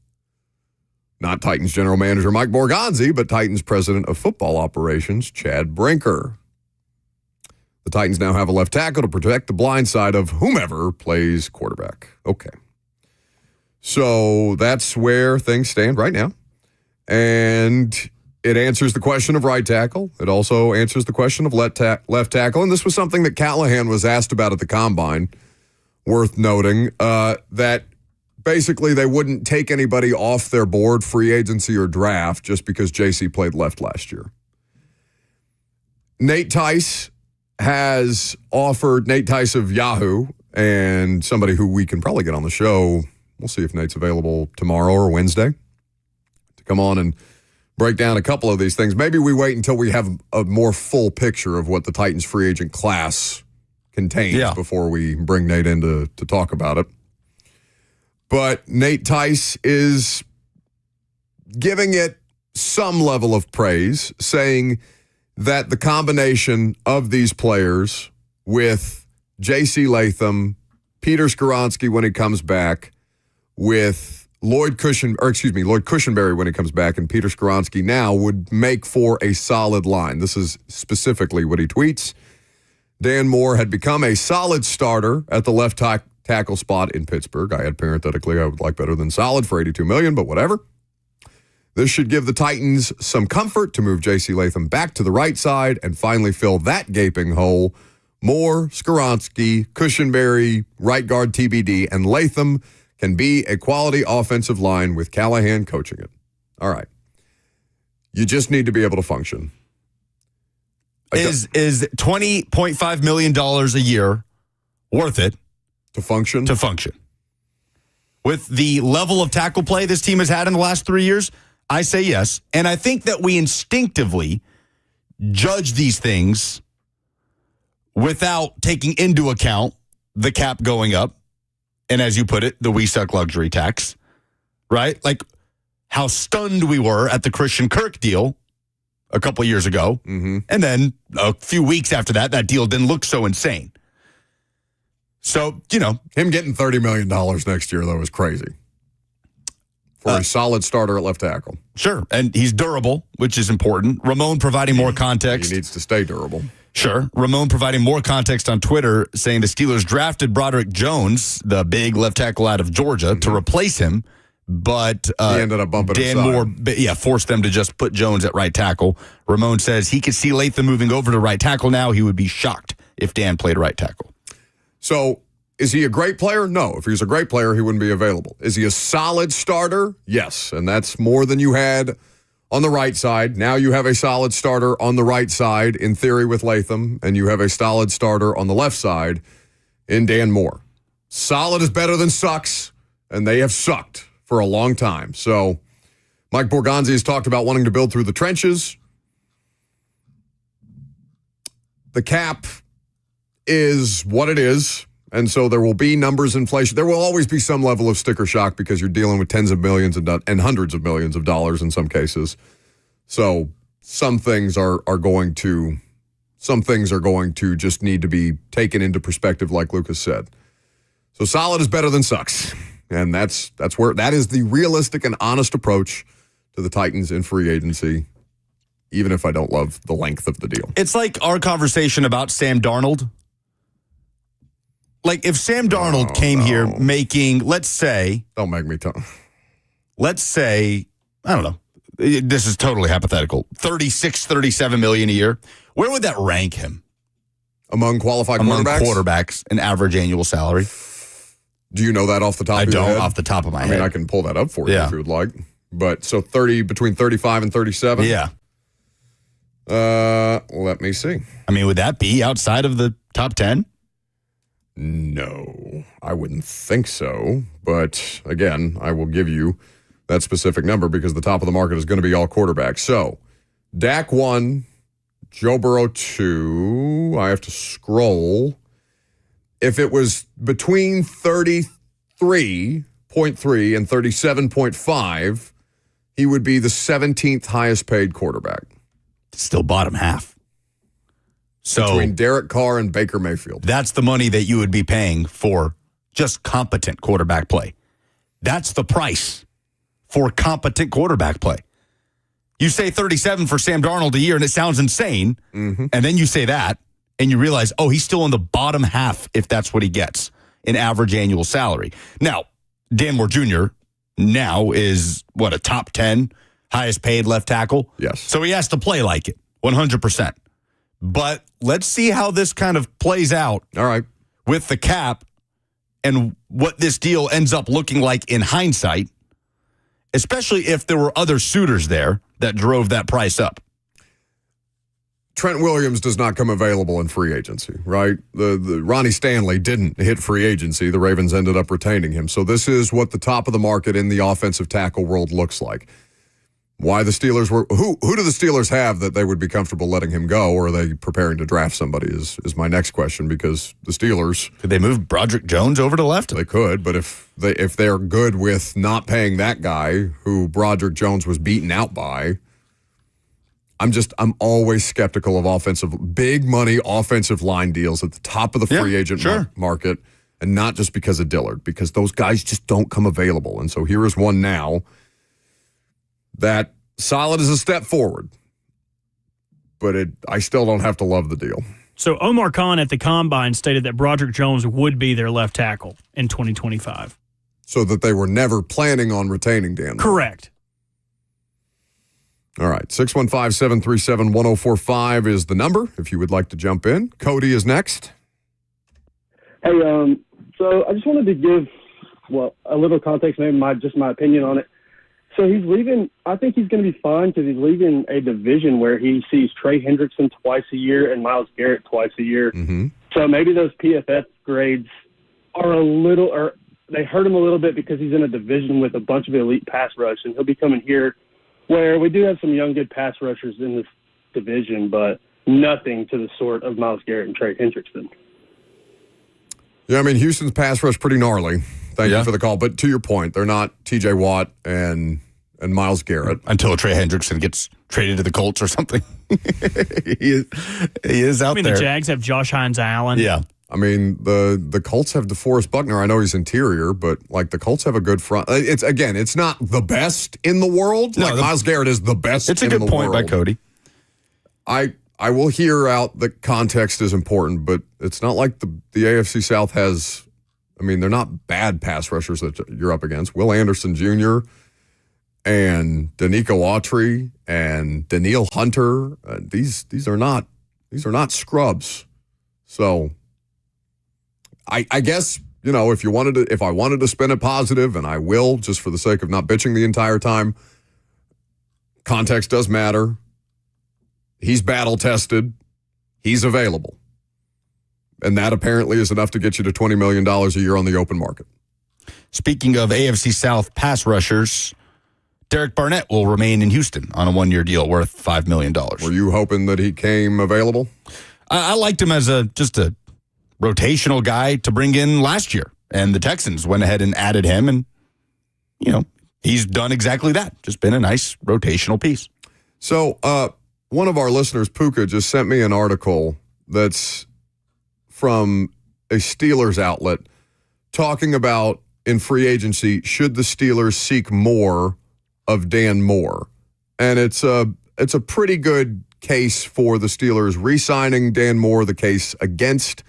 not Titans general manager Mike Borgonzi, but Titans president of football operations Chad Brinker. The Titans now have a left tackle to protect the blind side of whomever plays quarterback. Okay. So that's where things stand right now. And it answers the question of right tackle. It also answers the question of left tackle. And this was something that Callahan was asked about at the Combine, worth noting, that basically they wouldn't take anybody off their board, free agency or draft, just because JC played left last year. Nate Tice has offered, Nate Tice of Yahoo, and somebody who we can probably get on the show. We'll see if Nate's available tomorrow or Wednesday to come on and break down a couple of these things. Maybe we wait until we have a more full picture of what the Titans free agent class contains before we bring Nate in to talk about it. But Nate Tice is giving it some level of praise, saying that the combination of these players with J.C. Latham, Peter Skoronski when he comes back, with Lloyd Cushenberry when he comes back, and Peter Skoronski now would make for a solid line. This is specifically what he tweets. Dan Moore had become a solid starter at the left tackle spot in Pittsburgh. I had parenthetically, I would like better than solid for $82 million, but whatever. This should give the Titans some comfort to move J.C. Latham back to the right side and finally fill that gaping hole. Moore, Skoronski, Cushenberry, right guard TBD, and Latham can be a quality offensive line with Callahan coaching it. All right. You just need to be able to function. Is $20.5 million a year worth it? To function? To function. With the level of tackle play this team has had in the last 3 years, I say yes. And I think that we instinctively judge these things without taking into account the cap going up. And as you put it, the We Suck luxury tax, right? Like how stunned we were at the Christian Kirk deal a couple years ago. Mm-hmm. And then a few weeks after that, that deal didn't look so insane. So, him getting $30 million next year, though, is crazy. For a solid starter at left tackle. Sure. And he's durable, which is important. Ramon providing more context. He needs to stay durable. Sure. Ramon providing more context on Twitter, saying the Steelers drafted Broderick Jones, the big left tackle out of Georgia, to replace him. But he ended up bumping Dan Moore forced them to just put Jones at right tackle. Ramon says he could see Latham moving over to right tackle now. He would be shocked if Dan played right tackle. So, is he a great player? No. If he was a great player, he wouldn't be available. Is he a solid starter? Yes. And that's more than you had on the right side. Now you have a solid starter on the right side, in theory, with Latham, and you have a solid starter on the left side in Dan Moore. Solid is better than sucks, and they have sucked for a long time. So, Mike Borgonzi has talked about wanting to build through the trenches. The cap is what it is, and so there will be numbers inflation. There will always be some level of sticker shock because you're dealing with tens of millions and hundreds of millions of dollars in some cases. So some things are going to just need to be taken into perspective, like Lucas said. So solid is better than sucks, and that is the realistic and honest approach to the Titans in free agency. Even if I don't love the length of the deal. It's like our conversation about Sam Darnold. Like if Sam Darnold came here making, let's say. Don't make me talk. Let's say, I don't know. This is totally hypothetical. 37 million a year. Where would that rank him? Among qualified Among quarterbacks? quarterbacks, an average annual salary. Do you know that off the top of your head? I don't off the top of my head. I mean, I can pull that up for you if you would like. But so between 35 and 37? Yeah. Let me see. I mean, would that be outside of the top 10? No, I wouldn't think so. But again, I will give you that specific number because the top of the market is going to be all quarterbacks. So Dak 1, Joe Burrow 2. I have to scroll. If it was between 33.3 and 37.5, he would be the 17th highest paid quarterback. Still bottom half. So Between Derek Carr and Baker Mayfield. that's the money that you would be paying for just competent quarterback play. That's the price for competent quarterback play. You say 37 for Sam Darnold a year, and it sounds insane. Mm-hmm. And then you say that, and you realize, oh, he's still in the bottom half if that's what he gets in average annual salary. Now, Dan Moore Jr. now is, a top 10 highest paid left tackle? Yes. So he has to play like it, 100%. But let's see how this kind of plays out. All right. With the cap and what this deal ends up looking like in hindsight, especially if there were other suitors there that drove that price up. Trent Williams does not come available in free agency, right? The Ronnie Stanley didn't hit free agency. The Ravens ended up retaining him. So this is what the top of the market in the offensive tackle world looks like. Why the Steelers were who do the Steelers have that they would be comfortable letting him go, or are they preparing to draft somebody is my next question, because the Steelers, Could they move Broderick Jones over to left? they could, but if they're good with not paying that guy who Broderick Jones was beaten out by, I'm always skeptical of big money offensive line deals at the top of the free agent market, and not just because of Dillard, because those guys just don't come available. And so here is one now that solid is a step forward, but I still don't have to love the deal. So Omar Khan at the Combine stated that Broderick Jones would be their left tackle in 2025. So that they were never planning on retaining Dan. Correct. All right. 615-737-1045 is the number if you would like to jump in. Cody is next. Hey, so I just wanted to give, a little context, maybe my opinion on it. So he's leaving. I think he's going to be fine because he's leaving a division where he sees Trey Hendrickson twice a year and Myles Garrett twice a year. Mm-hmm. So maybe those PFF grades are they hurt him a little bit because he's in a division with a bunch of elite pass rush, and he'll be coming here where we do have some young, good pass rushers in this division, but nothing to the sort of Myles Garrett and Trey Hendrickson. Yeah, I mean, Houston's pass rush pretty gnarly. Thank you for the call. But to your point, they're not T.J. Watt and Myles Garrett. Until Trey Hendrickson gets traded to the Colts or something. he is out there. The Jags have Josh Hines-Allen. Yeah. I mean, the Colts have DeForest Buckner. I know he's interior, but the Colts have a good front. It's not the best in the world. No, Myles Garrett is the best in the world. It's a good point by Cody. I will hear out that context is important, but it's not like the AFC South has. I mean, they're not bad pass rushers that you're up against. Will Anderson Jr. and Danico Autry and Daniil Hunter. These are not scrubs. So I guess, if I wanted to spin it positive, and I will, just for the sake of not bitching the entire time, context does matter. He's battle tested. He's available. And that apparently is enough to get you to $20 million a year on the open market. Speaking of AFC South pass rushers, Derek Barnett will remain in Houston on a one-year deal worth $5 million. Were you hoping that he came available? I liked him as just a rotational guy to bring in last year. And the Texans went ahead and added him. And, he's done exactly that. Just been a nice rotational piece. So one of our listeners, Puka, just sent me an article that's from a Steelers outlet talking about in free agency, should the Steelers seek more of Dan Moore? And it's a pretty good case for the Steelers re-signing Dan Moore, the case against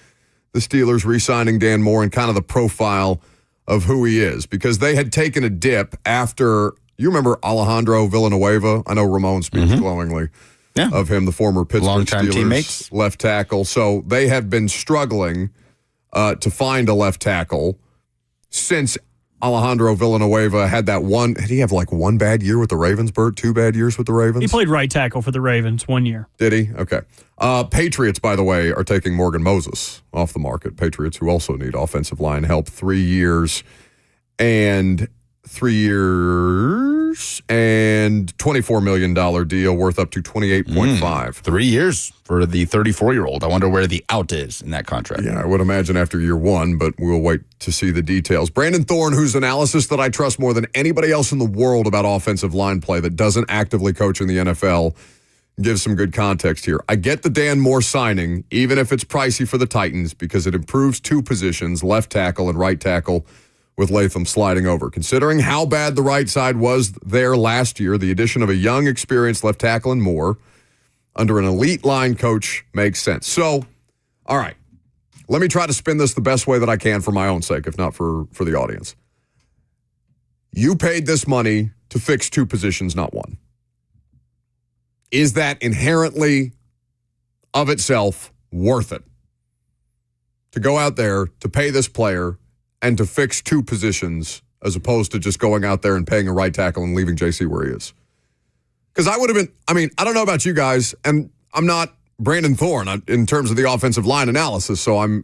the Steelers re-signing Dan Moore, and kind of the profile of who he is, because they had taken a dip after, you remember Alejandro Villanueva? I know Ramon speaks glowingly. Yeah. Of him, the former Pittsburgh Longtime Steelers teammates. Left tackle. So they have been struggling to find a left tackle since Alejandro Villanueva had that one. Did he have like one bad year with the Ravens, Bert? 2 bad years with the Ravens? He played right tackle for the Ravens 1 year. Did he? Okay. Patriots, by the way, are taking Morgan Moses off the market. Patriots, who also need offensive line help, 3 years and $24 million deal worth up to 28.5. 3 years for the 34-year-old. I wonder where the out is in that contract. Yeah, I would imagine after year 1, but we'll wait to see the details. Brandon Thorne, whose analysis that I trust more than anybody else in the world about offensive line play that doesn't actively coach in the NFL, gives some good context here. I get the Dan Moore signing, even if it's pricey for the Titans, because it improves 2 positions, left tackle and right tackle, with Latham sliding over. Considering how bad the right side was there last year, the addition of a young, experienced left tackle and Moore under an elite line coach makes sense. So, all right, let me try to spin this the best way that I can for my own sake, if not for the audience. You paid this money to fix 2 positions, not 1. Is that inherently, of itself, worth it? To go out there, to pay this player, and to fix 2 positions as opposed to just going out there and paying a right tackle and leaving JC where he is. Because I would have been, I don't know about you guys, and I'm not Brandon Thorne in terms of the offensive line analysis, so I'm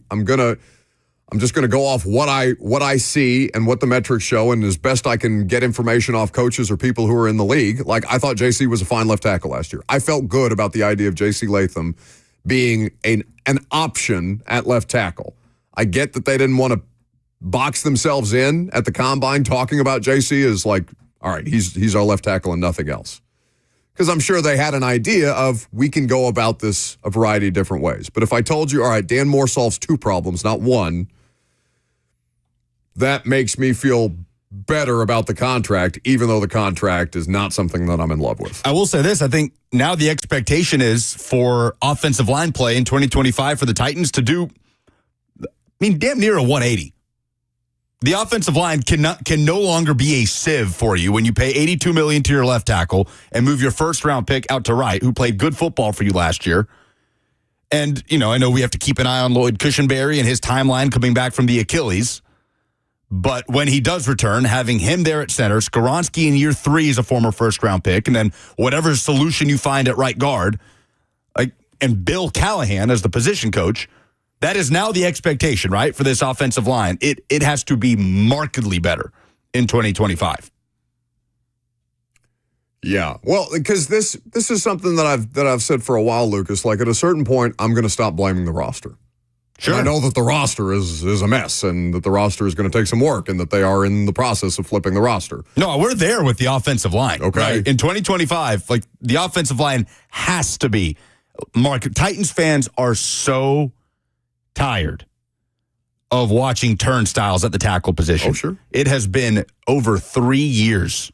just gonna go off what I see and what the metrics show, and as best I can get information off coaches or people who are in the league. Like, I thought JC was a fine left tackle last year. I felt good about the idea of JC Latham being an option at left tackle. I get that they didn't want to box themselves in at the combine talking about JC as like, all right, he's our left tackle and nothing else. Because I'm sure they had an idea of we can go about this a variety of different ways. But if I told you, all right, Dan Moore solves 2 problems, not 1, that makes me feel better about the contract, even though the contract is not something that I'm in love with. I will say this. I think now the expectation is for offensive line play in 2025 for the Titans to do, damn near a 180. The offensive line can no longer be a sieve for you when you pay $82 million to your left tackle and move your first-round pick out to right, who played good football for you last year. And, I know we have to keep an eye on Lloyd Cushenberry and his timeline coming back from the Achilles. But when he does return, having him there at center, Skoronski in year 3 is a former first-round pick, and then whatever solution you find at right guard, and Bill Callahan as the position coach, that is now the expectation, right, for this offensive line. It has to be markedly better in 2025. Yeah, well, because this is something that I've said for a while, Lucas. Like, at a certain point, I'm going to stop blaming the roster. Sure, and I know that the roster is a mess, and that the roster is going to take some work, and that they are in the process of flipping the roster. No, we're there with the offensive line. Okay, right? In 2025, the offensive line has to be. Titans fans are so tired of watching turnstiles at the tackle position. Oh, sure. It has been over 3 years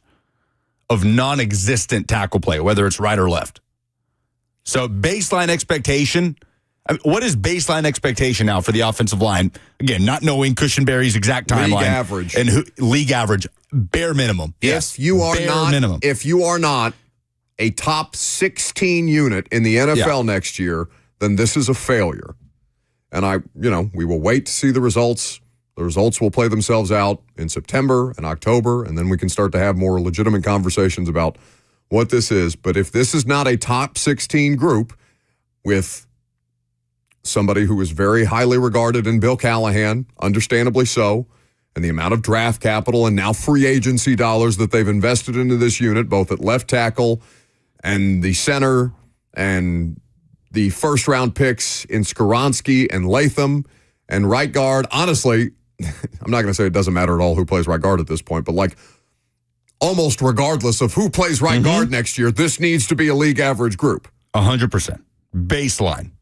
of non-existent tackle play, whether it's right or left. So baseline expectation, what is baseline expectation now for the offensive line? Again, not knowing Cushenberry's exact timeline. League average. And league average, bare minimum. Yes, if you are not a top 16 unit in the NFL next year, then this is a failure. And we will wait to see the results. The results will play themselves out in September and October, and then we can start to have more legitimate conversations about what this is. But if this is not a top 16 group with somebody who is very highly regarded in Bill Callahan, understandably so, and the amount of draft capital and now free agency dollars that they've invested into this unit, both at left tackle and the center and the first-round picks in Skoronski and Latham and right guard. Honestly, I'm not going to say it doesn't matter at all who plays right guard at this point, but almost regardless of who plays right guard next year, this needs to be a league average group. 100%. Baseline.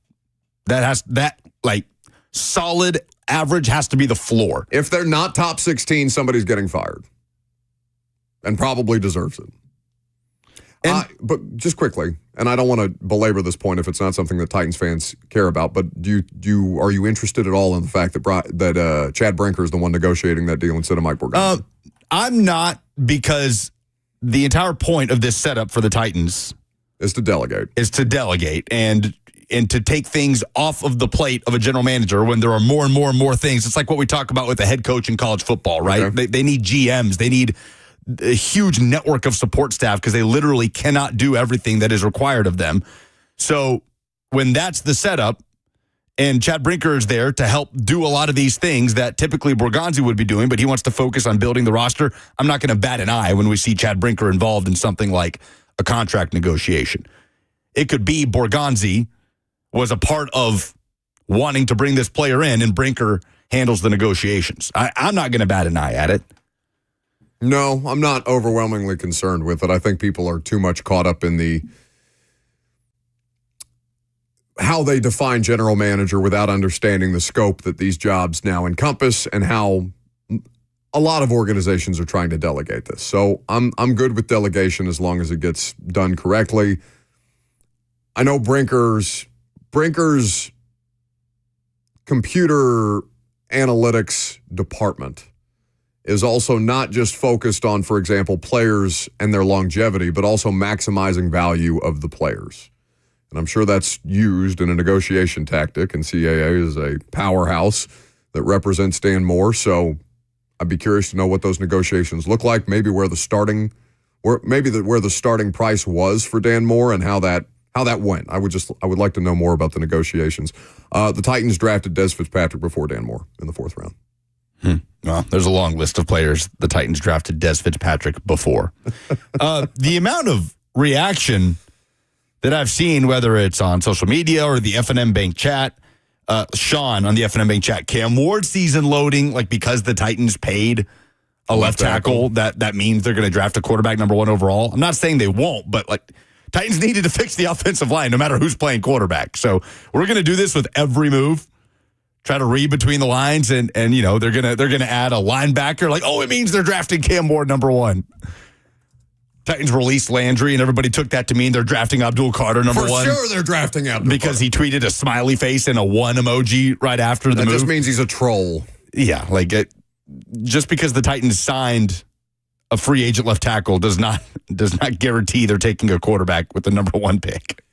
Solid average has to be the floor. If they're not top 16, somebody's getting fired. And probably deserves it. But just quickly, and I don't want to belabor this point if it's not something that Titans fans care about, but are you interested at all in the fact that Chad Brinker is the one negotiating that deal instead of Mike Borgata? I'm not, because the entire point of this setup for the Titans is to delegate. And and to take things off of the plate of a general manager when there are more and more and more things. It's like what we talk about with the head coach in college football, right? Okay. They need GMs. They need a huge network of support staff because they literally cannot do everything that is required of them. So when that's the setup, and Chad Brinker is there to help do a lot of these things that typically Borgonzi would be doing, but he wants to focus on building the roster, I'm not going to bat an eye when we see Chad Brinker involved in something like a contract negotiation. It could be Borgonzi was a part of wanting to bring this player in, and Brinker handles the negotiations. I'm not going to bat an eye at it. No, I'm not overwhelmingly concerned with it. I think people are too much caught up in the how they define general manager without understanding the scope that these jobs now encompass and how a lot of organizations are trying to delegate this. So I'm good with delegation as long as it gets done correctly. I know Brinker's computer analytics department is also not just focused on, for example, players and their longevity, but also maximizing value of the players. And I'm sure that's used in a negotiation tactic, and CAA is a powerhouse that represents Dan Moore. So I'd be curious to know what those negotiations look like, maybe where the starting price was for Dan Moore and how that went. I would like to know more about the negotiations. The Titans drafted Des Fitzpatrick before Dan Moore in the 4th round. Well, there's a long list of players the Titans drafted Des Fitzpatrick before. The amount of reaction that I've seen, whether it's on social media or the F&M Bank chat, Sean on the F&M Bank chat, Cam Ward season loading, like because the Titans paid a left tackle, that means they're going to draft a quarterback number 1 overall. I'm not saying they won't, but like Titans needed to fix the offensive line no matter who's playing quarterback. So we're going to do this with every move. Try to read between the lines, and you know they're gonna add a linebacker. Like, oh, it means they're drafting Cam Ward number 1. Titans released Landry, and everybody took that to mean they're drafting Abdul Carter number 1. For sure they're drafting Abdul because Carter. He tweeted a smiley face and a 1 emoji right after the move. That just means he's a troll. Yeah, just because the Titans signed a free agent left tackle does not guarantee they're taking a quarterback with the number 1 pick.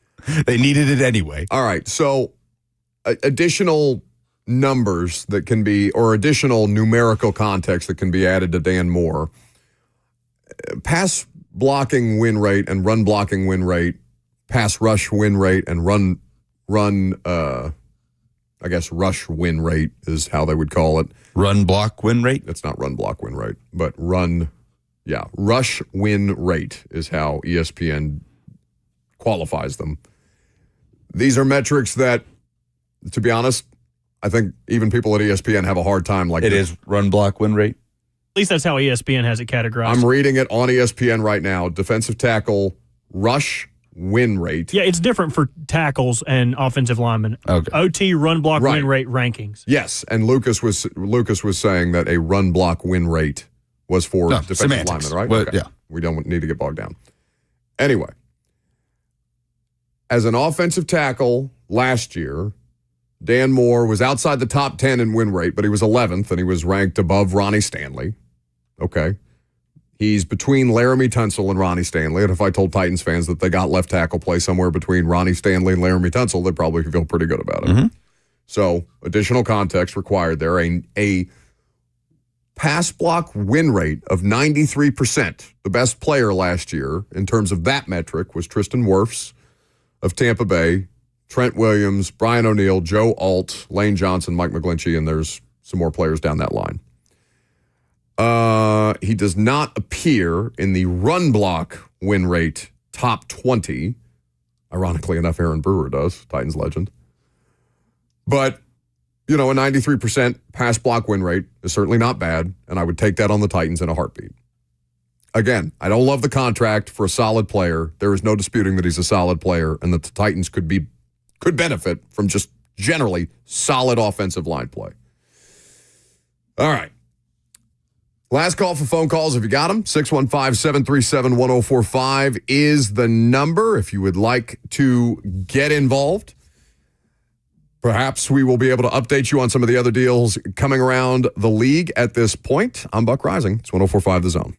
They needed it anyway. All right, so additional numbers that can be, or additional numerical context that can be added to Dan Moore. Pass blocking win rate and run blocking win rate, pass rush win rate and rush win rate is how they would call it. Run block win rate? It's not run block win rate, but rush win rate is how ESPN qualifies them. These are metrics that, to be honest, I think even people at ESPN have a hard time. It is run block win rate? At least that's how ESPN has it categorized. I'm reading it on ESPN right now. Defensive tackle rush win rate. Yeah, it's different for tackles and offensive linemen. Okay. OT run block win rate rankings. Yes, and Lucas was saying that a run block win rate was for defensive semantics. linemen, right? Well, okay. Yeah. We don't need to get bogged down. Anyway, as an offensive tackle last year, Dan Moore was outside the top 10 in win rate, but he was 11th, and he was ranked above Ronnie Stanley. Okay. He's between Laramie Tunsil and Ronnie Stanley, and if I told Titans fans that they got left tackle play somewhere between Ronnie Stanley and Laramie Tunsil, they'd probably feel pretty good about it. Mm-hmm. So, additional context required there. A pass block win rate of 93%. The best player last year in terms of that metric was Tristan Wirfs of Tampa Bay, Trent Williams, Brian O'Neill, Joe Alt, Lane Johnson, Mike McGlinchey, and there's some more players down that line. He does not appear in the run block win rate top 20. Ironically enough, Aaron Brewer does, Titans legend. But, a 93% pass block win rate is certainly not bad, and I would take that on the Titans in a heartbeat. Again, I don't love the contract for a solid player. There is no disputing that he's a solid player, and that the Titans could benefit from just generally solid offensive line play. All right. Last call for phone calls, if you got them. 615-737-1045 is the number if you would like to get involved. Perhaps we will be able to update you on some of the other deals coming around the league at this point. I'm Buck Rising. It's 1045 The Zone.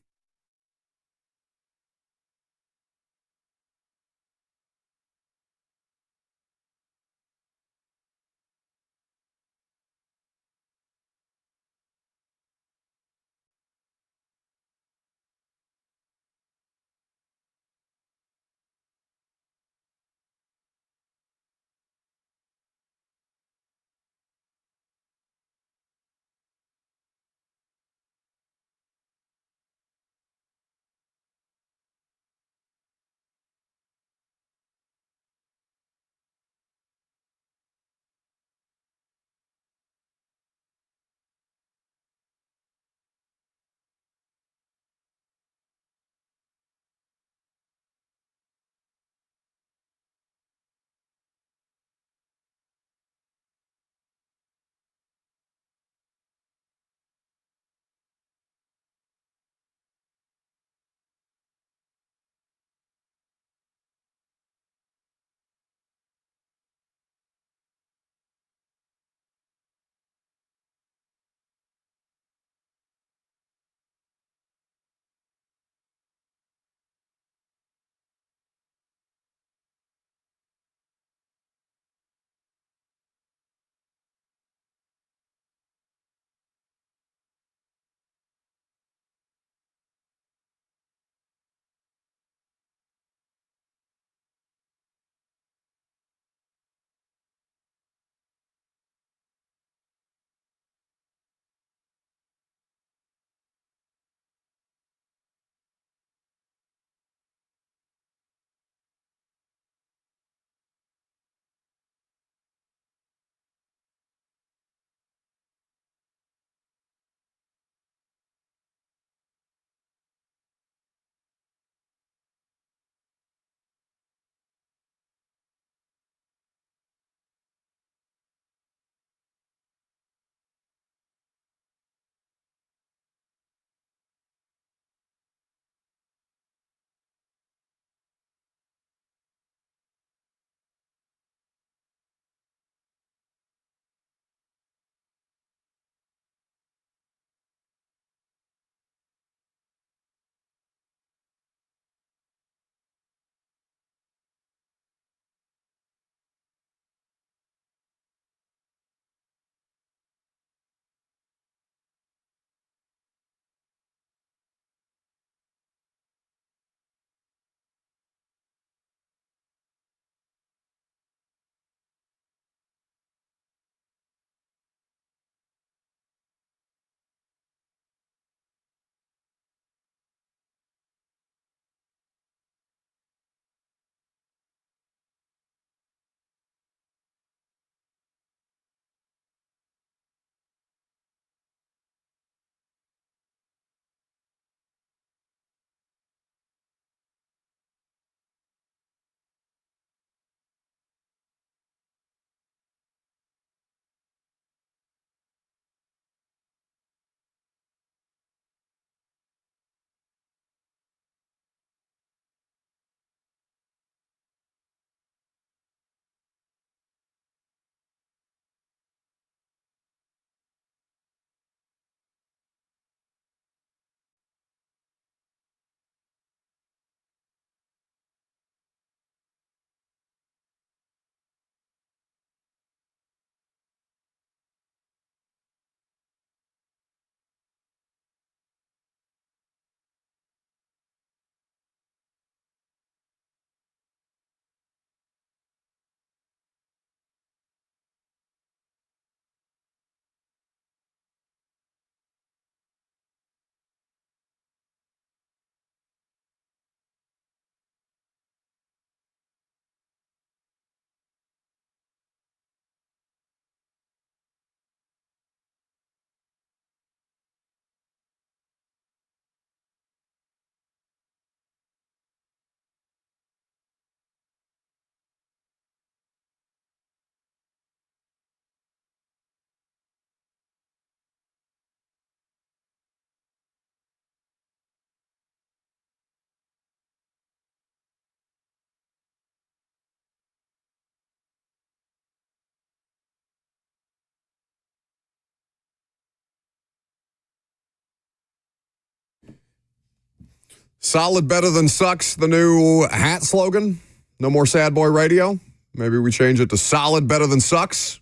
Solid better than sucks, the new hat slogan. No more sad boy radio. Maybe we change it to solid better than sucks.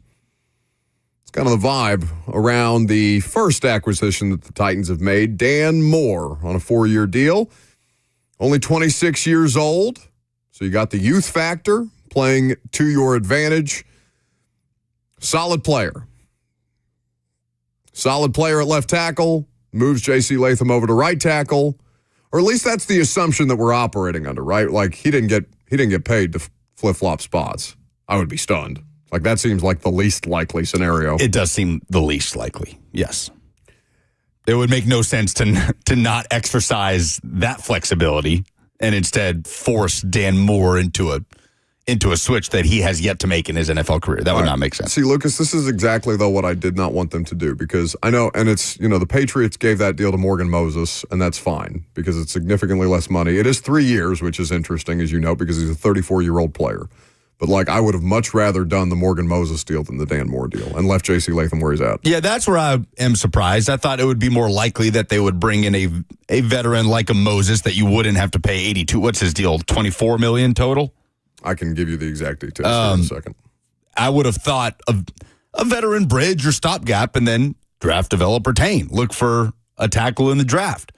It's kind of the vibe around the first acquisition that the Titans have made. Dan Moore on a 4-year deal. Only 26 years old. So you got the youth factor playing to your advantage. Solid player. Solid player at left tackle. Moves J.C. Latham over to right tackle. Or at least that's the assumption that we're operating under, right? Like he didn't get paid to flip-flop spots. I would be stunned. Like that seems like the least likely scenario. It does seem the least likely. Yes. It would make no sense to not exercise that flexibility and instead force Dan Moore into a switch that he has yet to make in his NFL career. That would not make sense. See, Lucas, this is exactly, though, what I did not want them to do because I know, and it's, the Patriots gave that deal to Morgan Moses, and that's fine because it's significantly less money. It is 3 years, which is interesting, as you know, because he's a 34-year-old player. But, I would have much rather done the Morgan Moses deal than the Dan Moore deal and left J.C. Latham where he's at. Yeah, that's where I am surprised. I thought it would be more likely that they would bring in a veteran like a Moses that you wouldn't have to pay 82. What's his deal? $24 million total? I can give you the exact details in a second. I would have thought of a veteran bridge or stopgap and then draft, develop, retain. Look for a tackle in the draft.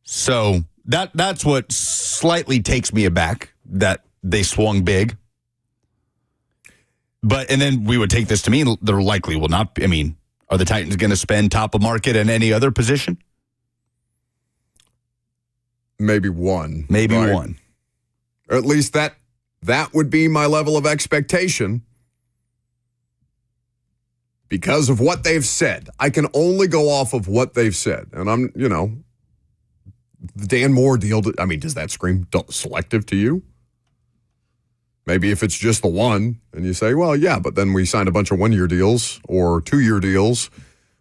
So that's what slightly takes me aback, that they swung big. And then we would take this to mean there likely will not be. I mean, are the Titans going to spend top of market in any other position? Maybe one. Maybe right? one. Or at least that would be my level of expectation because of what they've said. I can only go off of what they've said. And I'm, the Dan Moore deal, does that scream selective to you? Maybe if it's just the one and you say, well, yeah, but then we signed a bunch of 1-year deals or 2-year deals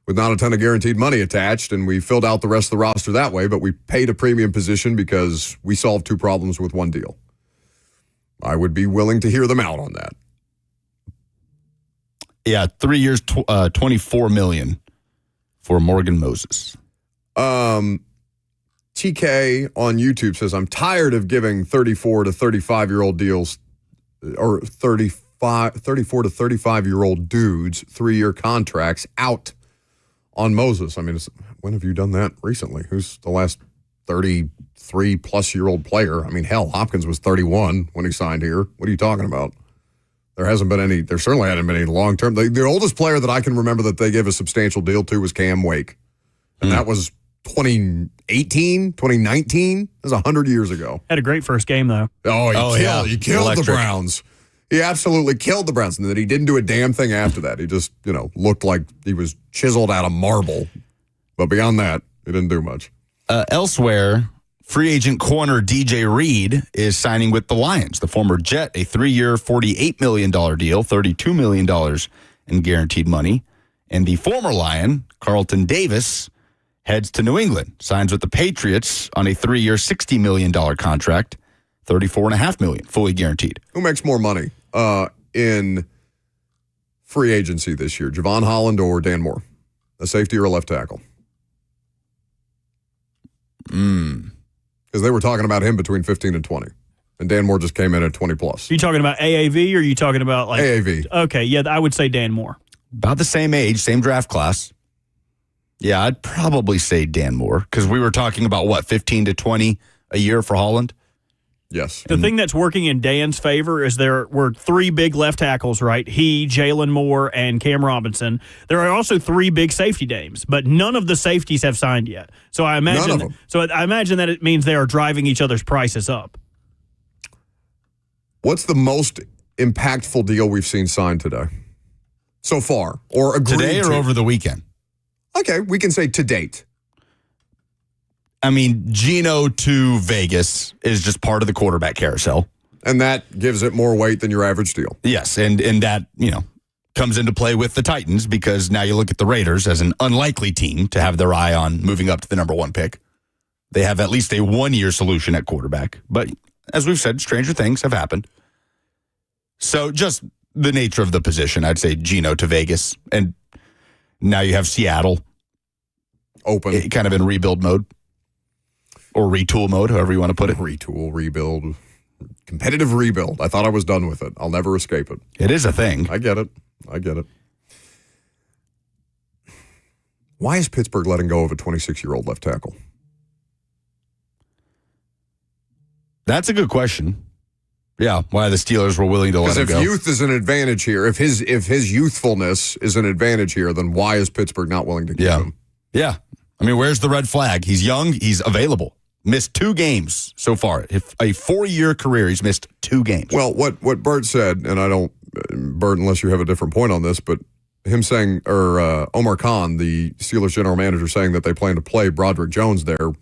with not a ton of guaranteed money attached, and we filled out the rest of the roster that way, but we paid a premium position because we solved 2 problems with 1 deal. I would be willing to hear them out on that. Yeah, 3 years, $24 million for Morgan Moses. TK on YouTube says, I'm tired of giving 34 to 35-year-old deals or 34 to 35-year-old dudes 3-year contracts out on Moses. When have you done that recently? Who's the last 33-plus-year-old player? Hell, Hopkins was 31 when he signed here. What are you talking about? There certainly hadn't been any long-term. The oldest player that I can remember that they gave a substantial deal to was Cam Wake. And that was 2018, 2019. That was 100 years ago. Had a great first game, though. He killed the Browns. He absolutely killed the Browns. And then he didn't do a damn thing after that. He just, looked like he was chiseled out of marble. But beyond that, he didn't do much. Elsewhere, free agent corner DJ Reed is signing with the Lions. The former Jet, a 3-year, $48 million deal, $32 million in guaranteed money. And the former Lion, Carlton Davis, heads to New England, signs with the Patriots on a 3-year, $60 million contract, $34.5 million, fully guaranteed. Who makes more money in free agency this year, Javon Holland or Dan Moore? A safety or a left tackle? Because they were talking about him between 15 and 20. And Dan Moore just came in at 20 plus. Are you talking about AAV or are you talking about AAV? Okay, yeah, I would say Dan Moore. About the same age, same draft class. Yeah, I'd probably say Dan Moore because we were talking about, 15 to 20 a year for Holland? Yes. The thing that's working in Dan's favor is there were 3 big left tackles, right? He, Jalen Moore, and Cam Robinson. There are also 3 big safety names, but none of the safeties have signed yet. So I imagine that it means they are driving each other's prices up. What's the most impactful deal we've seen signed today? So far, or agreed today or to? Over the weekend? Okay, we can say to date. Geno to Vegas is just part of the quarterback carousel. And that gives it more weight than your average deal. Yes, and that, comes into play with the Titans because now you look at the Raiders as an unlikely team to have their eye on moving up to the number 1 pick. They have at least a 1-year solution at quarterback. But as we've said, stranger things have happened. So just the nature of the position, I'd say Geno to Vegas. And now you have Seattle open, kind of in rebuild mode. Or retool mode, however you want to put it. Retool, rebuild, competitive rebuild. I thought I was done with it. I'll never escape it. It is a thing. I get it. Why is Pittsburgh letting go of a 26-year-old left tackle? That's a good question. Yeah, why the Steelers were willing to let him go. Because if youth is an advantage here, if his youthfulness is an advantage here, then why is Pittsburgh not willing to keep him? Yeah. I mean, where's the red flag? He's young. He's available. Missed 2 games so far. A 4-year career, he's missed 2 games. Well, what Bert said, and I don't, Bert, unless you have a different point on this, but him saying, or Omar Khan, the Steelers general manager, saying that they plan to play Broderick Jones there,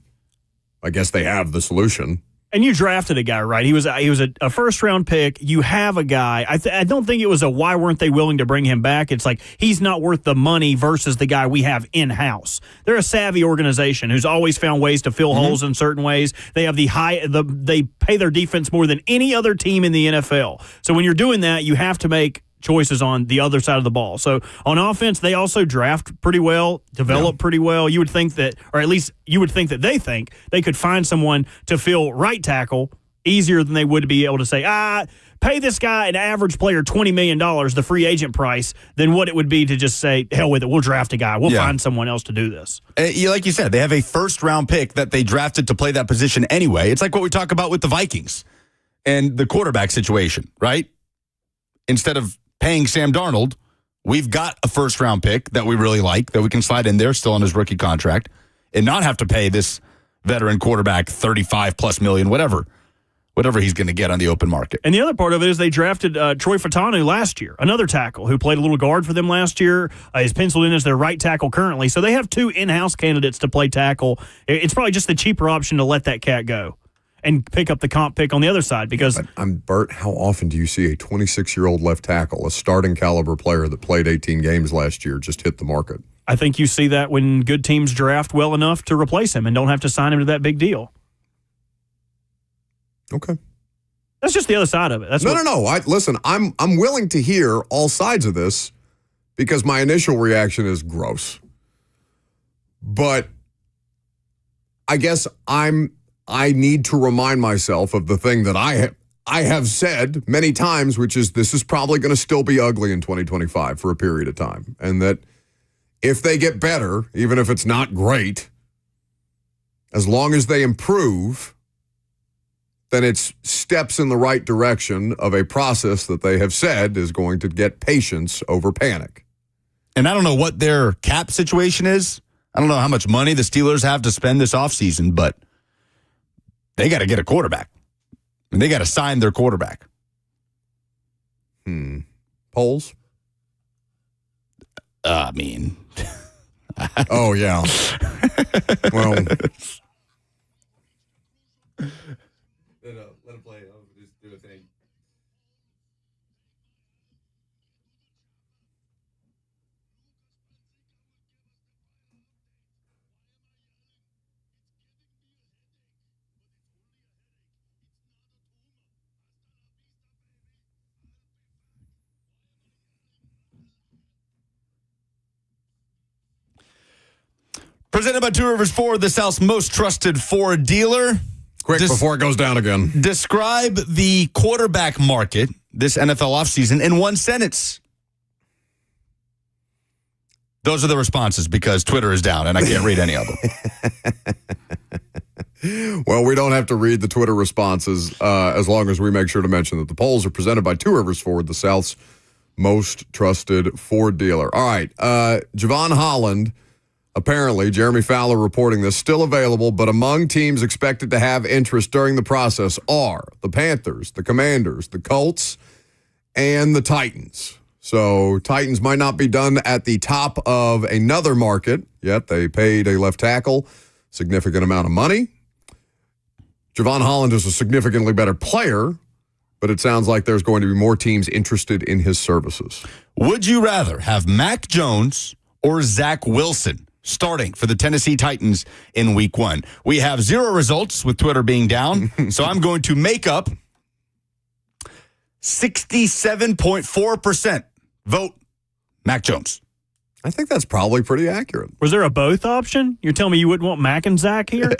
I guess they have the solution. And you drafted a guy, right? He was a first-round pick. You have a guy. I don't think it was a why weren't they willing to bring him back. It's like he's not worth the money versus the guy we have in-house. They're a savvy organization who's always found ways to fill holes in certain ways. They have they pay their defense more than any other team in the NFL. So when you're doing that, you have to make choices on the other side of the ball. So on offense, they also draft pretty well, develop pretty well. You would think that, or at least you would think that they think they could find someone to fill right tackle easier than they would be able to say, pay this guy, an average player, $20 million, the free agent price, than what it would be to just say, hell with it, we'll draft a guy. We'll find someone else to do this. Like you said, they have a first-round pick that they drafted to play that position anyway. It's like what we talk about with the Vikings and the quarterback situation, right? Instead of paying Sam Darnold, we've got a first-round pick that we really like, that we can slide in there still on his rookie contract, and not have to pay this veteran quarterback $35+ million, whatever he's going to get on the open market. And the other part of it is they drafted Troy Fatanu last year, another tackle who played a little guard for them last year. He's penciled in as their right tackle currently. So they have 2 in-house candidates to play tackle. It's probably just the cheaper option to let that cat go and pick up the comp pick on the other side because Bert, how often do you see a 26-year-old left tackle, a starting caliber player that played 18 games last year, just hit the market? I think you see that when good teams draft well enough to replace him and don't have to sign him to that big deal. Okay. That's just the other side of it. No. Listen, I'm willing to hear all sides of this because my initial reaction is gross. But I guess I need to remind myself of the thing that I have said many times, which is this is probably going to still be ugly in 2025 for a period of time. And that if they get better, even if it's not great, as long as they improve, then it's steps in the right direction of a process that they have said is going to get patience over panic. And I don't know what their cap situation is. I don't know how much money the Steelers have to spend this offseason, but they got to get a quarterback. And they got to sign their quarterback. Polls? I mean. Oh, yeah. Well. Let him play. I'll just do a thing. Presented by Two Rivers Ford, the South's most trusted Ford dealer. Quick, before it goes down again. Describe the quarterback market this NFL offseason in one sentence. Those are the responses because Twitter is down and I can't read any of them. Well, we don't have to read the Twitter responses as long as we make sure to mention that the polls are presented by Two Rivers Ford, the South's most trusted Ford dealer. All right, Javon Holland. Apparently, Jeremy Fowler reporting this, still available, but among teams expected to have interest during the process are the Panthers, the Commanders, the Colts, and the Titans. So Titans might not be done at the top of another market yet. They paid a left tackle significant amount of money. Javon Holland is a significantly better player, but it sounds like there's going to be more teams interested in his services. Would you rather have Mac Jones or Zach Wilson starting for the Tennessee Titans in Week 1? We have 0 results with Twitter being down, so I'm going to make up 67.4% vote Mac Jones. I think that's probably pretty accurate. Was there a both option? You're telling me you wouldn't want Mac and Zach here?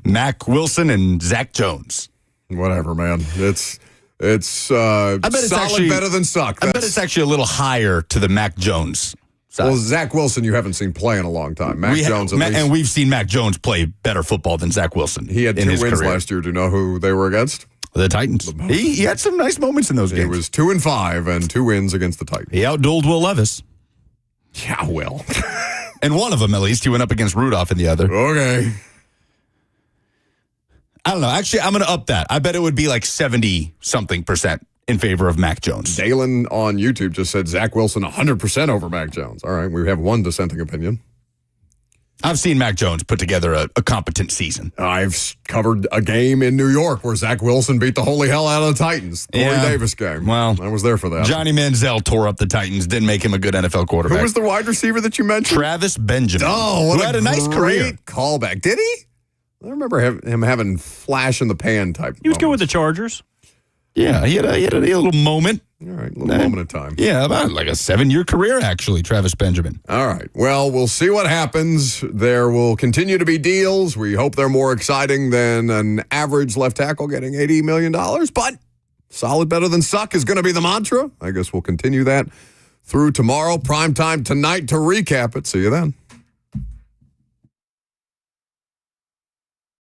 Mac Wilson and Zach Jones. Whatever, man. It's I bet it's solid actually better than suck. I bet it's actually a little higher to the Mac Jones side. Well, Zach Wilson, you haven't seen play in a long time. Mac Jones, at least. And we've seen Mac Jones play better football than Zach Wilson. He had 2 wins career. last year. Do you know who they were against? The Titans. He had some nice moments in those games. He was 2-5 and 2 wins against the Titans. He outdueled Will Levis. Yeah, well. And one of them, at least. He went up against Rudolph in the other. Okay. I don't know. Actually, I'm going to up that. I bet it would be like 70-something% in favor of Mac Jones. Dalen on YouTube just said Zach Wilson 100% over Mac Jones. All right, we have one dissenting opinion. I've seen Mac Jones put together a competent season. I've covered a game in New York where Zach Wilson beat the holy hell out of the Titans. Corey Davis game. Well, I was there for that. Johnny Manziel tore up the Titans, didn't make him a good NFL quarterback. Who was the wide receiver that you mentioned? Travis Benjamin. Oh, what who had a nice career. Callback. Did he? I remember him having flash in the pan type. He was good with the Chargers. Yeah, he had a little moment. All right, a little moment of time. Yeah, about like a 7-year career, actually, Travis Benjamin. All right. Well, we'll see what happens. There will continue to be deals. We hope they're more exciting than an average left tackle getting $80 million, but solid better than suck is going to be the mantra. I guess we'll continue that through tomorrow. Prime time tonight to recap it. See you then.